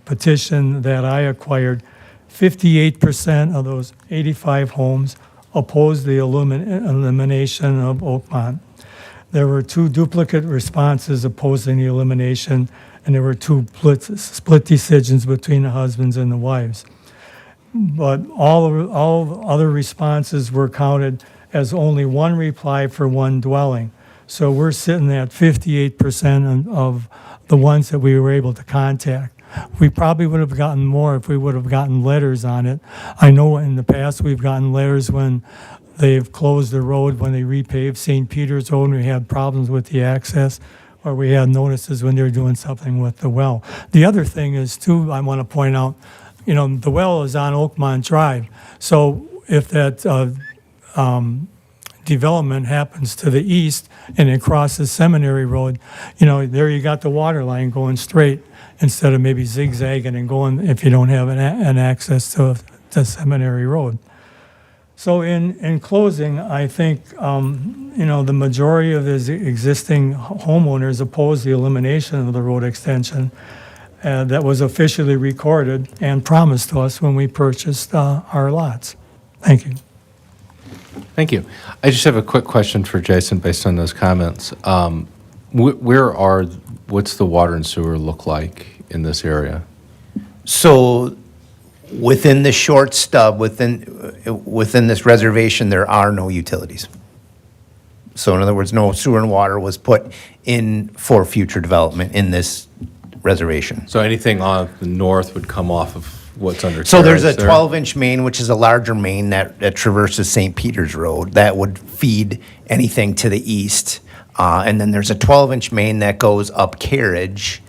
petition that I acquired, 58% of those 85 homes opposed the elimination of Oakmont. There were 2 duplicate responses opposing the elimination, and there were 2 split decisions between the husbands and the wives. But all other responses were counted as only 1 reply for 1 dwelling. So we're sitting at 58% of the ones that we were able to contact. We probably would have gotten more if we would have gotten letters on it. I know in the past we've gotten letters when they've closed the road, when they repaved St. Peter's Road and we had problems with the access, or we had notices when they were doing something with the well. The other thing is, too, I want to point out, the well is on Oakmont Drive. So if that development happens to the east and it crosses Seminary Road, there you got the water line going straight instead of maybe zigzagging and going if you don't have an access to Seminary Road. So in closing, I think, the majority of the existing homeowners oppose the elimination of the road extension that was officially recorded and promised to us when we purchased our lots. Thank you. Thank you. I just have a quick question for Jason based on those comments. What's the water and sewer look like in this area? So within the short stub, within this reservation, there are no utilities. So in other words, no sewer and water was put in for future development in this reservation. So anything on the north would come off of what's under So there's a Carriage there? 12-inch main, which is a larger main that traverses St. Peter's Road, that would feed anything to the east. And then there's a 12-inch main that goes up Carriage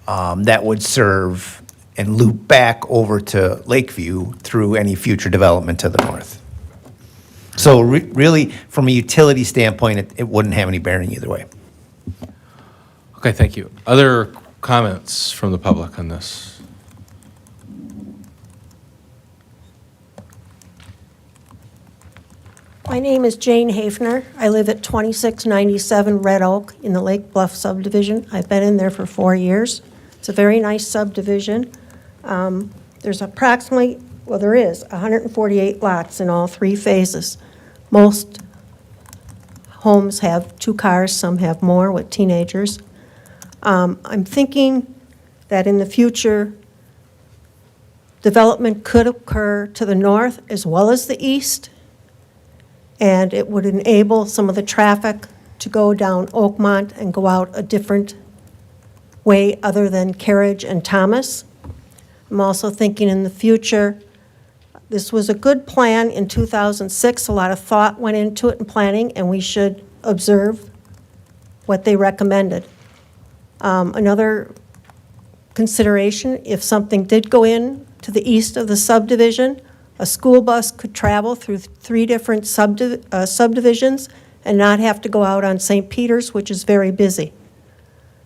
that would serve and loop back over to Lakeview through any future development to the north. So really, from a utility standpoint, it wouldn't have any bearing either way. Okay, thank you. Other comments from the public on this? My name is Jane Hafner. I live at 2697 Red Oak in the Lake Bluff subdivision. I've been in there for 4 years. It's a very nice subdivision. There's approximately, well, there is 148 lots in all 3 phases. Most homes have 2 cars, some have more with teenagers. I'm thinking that in the future, development could occur to the north as well as the east, and it would enable some of the traffic to go down Oakmont and go out a different way other than Carriage and Thomas. I'm also thinking in the future, this was a good plan in 2006. A lot of thought went into it in planning, and we should observe what they recommended. Another consideration, if something did go in to the east of the subdivision, a school bus could travel through 3 different subdivisions and not have to go out on St. Peter's, which is very busy.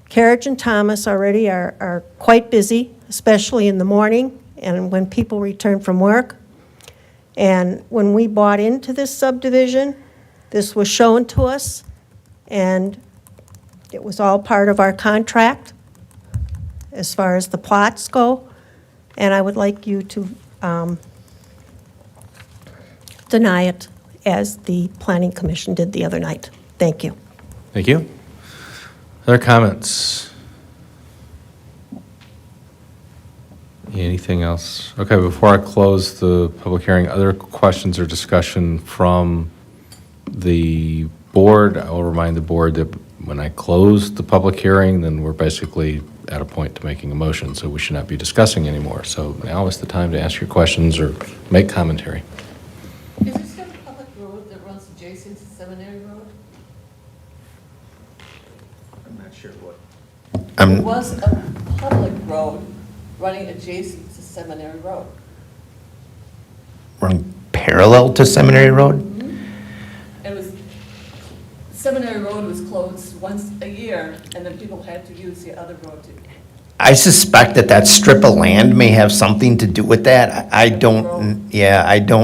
Carriage and Thomas already are quite busy, especially in the morning and when people return from work. And when we bought into this subdivision, this was shown to us, and it was all part of our contract as far as the plots go. And I would like you to deny it as the Planning Commission did the other night. Thank you. Thank you. Other comments? Anything else? Okay, before I close the public hearing, other questions or discussion from the board? I will remind the board that when I close the public hearing, then we're basically at a point to making a motion, so we should not be discussing anymore. So now is the time to ask your questions or make commentary. Is there still a public road that runs adjacent to Seminary Road? I'm not sure what. There was a public road running adjacent to Seminary Road. Run parallel to Seminary Road? It was, Seminary Road was closed once a year, and then people had to use the other road to. I suspect that strip of land may have something to do with that. I don't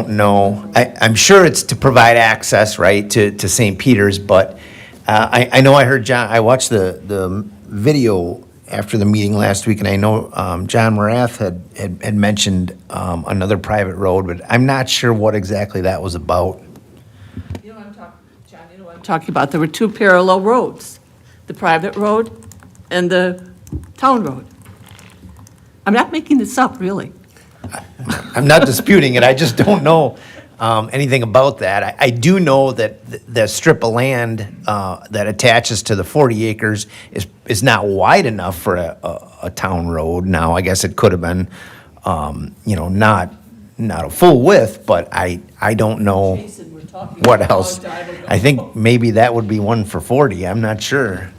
know. I'm sure it's to provide access, right, to St. Peter's, but I know I heard John, I watched the video after the meeting last week, and I know John Morath had mentioned another private road, but I'm not sure what exactly that was about. You know what I'm talking, John, you know what I'm talking about? There were 2 parallel roads, the private road and the town road. I'm not making this up, really. I'm not disputing it, I just don't know anything about that. I do know that the strip of land that attaches to the 40 acres is not wide enough for a town road. Now, I guess it could have been, not a full width, but I don't know Jason, we're talking what about a long else. time ago. I think maybe that would be one for 40, I'm not sure.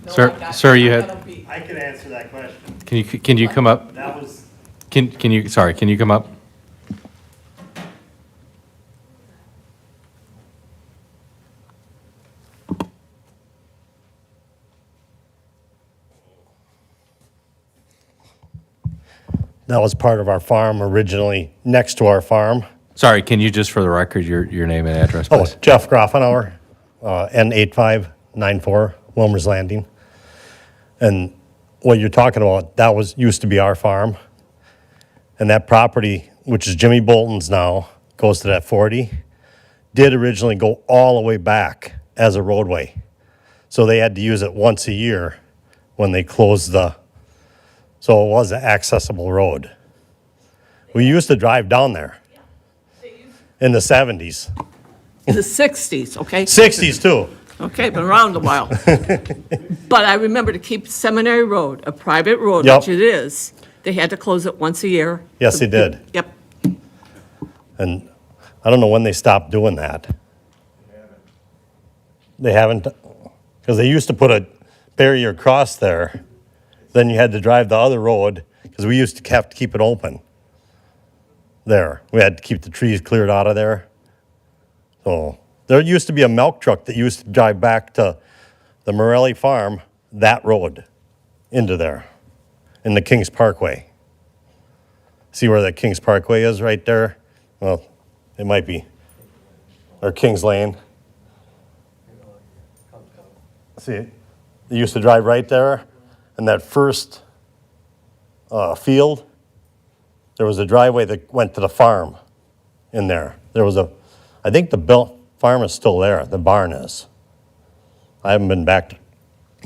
Sir, you had, I can answer that question. can you come up? That was, Can you come up? That was part of our farm originally, next to our farm. Sorry, can you just for the record, your name and address, Oh, please? Jeff Grafenauer, N8594, Wilmer's Landing. And what you're talking about, that used to be our farm. And that property, which is Jimmy Bolton's now, goes to that 40, did originally go all the way back as a roadway. So they had to use it once a year when they closed so it was an accessible road. We used to drive down there in the 70s. In the 60s, okay? 60s too. Okay, been around a while. But I remember to keep Seminary Road, a private road, Yep. which it is, they had to close it once a year. Yes, they did. Yep. And I don't know when they stopped doing that. They haven't, because they used to put a barrier across there. Then you had to drive the other road, because we used to have to keep it open there. We had to keep the trees cleared out of there. So there used to be a milk truck that used to drive back to the Morelli farm, that road, into there, in the Kings Parkway. See where that Kings Parkway is right there? Well, it might be, or Kings Lane. See, they used to drive right there, and that first field, there was a driveway that went to the farm in there. I think the farm is still there, the barn is. I haven't been back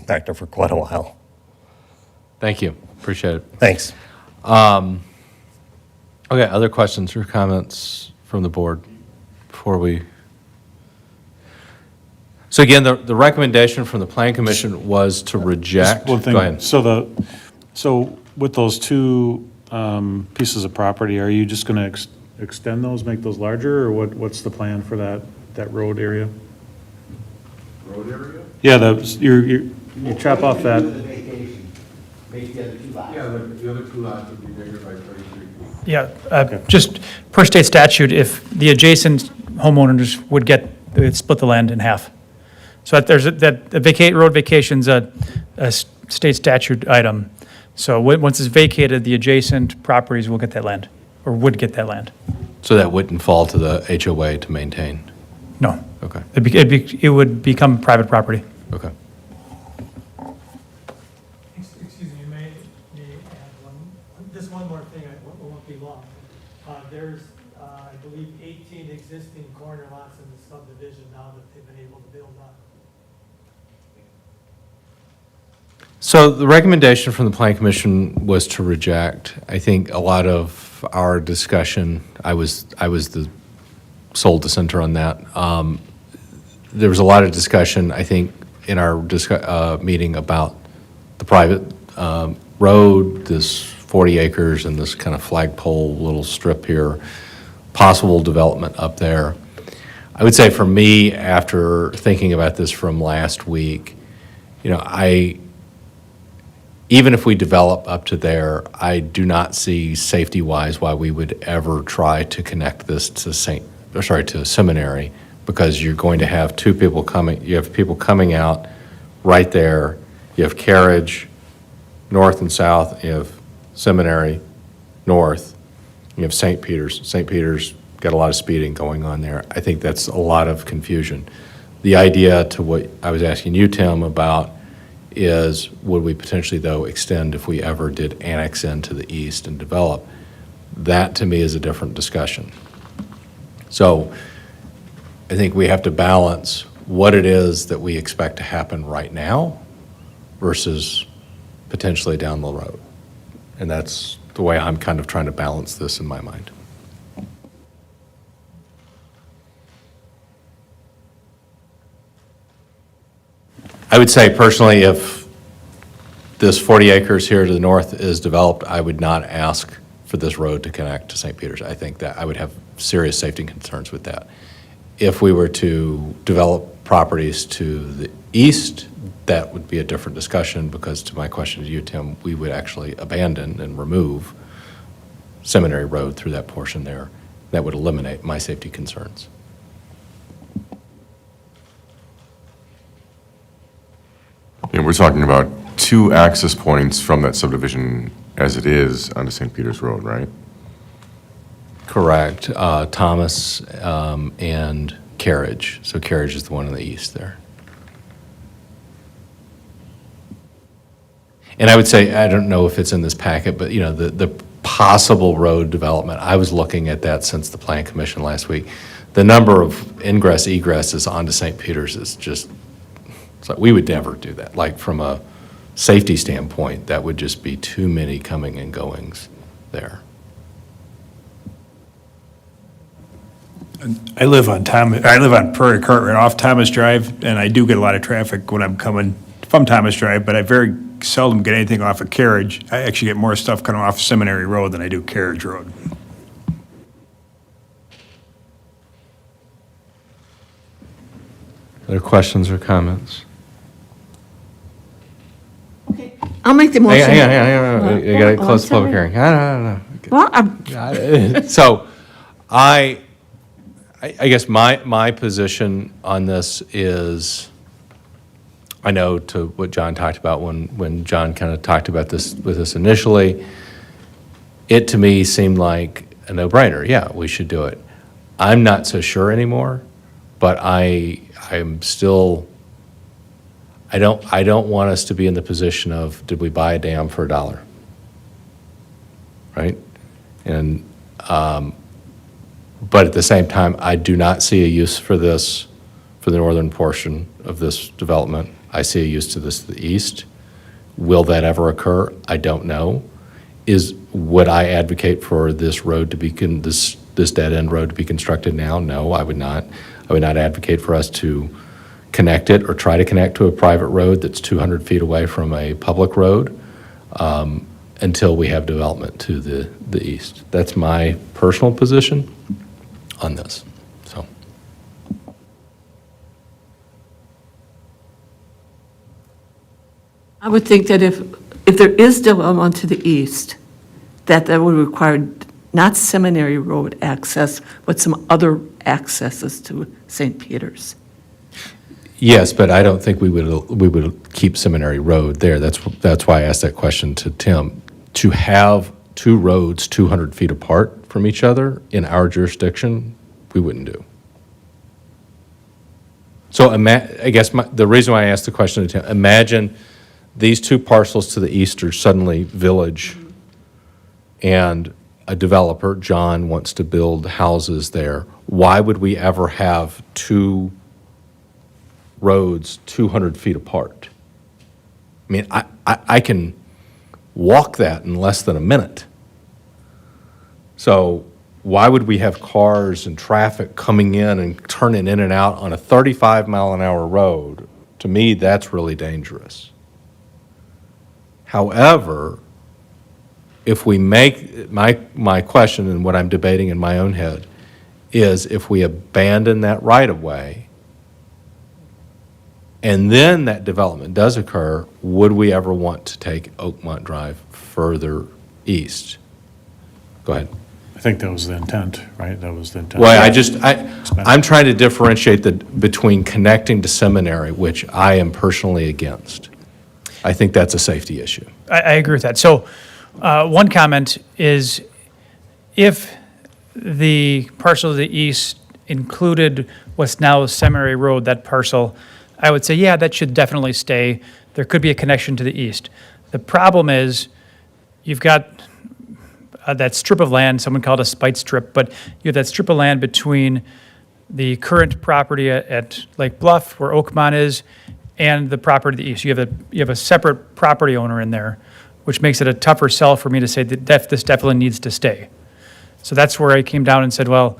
there for quite a while. Thank you. Appreciate it. Thanks. Okay, other questions or comments from the board before we? So again, the recommendation from the Plan Commission was to reject. Just one thing. Go ahead. So with those two pieces of property, are you just going to extend those, make those larger, or what's the plan for that road area? Road area? Yeah, you chop off that. Yeah, the other two lots would be bigger by 33 feet. Yeah, just per state statute, if the adjacent homeowners they'd split the land in half. So road vacation's a state statute item. So once it's vacated, the adjacent properties will get that land, or would get that land. So that wouldn't fall to the HOA to maintain? No. Okay. It would become private property. Okay. Excuse me, may add just one more thing, it won't be long. There's, I believe, 18 existing corner lots in the subdivision now that they've been able to build on. So the recommendation from the Plan Commission was to reject. I think a lot of our discussion, I was the sole dissenter on that. There was a lot of discussion, I think, in our meeting about the private road, this 40 acres and this kind of flagpole little strip here, possible development up there. I would say for me, after thinking about this from last week, even if we develop up to there, I do not see safety-wise why we would ever try to connect this to Seminary, because you're going to have you have people coming out right there. You have Carriage, north and south. You have Seminary, north. You have St. Peter's. St. Peter's got a lot of speeding going on there. I think that's a lot of confusion. The idea to what I was asking you, Tim, about is would we potentially, though, extend if we ever did annex into the east and develop? That, to me, is a different discussion. So I think we have to balance what it is that we expect to happen right now versus potentially down the road. And that's the way I'm kind of trying to balance this in my mind. I would say personally, if this 40 acres here to the north is developed, I would not ask for this road to connect to St. Peter's. I think that I would have serious safety concerns with that. If we were to develop properties to the east, that would be a different discussion, because to my question to you, Tim, we would actually abandon and remove Seminary Road through that portion there. That would eliminate my safety concerns. We're talking about two access points from that subdivision as it is onto St. Peter's Road, right? Correct. Thomas and Carriage. So Carriage is the one on the east there. And I would say, I don't know if it's in this packet, but the possible road development, I was looking at that since the Plan Commission last week. The number of ingress egresses onto St. Peter's is just, it's like, we would never do that. Like from a safety standpoint, that would just be too many coming and goings there. I live on Prairie Court right off Thomas Drive, and I do get a lot of traffic when I'm coming from Thomas Drive, but I very seldom get anything off of Carriage. I actually get more stuff coming off Seminary Road than I do Carriage Road. Other questions or comments? I'll make the motion. Hang on. You got to close the public hearing. No. Well, So I guess my position on this is, I know to what John talked about when John kind of talked about this with us initially, it to me seemed like a no-brainer. Yeah, we should do it. I'm not so sure anymore, but I'm still, I don't want us to be in the position of, did we buy a dam for $1? Right? And, but at the same time, I do not see a use for this, for the northern portion of this development. I see a use to this to the east. Will that ever occur? I don't know. Would I advocate for this road to be, this dead-end road to be constructed now? No, I would not. I would not advocate for us to connect it or try to connect to a private road that's 200 feet away from a public road until we have development to the east. That's my personal position on this. So, I would think that if there is development to the east, that would require not Seminary Road access, but some other accesses to St. Peter's. yes, but I don't think we would keep Seminary Road there. That's why I asked that question to Tim. To have two roads 200 feet apart from each other in our jurisdiction, we wouldn't do. So I guess the reason why I asked the question to Tim, imagine these two parcels to the east are suddenly village, and a developer, John, wants to build houses there. Why would we ever have two roads 200 feet apart? I mean, I can walk that in less than a minute. So why would we have cars and traffic coming in and turning in and out on a 35-mile-an-hour road? To me, that's really dangerous. However, if we make, my question and what I'm debating in my own head is if we abandon that right-of-way and then that development does occur, would we ever want to take Oakmont Drive further east? Go ahead. I think that was the intent, right? That was the intent. Well, I'm trying to differentiate between connecting to Seminary, which I am personally against. I think that's a safety issue. I agree with that. So one comment is if the parcel to the east included what's now Seminary Road, that parcel, I would say, yeah, that should definitely stay. There could be a connection to the east. The problem is you've got that strip of land, someone called a spite strip, but you have that strip of land between the current property at Lake Bluff, where Oakmont is, and the property to the east. You have a separate property owner in there, which makes it a tougher sell for me to say that this definitely needs to stay. So that's where I came down and said, well,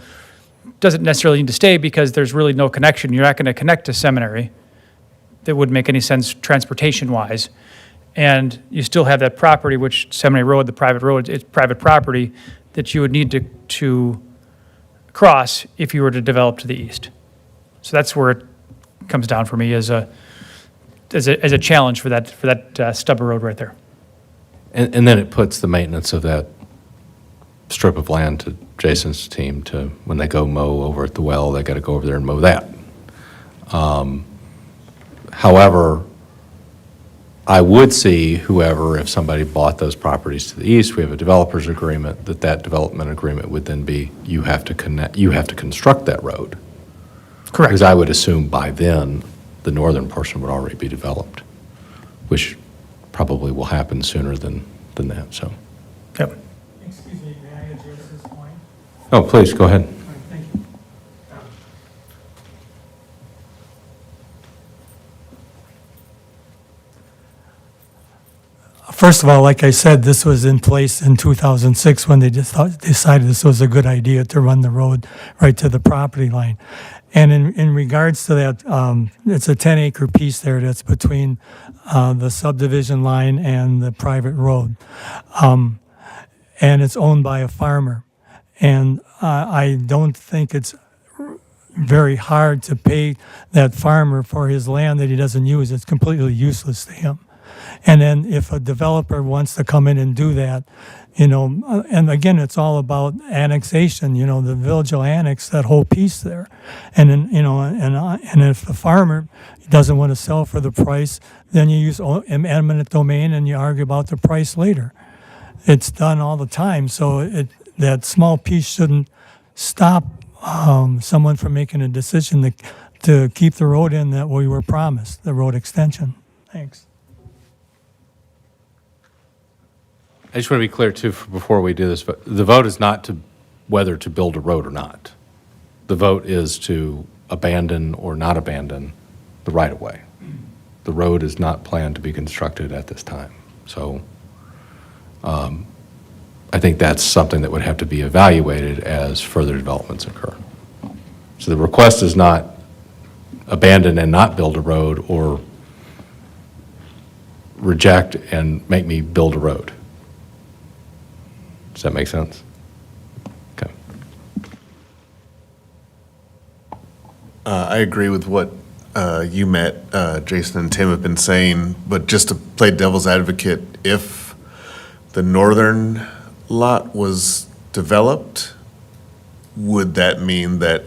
doesn't necessarily need to stay because there's really no connection. You're not going to connect to Seminary. That wouldn't make any sense transportation-wise. And you still have that property, which Seminary Road, the private road, it's private property that you would need to cross if you were to develop to the east. So that's where it comes down for me as a challenge for that stub of road right there. And then it puts the maintenance of that strip of land to Jason's team to, when they go mow over at the well, they got to go over there and mow that. However, I would see whoever, if somebody bought those properties to the east, we have a developer's agreement, that development agreement would then be, you have to construct that road. Correct. Because I would assume by then, the northern portion would already be developed, which probably will happen sooner than that, so. Yep. Excuse me, may I address this point? Oh, please, go ahead. Thank you. First of all, like I said, this was in place in 2006 when they decided this was a good idea to run the road right to the property line. And in regards to that, it's a 10-acre piece there that's between the subdivision line and the private road. And it's owned by a farmer. And I don't think it's very hard to pay that farmer for his land that he doesn't use. It's completely useless to him. And then if a developer wants to come in and do that, and again, it's all about annexation, the village will annex that whole piece there. And then, and if the farmer doesn't want to sell for the price, then you use eminent domain and you argue about the price later. It's done all the time, so that small piece shouldn't stop someone from making a decision to keep the road in that we were promised, the road extension. Thanks. I just want to be clear, too, before we do this, but the vote is not to whether to build a road or not. The vote is to abandon or not abandon the right-of-way. The road is not planned to be constructed at this time. So I think that's something that would have to be evaluated as further developments occur. So the request is not abandon and not build a road, or reject and make me build a road. Does that make sense? Okay. I agree with what you, Matt, Jason, and Tim have been saying, but just to play devil's advocate, if the northern lot was developed, would that mean that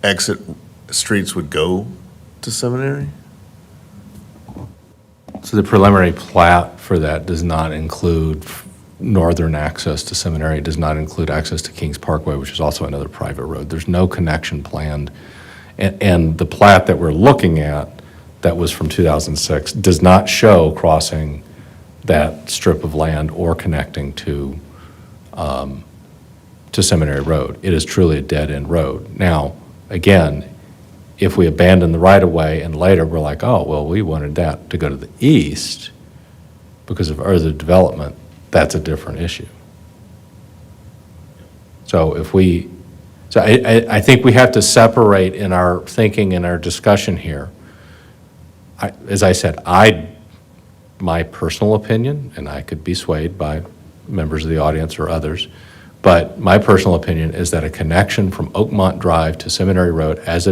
exit streets would go to Seminary? So the preliminary plat for that does not include northern access to Seminary. It does not include access to Kings Parkway, which is also another private road. There's no connection planned. And the plat that we're looking at, that was from 2006, does not show crossing that strip of land or connecting to Seminary Road. It is truly a dead-end road. Now, again, if we abandon the right-of-way and later we're like, oh, well, we wanted that to go to the east because of further development, that's a different issue. So I think we have to separate in our thinking and our discussion here. As I said, my personal opinion, and I could be swayed by members of the audience or others, but my personal opinion is that a connection from Oakmont Drive to Seminary Road, as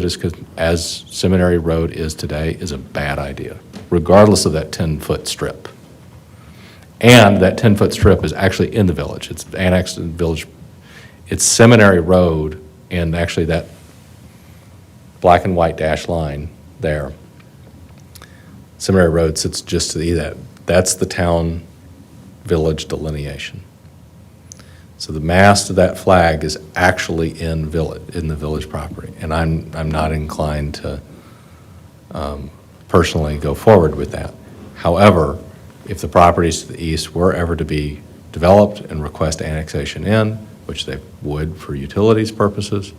Seminary Road is today, is a bad idea, regardless of that 10-foot strip. And that 10-foot strip is actually in the village. It's annexed to the village. It's Seminary Road, and actually that black and white dash line there, Seminary Road sits just to the east. That's the town-village delineation. So the mast of that flag is actually in the village property, and I'm not inclined to personally go forward with that. However, if the properties to the east were ever to be developed and request annexation in, which they would for utilities purposes,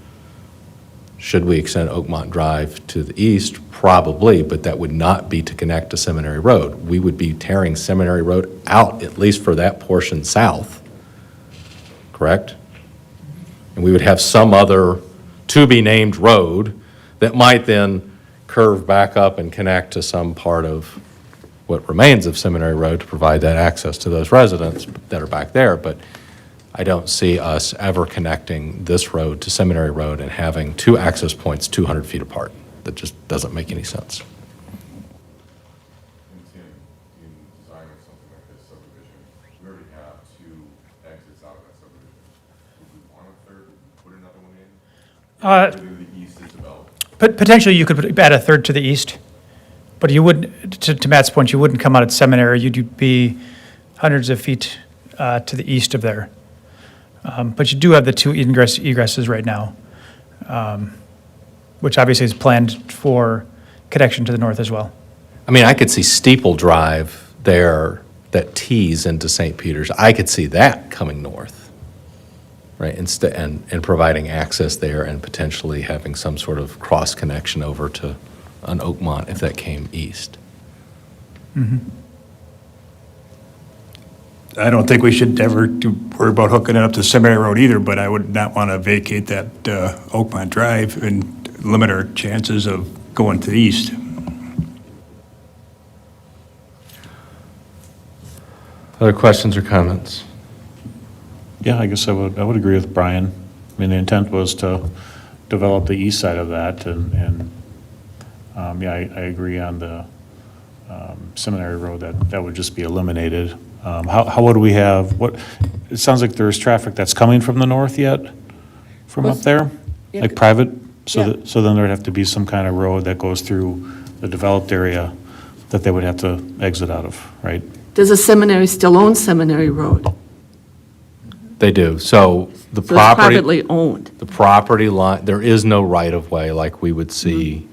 should we extend Oakmont Drive to the east? Probably, but that would not be to connect to Seminary Road. We would be tearing Seminary Road out, at least for that portion south, correct? And we would have some other to-be-named road that might then curve back up and connect to some part of what remains of Seminary Road to provide that access to those residents that are back there. But I don't see us ever connecting this road to Seminary Road and having two access points 200 feet apart. That just doesn't make any sense. Potentially, you could add a third to the east. But you wouldn't, to Matt's point, you wouldn't come out at Seminary, you'd be hundreds of feet to the east of there. But you do have the two egresses right now, which obviously is planned for connection to the north as well. I mean, I could see Steeple Drive there that tees into St. Peter's. I could see that coming north, right? And providing access there and potentially having some sort of cross connection over to an Oakmont if that came east. I don't think we should ever worry about hooking it up to Seminary Road either, but I would not want to vacate that Oakmont Drive and limit our chances of going to the east. Other questions or comments? Yeah, I guess I would agree with Brian. I mean, the intent was to develop the east side of that, and yeah, I agree on the Seminary Road, that would just be eliminated. How would we have, it sounds like there's traffic that's coming from the north yet, from up there? Yeah. Like private? So Yeah. so then there'd have to be some kind of road that goes through the developed area that they would have to exit out of, right? Does the seminary still own Seminary Road? They do. So the So it's property. privately owned. The property line, there is no right-of-way like we would see,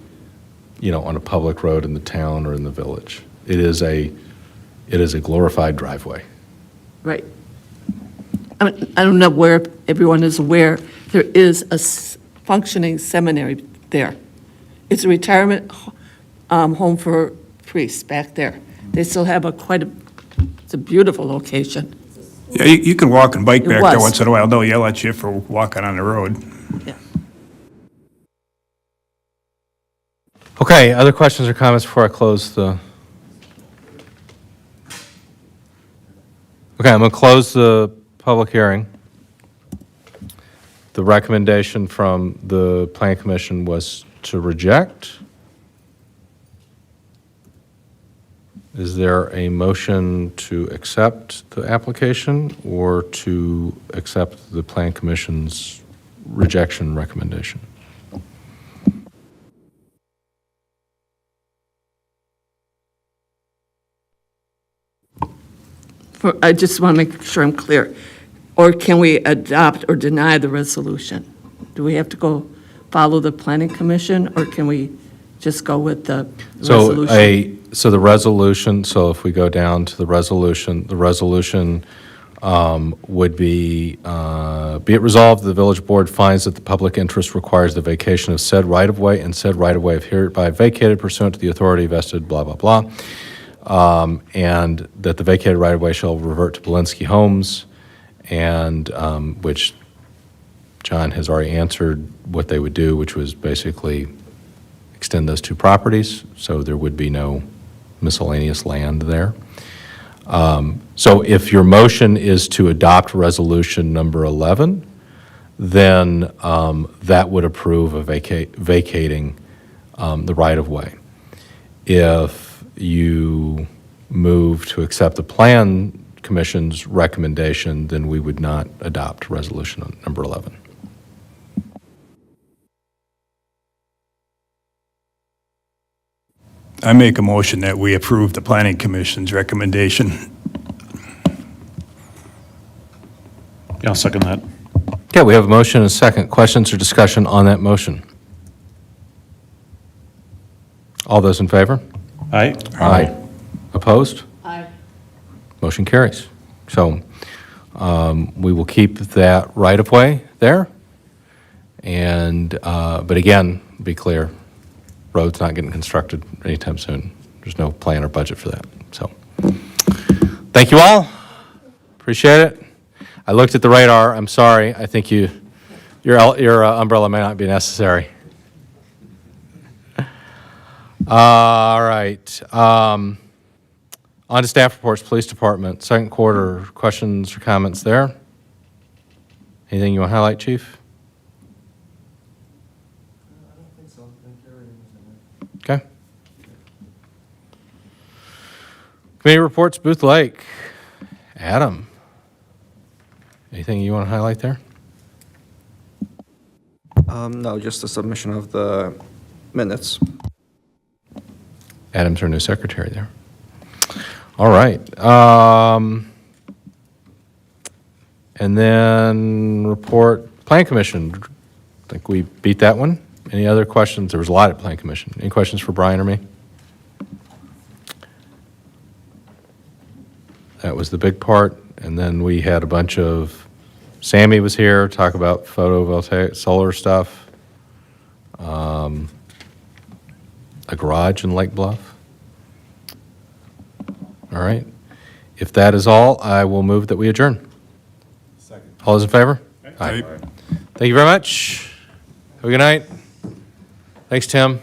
on a public road in the town or in the village. It is a glorified driveway. Right. I mean, I don't know where everyone is aware, there is a functioning seminary there. It's a retirement home for priests back there. They still have it's a beautiful location. Yeah, you can walk and bike It back there was. once in a while. They'll yell at you for walking on the road. Okay, other questions or comments before I close the? Okay, I'm going to close the public hearing. The recommendation from the Plan Commission was to reject. Is there a motion to accept the application or to accept the Plan Commission's rejection recommendation? I just want to make sure I'm clear. Or can we adopt or deny the resolution? Do we have to go follow the planning commission, or can we just go with the resolution? So the resolution, so if we go down to the resolution would be it resolved, the village board finds that the public interest requires the vacation of said right-of-way, and said right-of-way if hereby vacated pursuant to the authority vested, blah, blah, blah. And that the vacated right-of-way shall revert to Belinsky Homes, and which John has already answered what they would do, which was basically extend those two properties, so there would be no miscellaneous land there. So if your motion is to adopt resolution number 11, then that would approve of vacating the right-of-way. If you move to accept the Plan Commission's recommendation, then we would not adopt resolution number 11. I make a motion that we approve the Planning Commission's recommendation. Yeah, I'll second that. Okay, we have a motion and a second. Questions or discussion on that motion? All those in favor? Aye. Aye. Opposed? Aye. Motion carries. So we will keep that right-of-way there. And, but again, be clear, road's not getting constructed anytime soon. There's no plan or budget for that. So thank you all. Appreciate it. I looked at the radar. I'm sorry. I think your umbrella may not be necessary. All right. On to staff reports, police department, second quarter, questions or comments there? Anything you want to highlight, Chief? Okay. Committee reports, Booth Lake. Adam, anything you want to highlight there? No, just the submission of the minutes. Adam's our new secretary there. All right. And then report, Plan Commission. I think we beat that one. Any other questions? There was a lot at Plan Commission. Any questions for Brian or me? That was the big part. And then we had a bunch of, Sammy was here, talk about photovoltaic solar stuff. A garage in Lake Bluff. All right. If that is all, I will move that we adjourn. Second. All those in favor? Aye. Thank you very much. Have a good night. Thanks, Tim.